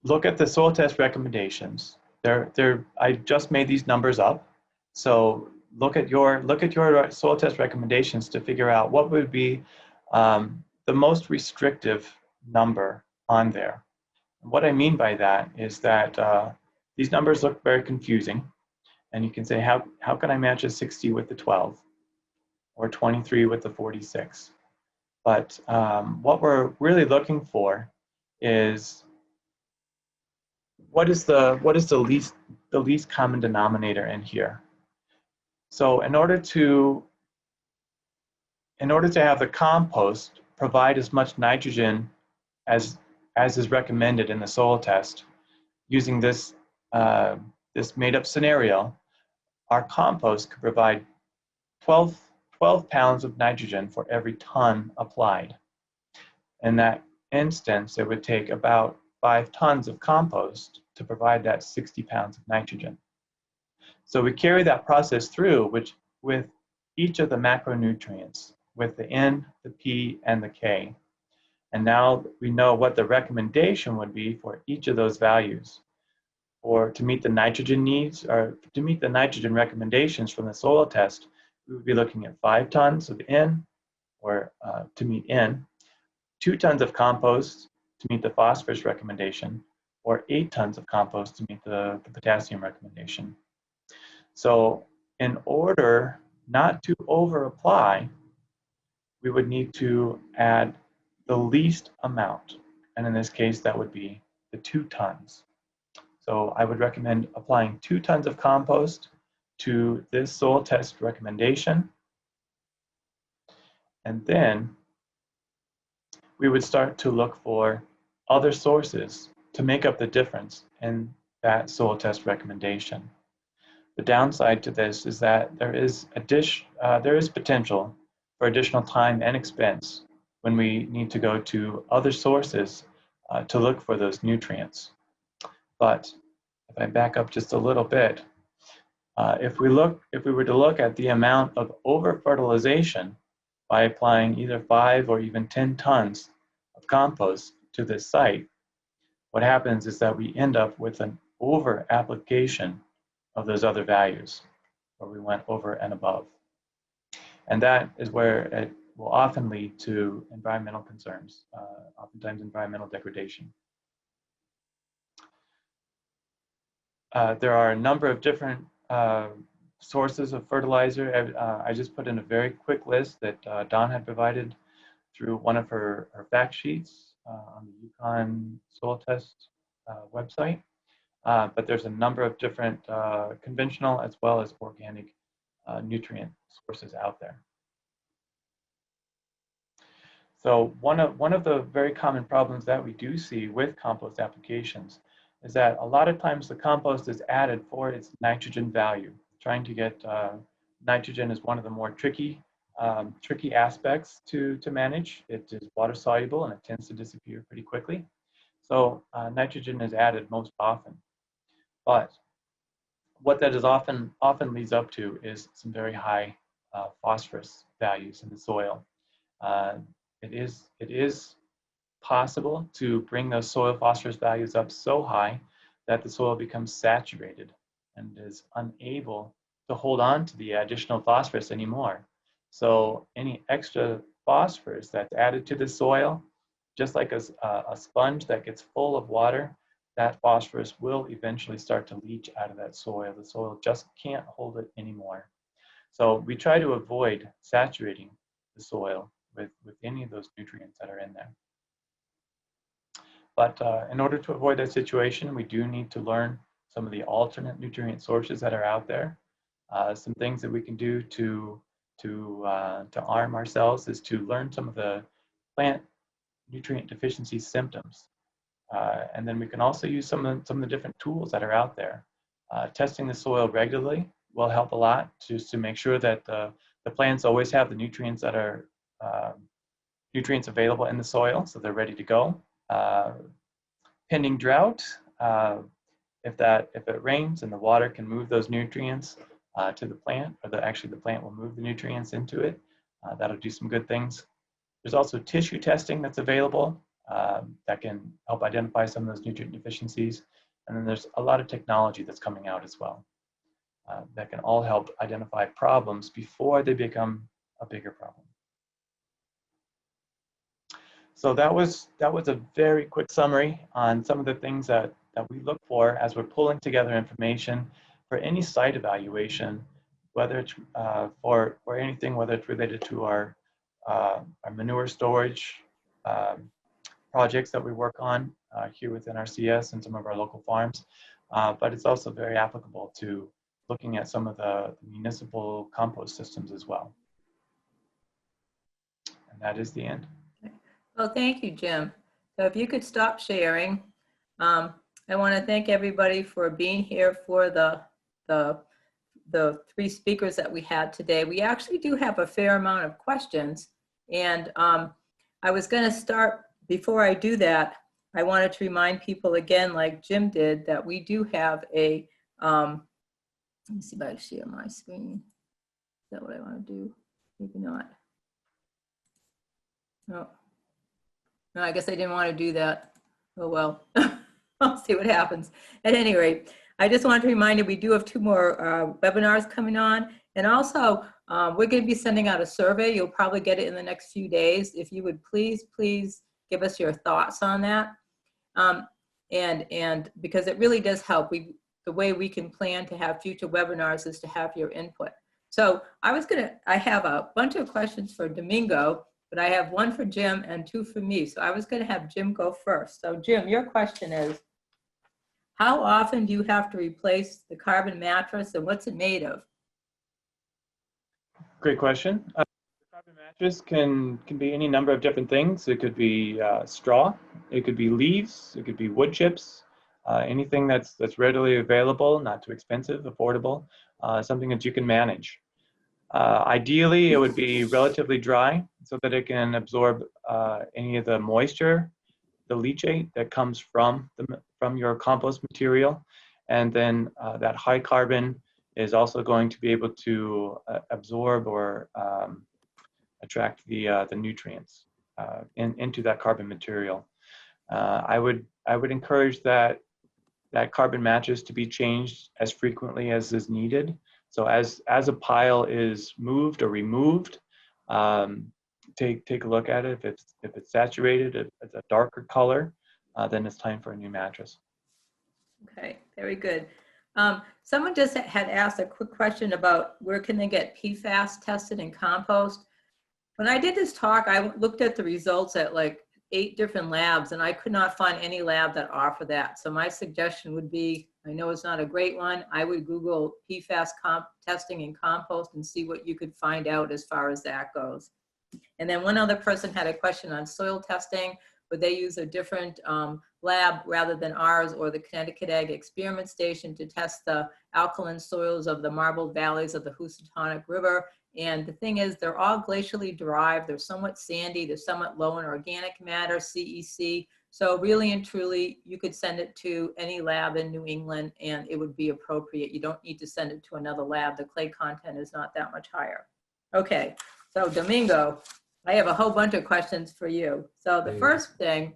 look at the soil test recommendations, I just made these numbers up. So look at your soil test recommendations to figure out what would be the most restrictive number on there. And what I mean by that is that these numbers look very confusing, and you can say, how can I match a 60 with the 12 or 23 with the 46? But what we're really looking for is what is the least common denominator in here. So in order to have the compost provide as much nitrogen as is recommended in the soil test, using this made-up scenario, our compost could provide 12 pounds of nitrogen for every ton applied. In that instance, it would take about 5 tons of compost to provide that 60 pounds of nitrogen. So we carry that process through with each of the macronutrients with the N, the P, and the K. And now we know what the recommendation would be for each of those values. Or to meet the nitrogen needs, or to meet the nitrogen recommendations from the soil test, we would be looking at 5 tons of N, or to meet N, 2 tons of compost to meet the phosphorus recommendation, or 8 tons of compost to meet the potassium recommendation. So in order not to over-apply, we would need to add the least amount. And in this case, that would be the 2 tons. So I would recommend applying 2 tons of compost to this soil test recommendation. And then we would start to look for other sources to make up the difference in that soil test recommendation. The downside to this is that there is potential for additional time and expense when we need to go to other sources to look for those nutrients. But if I back up just a little bit, if we were to look at the amount of over-fertilization by applying either 5 or even 10 tons of compost to this site, what happens is that we end up with an over-application of those other values, where we went over and above. And that is where it will often lead to environmental concerns, oftentimes environmental degradation. There are a number of different sources of fertilizer. I just put in a very quick list that Dawn had provided through one of her fact sheets on the Yukon Soil Test website. But there's a number of different conventional as well as organic nutrient sources out there. So one of the very common problems that we do see with compost applications is that a lot of times the compost is added for its nitrogen value. Trying to get nitrogen is one of the more tricky aspects to manage. It is water soluble and it tends to disappear pretty quickly. So nitrogen is added most often. But what that is often leads up to is some very high phosphorus values in the soil. It is possible to bring those soil phosphorus values up so high that the soil becomes saturated and is unable to hold on to the additional phosphorus anymore. So any extra phosphorus that's added to the soil, just like a sponge that gets full of water, that phosphorus will eventually start to leach out of that soil. The soil just can't hold it anymore. So we try to avoid saturating the soil with any of those nutrients that are in there. But in order to avoid that situation, we do need to learn some of the alternate nutrient sources that are out there. Some things that we can do to arm ourselves is to learn some of the plant nutrient deficiency symptoms. And then we can also use some of the different tools that are out there. Testing the soil regularly will help a lot, just to make sure that the plants always have the nutrients that are nutrients available in the soil, so they're ready to go. Pending drought, if it rains and the water can move those nutrients to the plant, or actually the plant will move the nutrients into it, that'll do some good things. There's also tissue testing that's available that can help identify some of those nutrient deficiencies. And then there's a lot of technology that's coming out as well that can all help identify problems before they become a bigger problem. So that was a very quick summary on some of the things that we look for as we're pulling together information for any site evaluation, whether it's for anything, whether it's related to our manure storage projects that we work on here within RCS and some of our local farms, but it's also very applicable to looking at some of the municipal compost systems as well. And that is the end. Well, thank you, Jim. So if you could stop sharing. I want to thank everybody for being here for the 3 speakers that we had today. We actually do have a fair amount of questions. And I was going to start, before I do that, I wanted to remind people again, like Jim did, that we do have a, let me see if I can share my screen. that what I want to do? Maybe not. No. No, I guess I didn't want to do that. Oh, well, I'll see what happens. At any rate, I just wanted to remind you, we do have 2 more webinars coming on. And also, we're going to be sending out a survey. You'll probably get it in the next few days. If you would please give us your thoughts on that. And because it really does help. The way we can plan to have future webinars is to have your input. So I have a bunch of questions for Domingo, but I have 1 for Jim and 2 for me. So I was going to have Jim go first. So Jim, your question is, how often do you have to replace the carbon mattress and what's it made of? Great question. The carbon mattress can be any number of different things. It could be straw, it could be leaves, it could be wood chips, anything that's readily available, not too expensive, affordable, something that you can manage. Ideally, it would be relatively dry so that it can absorb any of the moisture, the leachate that comes from your compost material, and then that high carbon is also going to be able to absorb or attract the nutrients into that carbon material. I would encourage that carbon mattress to be changed as frequently as is needed. So as a pile is moved or removed, take a look at it. If it's saturated, if it's a darker color, then it's time for a new mattress. Okay, very good. Someone just had asked a quick question about where can they get PFAS tested in compost. When I did this talk, I looked at the results at like 8 different labs, and I could not find any lab that offered that. So my suggestion would be, I know it's not a great one, I would Google PFAS testing in compost and see what you could find out as far as that goes. And then one other person had a question on soil testing. Would they use a different lab rather than ours or the Connecticut Ag Experiment Station to test the alkaline soils of the marbled valleys of the Housatonic River? And the thing is, they're all glacially derived. They're somewhat sandy. They're somewhat low in organic matter, CEC. So really and truly, you could send it to any lab in New England and it would be appropriate. You don't need to send it to another lab. The clay content is not that much higher. Okay, so Domingo, I have a whole bunch of questions for you. So the first thing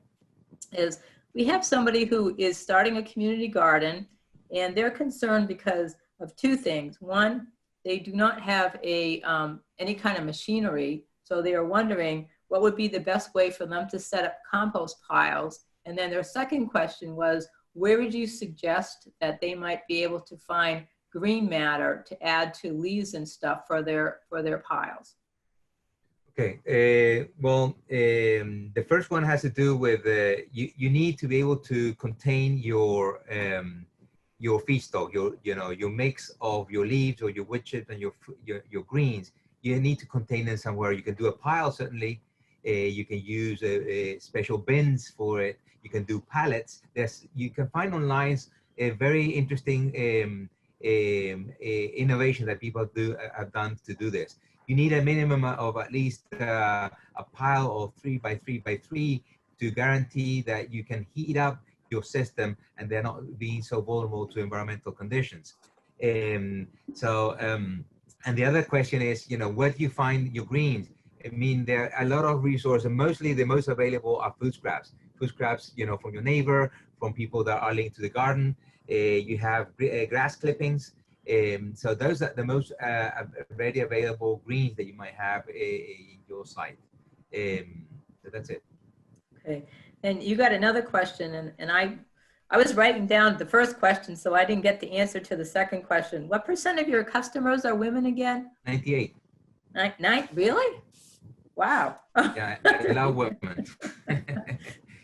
is we have somebody who is starting a community garden and they're concerned because of 2 things. One, they do not have any kind of machinery. So they are wondering what would be the best way for them to set up compost piles. And then their second question was, where would you suggest that they might be able to find green matter to add to leaves and stuff for their piles? Okay, the first one has to do with you need to be able to contain your feedstock, your mix of your leaves or your wood chips and your greens. You need to contain them somewhere. You can do a pile, certainly. You can use special bins for it. You can do pallets. You can find online a very interesting innovation that people have done to do this. You need a minimum of at least a pile of 3 by 3 by 3 to guarantee that you can heat up your system and they're not being so vulnerable to environmental conditions. And the other question is, where do you find your greens? I mean, there are a lot of resources. Mostly the most available are food scraps. Food scraps, from your neighbor, from people that are linked to the garden. You have grass clippings. So those are the most ready available greens that you might have in your site. So that's it. Okay, and you got another question, and I was writing down the first question, so I didn't get the answer to the second question. What % of your customers are women again? 98. Really? Wow. Yeah, I love women.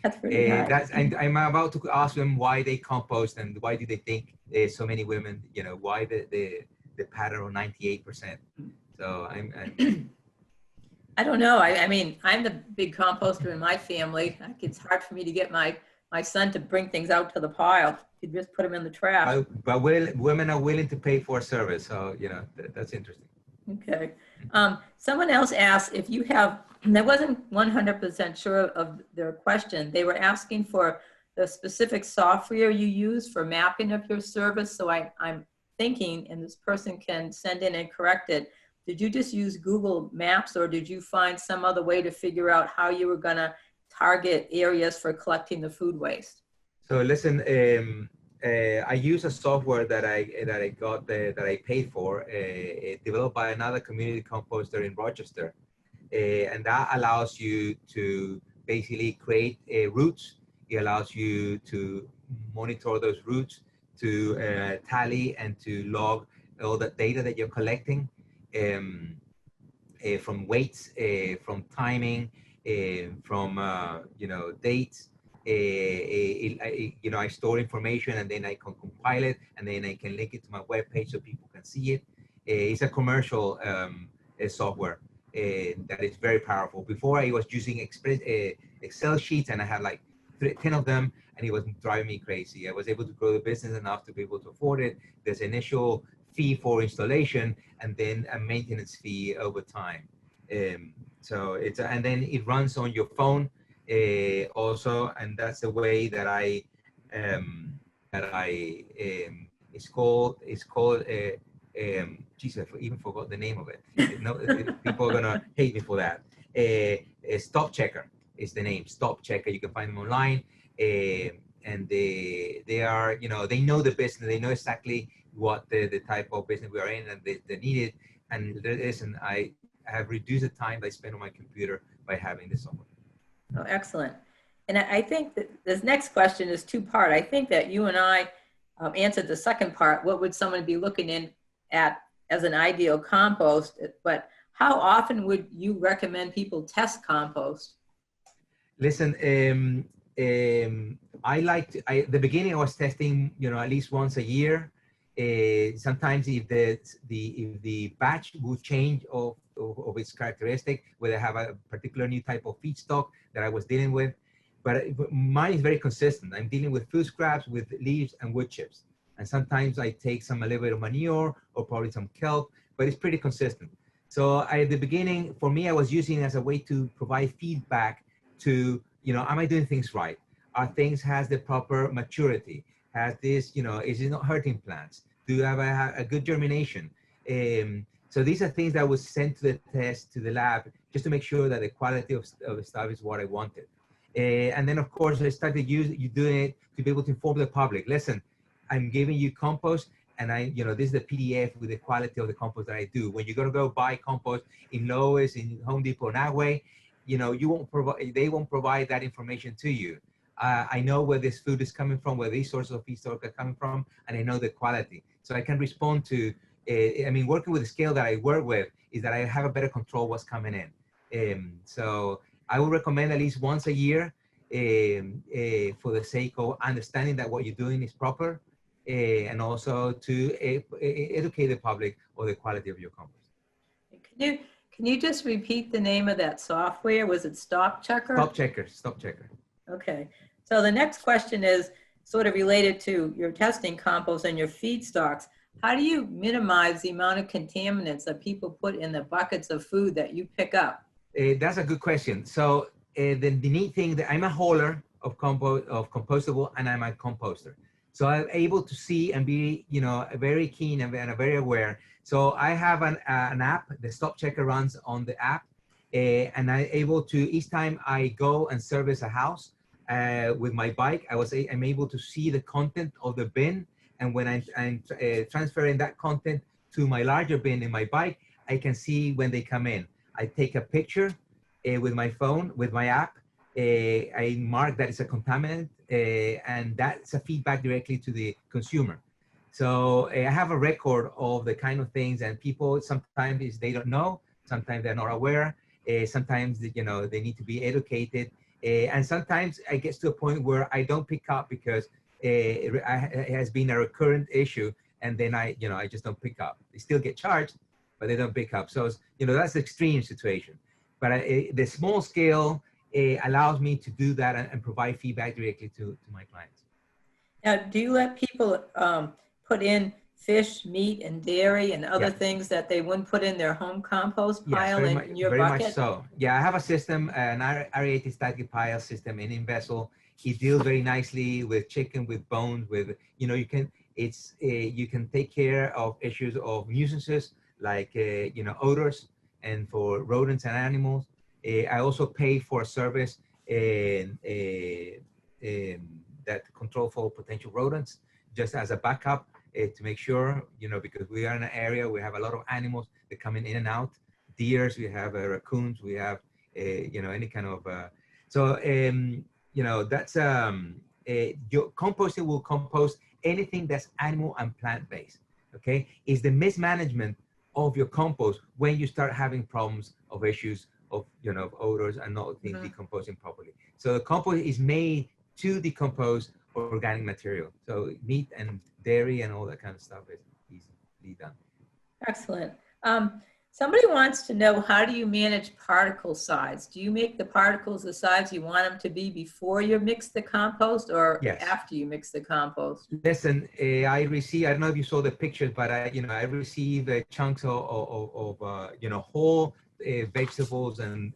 That's pretty nice. I'm about to ask them why they compost and why do they think there's so many women, why the pattern of 98%. So I don't know. I mean, I'm the big composter in my family. It's hard for me to get my son to bring things out to the pile. You just put them in the trash. But women are willing to pay for a service. So, that's interesting. Okay. Someone else asked if you have, and I wasn't 100% sure of their question. They were asking for the specific software you use for mapping of your service. So I'm thinking, and this person can send in and correct it, did you just use Google Maps, or did you find some other way to figure out how you were going to target areas for collecting the food waste? So listen, I use a software that I got that I paid for, developed by another community composter in Rochester, and that allows you to basically create routes. It allows you to monitor those routes, to tally and to log all the data that you're collecting, from weights, from timing, from dates. I store information and then I can compile it and then I can link it to my webpage so people can see it. It's a commercial software that is very powerful. Before I was using Excel sheets and I had like 10 of them and it was driving me crazy. I was able to grow the business enough to be able to afford it. There's initial fee for installation and then a maintenance fee over time. So it's and then it runs on your phone also, and that's the way that it's called geez, I even forgot the name of it. No, people are gonna hate me for that. Stop Checker is the name. Stop Checker. You can find them online, and they are, they know the business. They know exactly what the type of business we are in, and they need it. And listen, I have reduced the time I spend on my computer by having this software. Oh, excellent. And I think that this next question is two-part. I think that you and I answered the second part. What would someone be looking at as an ideal compost? But how often would you recommend people test compost? Listen, I like to, the beginning I was testing, at least once a year. Sometimes if the batch will change of its characteristic, whether I have a particular new type of feedstock that I was dealing with, but mine is very consistent. I'm dealing with food scraps, with leaves and wood chips. And sometimes I take a little bit of manure or probably some kelp, but it's pretty consistent. So at the beginning, for me, I was using it as a way to provide feedback to, am I doing things right? Are things has the proper maturity? Has this, is it not hurting plants? Do you have a good germination? So these are things that was sent to the test, to the lab, just to make sure that the quality of the stuff is what I wanted. And then of course, I started doing it to be able to inform the public. Listen, I'm giving you compost and this is the PDF with the quality of the compost that I do. When you're gonna go buy compost in Lowe's, in Home Depot, Agway, they won't provide that information to you. I know where this food is coming from, where these sources of feedstock are coming from, and I know the quality. So I can respond to, working with the scale that I work with is that I have a better control what's coming in. So I would recommend at least once a year for the sake of understanding that what you're doing is proper, and also to educate the public on the quality of your compost. Can you just repeat the name of that software? Was it Stop Checker? Stop Checker, Stop Checker. Okay. So the next question is sort of related to your testing compost and your feedstocks. How do you minimize the amount of contaminants that people put in the buckets of food that you pick up? That's a good question. So the neat thing that I'm a hauler of compostable, and I'm a composter. So I'm able to see and be, very keen and very aware. So I have an app. The Stop Checker runs on the app, and I'm able to, each time I go and service a house with my bike, I'm able to see the content of the bin. And when I'm transferring that content to my larger bin in my bike, I can see when they come in. I take a picture with my phone, with my app. I mark that it's a contaminant, and that's a feedback directly to the consumer. So I have a record of the kind of things, and people sometimes they don't know, sometimes they're not aware, sometimes they need to be educated, and sometimes I get to a point where I don't pick up because it has been a recurrent issue, and then I just don't pick up. They still get charged, but they don't pick up. So that's the extreme situation. But the small scale allows me to do that and provide feedback directly to my clients. Now, do you let people put in fish, meat, and dairy and other things that they wouldn't put in their home compost pile in your bucket? Very much so. Yeah, I have a system, an aerated static pile system in vessel. It deals very nicely with chicken, with bones, with you can take care of issues of nuisances like odors and for rodents and animals. I also pay for a service that control for potential rodents, just as a backup to make sure, because we are in an area, we have a lot of animals that come in and out, deers, we have raccoons, we have, any kind of, that's, your composting will compost anything that's animal and plant-based, okay? It's the mismanagement of your compost when you start having problems of issues of, of odors and not things decomposing properly. So the compost is made to decompose organic material. So meat and dairy and all that kind of stuff is easily done. Excellent. Somebody wants to know, how do you manage particle size? Do you make the particles the size you want them to be before you mix the compost, or after you mix the compost? Listen, I don't know if you saw the pictures, but I receive chunks of whole vegetables and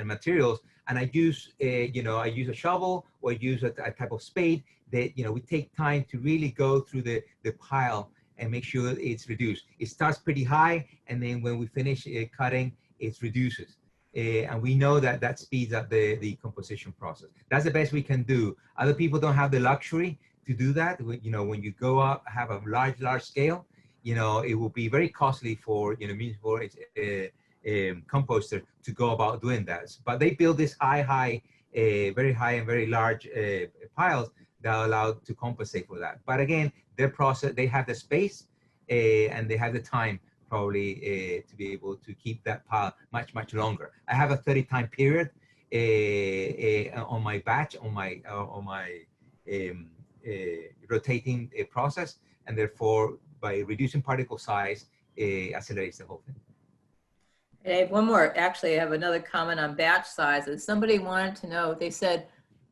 materials, and I use I use a shovel or use a type of spade that we take time to really go through the pile and make sure it's reduced. It starts pretty high, and then when we finish cutting, it reduces. And we know that speeds up the decomposition process. That's the best we can do. Other people don't have the luxury to do that. When you go up, have a large scale, it will be very costly for, municipal composter to go about doing that. But they build this very high and very large piles that are allowed to compensate for that. But again, their process, they have the space and they have the time probably to be able to keep that pile much longer. I have a 30-time period on my batch, on my rotating process, and therefore by reducing particle size, accelerates the whole thing. And I have one more. Actually, I have another comment on batch sizes. Somebody wanted to know, they said,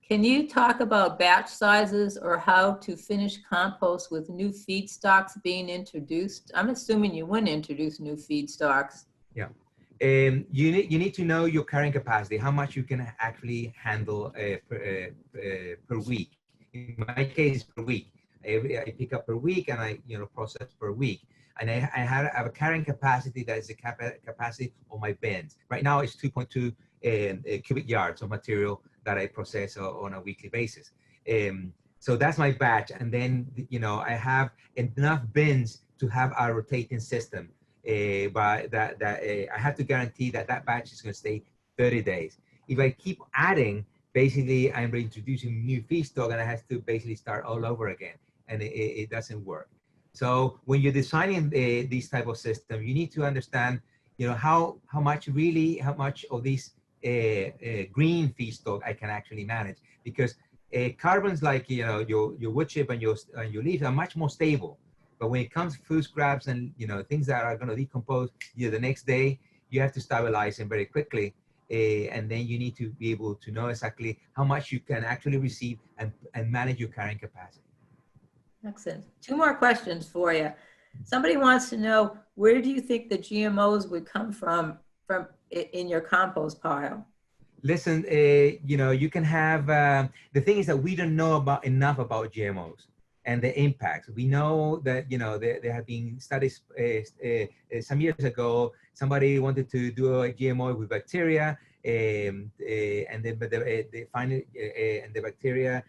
can you talk about batch sizes or how to finish compost with new feedstocks being introduced? I'm assuming you wouldn't introduce new feedstocks. Yeah. You need to know your carrying capacity, how much you can actually handle per week. In my case, per week. I pick up per week and I process per week. And I have a carrying capacity that is the capacity of my bins. Right now it's 2.2 cubic yards of material that I process on a weekly basis. So that's my batch. And then, I have enough bins to have a rotating system. But I have to guarantee that batch is going to stay 30 days. If I keep adding, basically I'm reintroducing new feedstock and I have to basically start all over again. And it doesn't work. So when you're designing this type of system, you need to understand, how much of this green feedstock I can actually manage, because carbons like your wood chip and your leaves are much more stable. But when it comes to food scraps and things that are going to decompose the next day, you have to stabilize them very quickly, and then you need to be able to know exactly how much you can actually receive and manage your carrying capacity. Excellent. Two more questions for you. Somebody wants to know, where do you think the GMOs would come from in your compost pile? Listen, you can have, the thing is that we don't know enough about GMOs and the impacts. We know that, there have been studies some years ago, somebody wanted to do a GMO with bacteria, and they find it, and the bacteria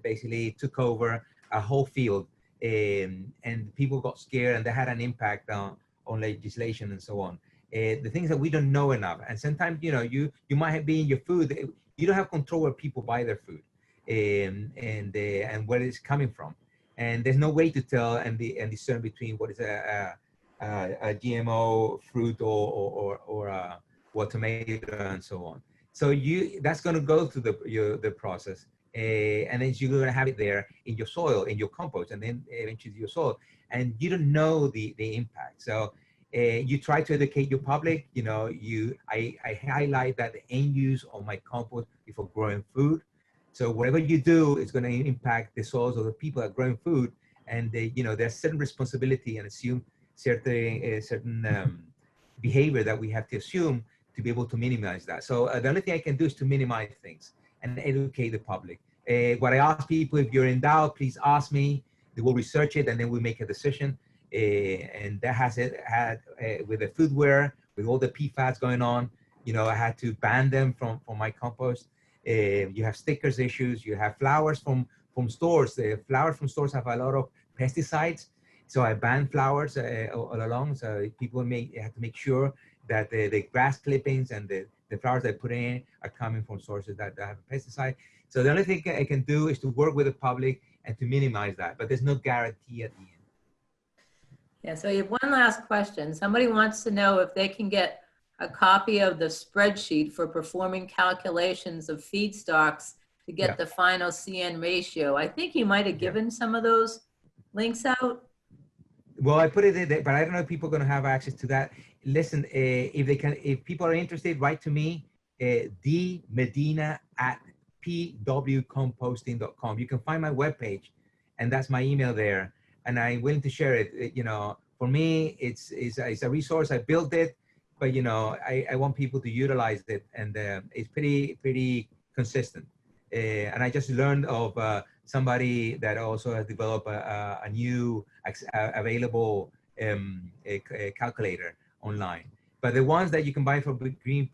basically took over a whole field, and people got scared and they had an impact on legislation and so on. The things that we don't know enough, and sometimes you might be in your food, you don't have control where people buy their food, and where it's coming from, and there's no way to tell and discern between what is a GMO fruit or tomato and so on. So that's going to go through the process. And then you're going to have it there in your soil, in your compost, and then eventually your soil, and you don't know the impact. So you try to educate your public. I highlight that the end use of my compost is for growing food. So whatever you do is going to impact the soils of the people that are growing food, and there's certain responsibility and assume certain behavior that we have to assume to be able to minimize that. So the only thing I can do is to minimize things and educate the public. What I ask people, if you're in doubt, please ask me. They will research it and then we'll make a decision. and that has had with the foodware, with all the PFAS going on, you know, I had to ban them from my compost. You have stickers issues, you have flowers from stores. The flowers from stores have a lot of pesticides. So I banned flowers all along. So people have to make sure that the grass clippings and the flowers they put in are coming from sources that have a pesticide. So the only thing I can do is to work with the public and to minimize that, but there's no guarantee at the end. Yeah, so you have one last question. Somebody wants to know if they can get a copy of the spreadsheet for performing calculations of feedstocks to get the final CN ratio. I think you might have given some of those links out. Well, I put it in there, but I don't know if people are going to have access to that. Listen, if people are interested, write to me, dmedina@pwcomposting.com. You can find my webpage, and that's my email there. And I'm willing to share it. You know, for me, it's a resource. I built it, but you know, I want people to utilize it, and it's pretty consistent. And I just learned of somebody that also has developed a new available calculator online. But the ones that you can buy from from Green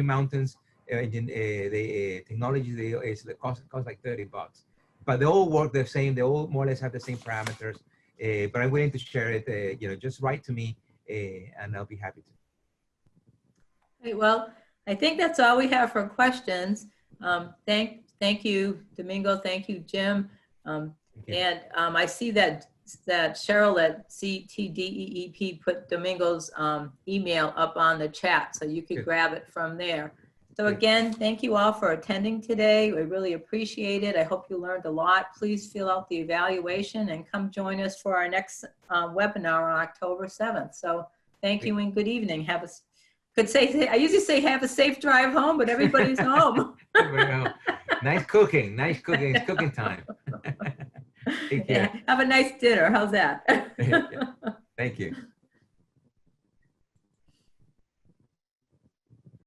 Mountains, the technology cost like $30. But they all work the same. They all more or less have the same parameters. But I'm willing to share it. You know, just write to me, and I'll be happy to. Okay, well, I think that's all we have for questions. Thank you, Domingo. Thank you, Jim. And I see that Cheryl at CTDEEP put Domingo's email up on the chat, so you could grab it from there. So again, thank you all for attending today. We really appreciate it. I hope you learned a lot. Please fill out the evaluation and come join us for our next webinar on October 7th. So thank you and good evening. I usually say have a safe drive home, but everybody's home. Nice cooking. It's cooking time. Take care. Yeah, have a nice dinner. How's that? Thank you.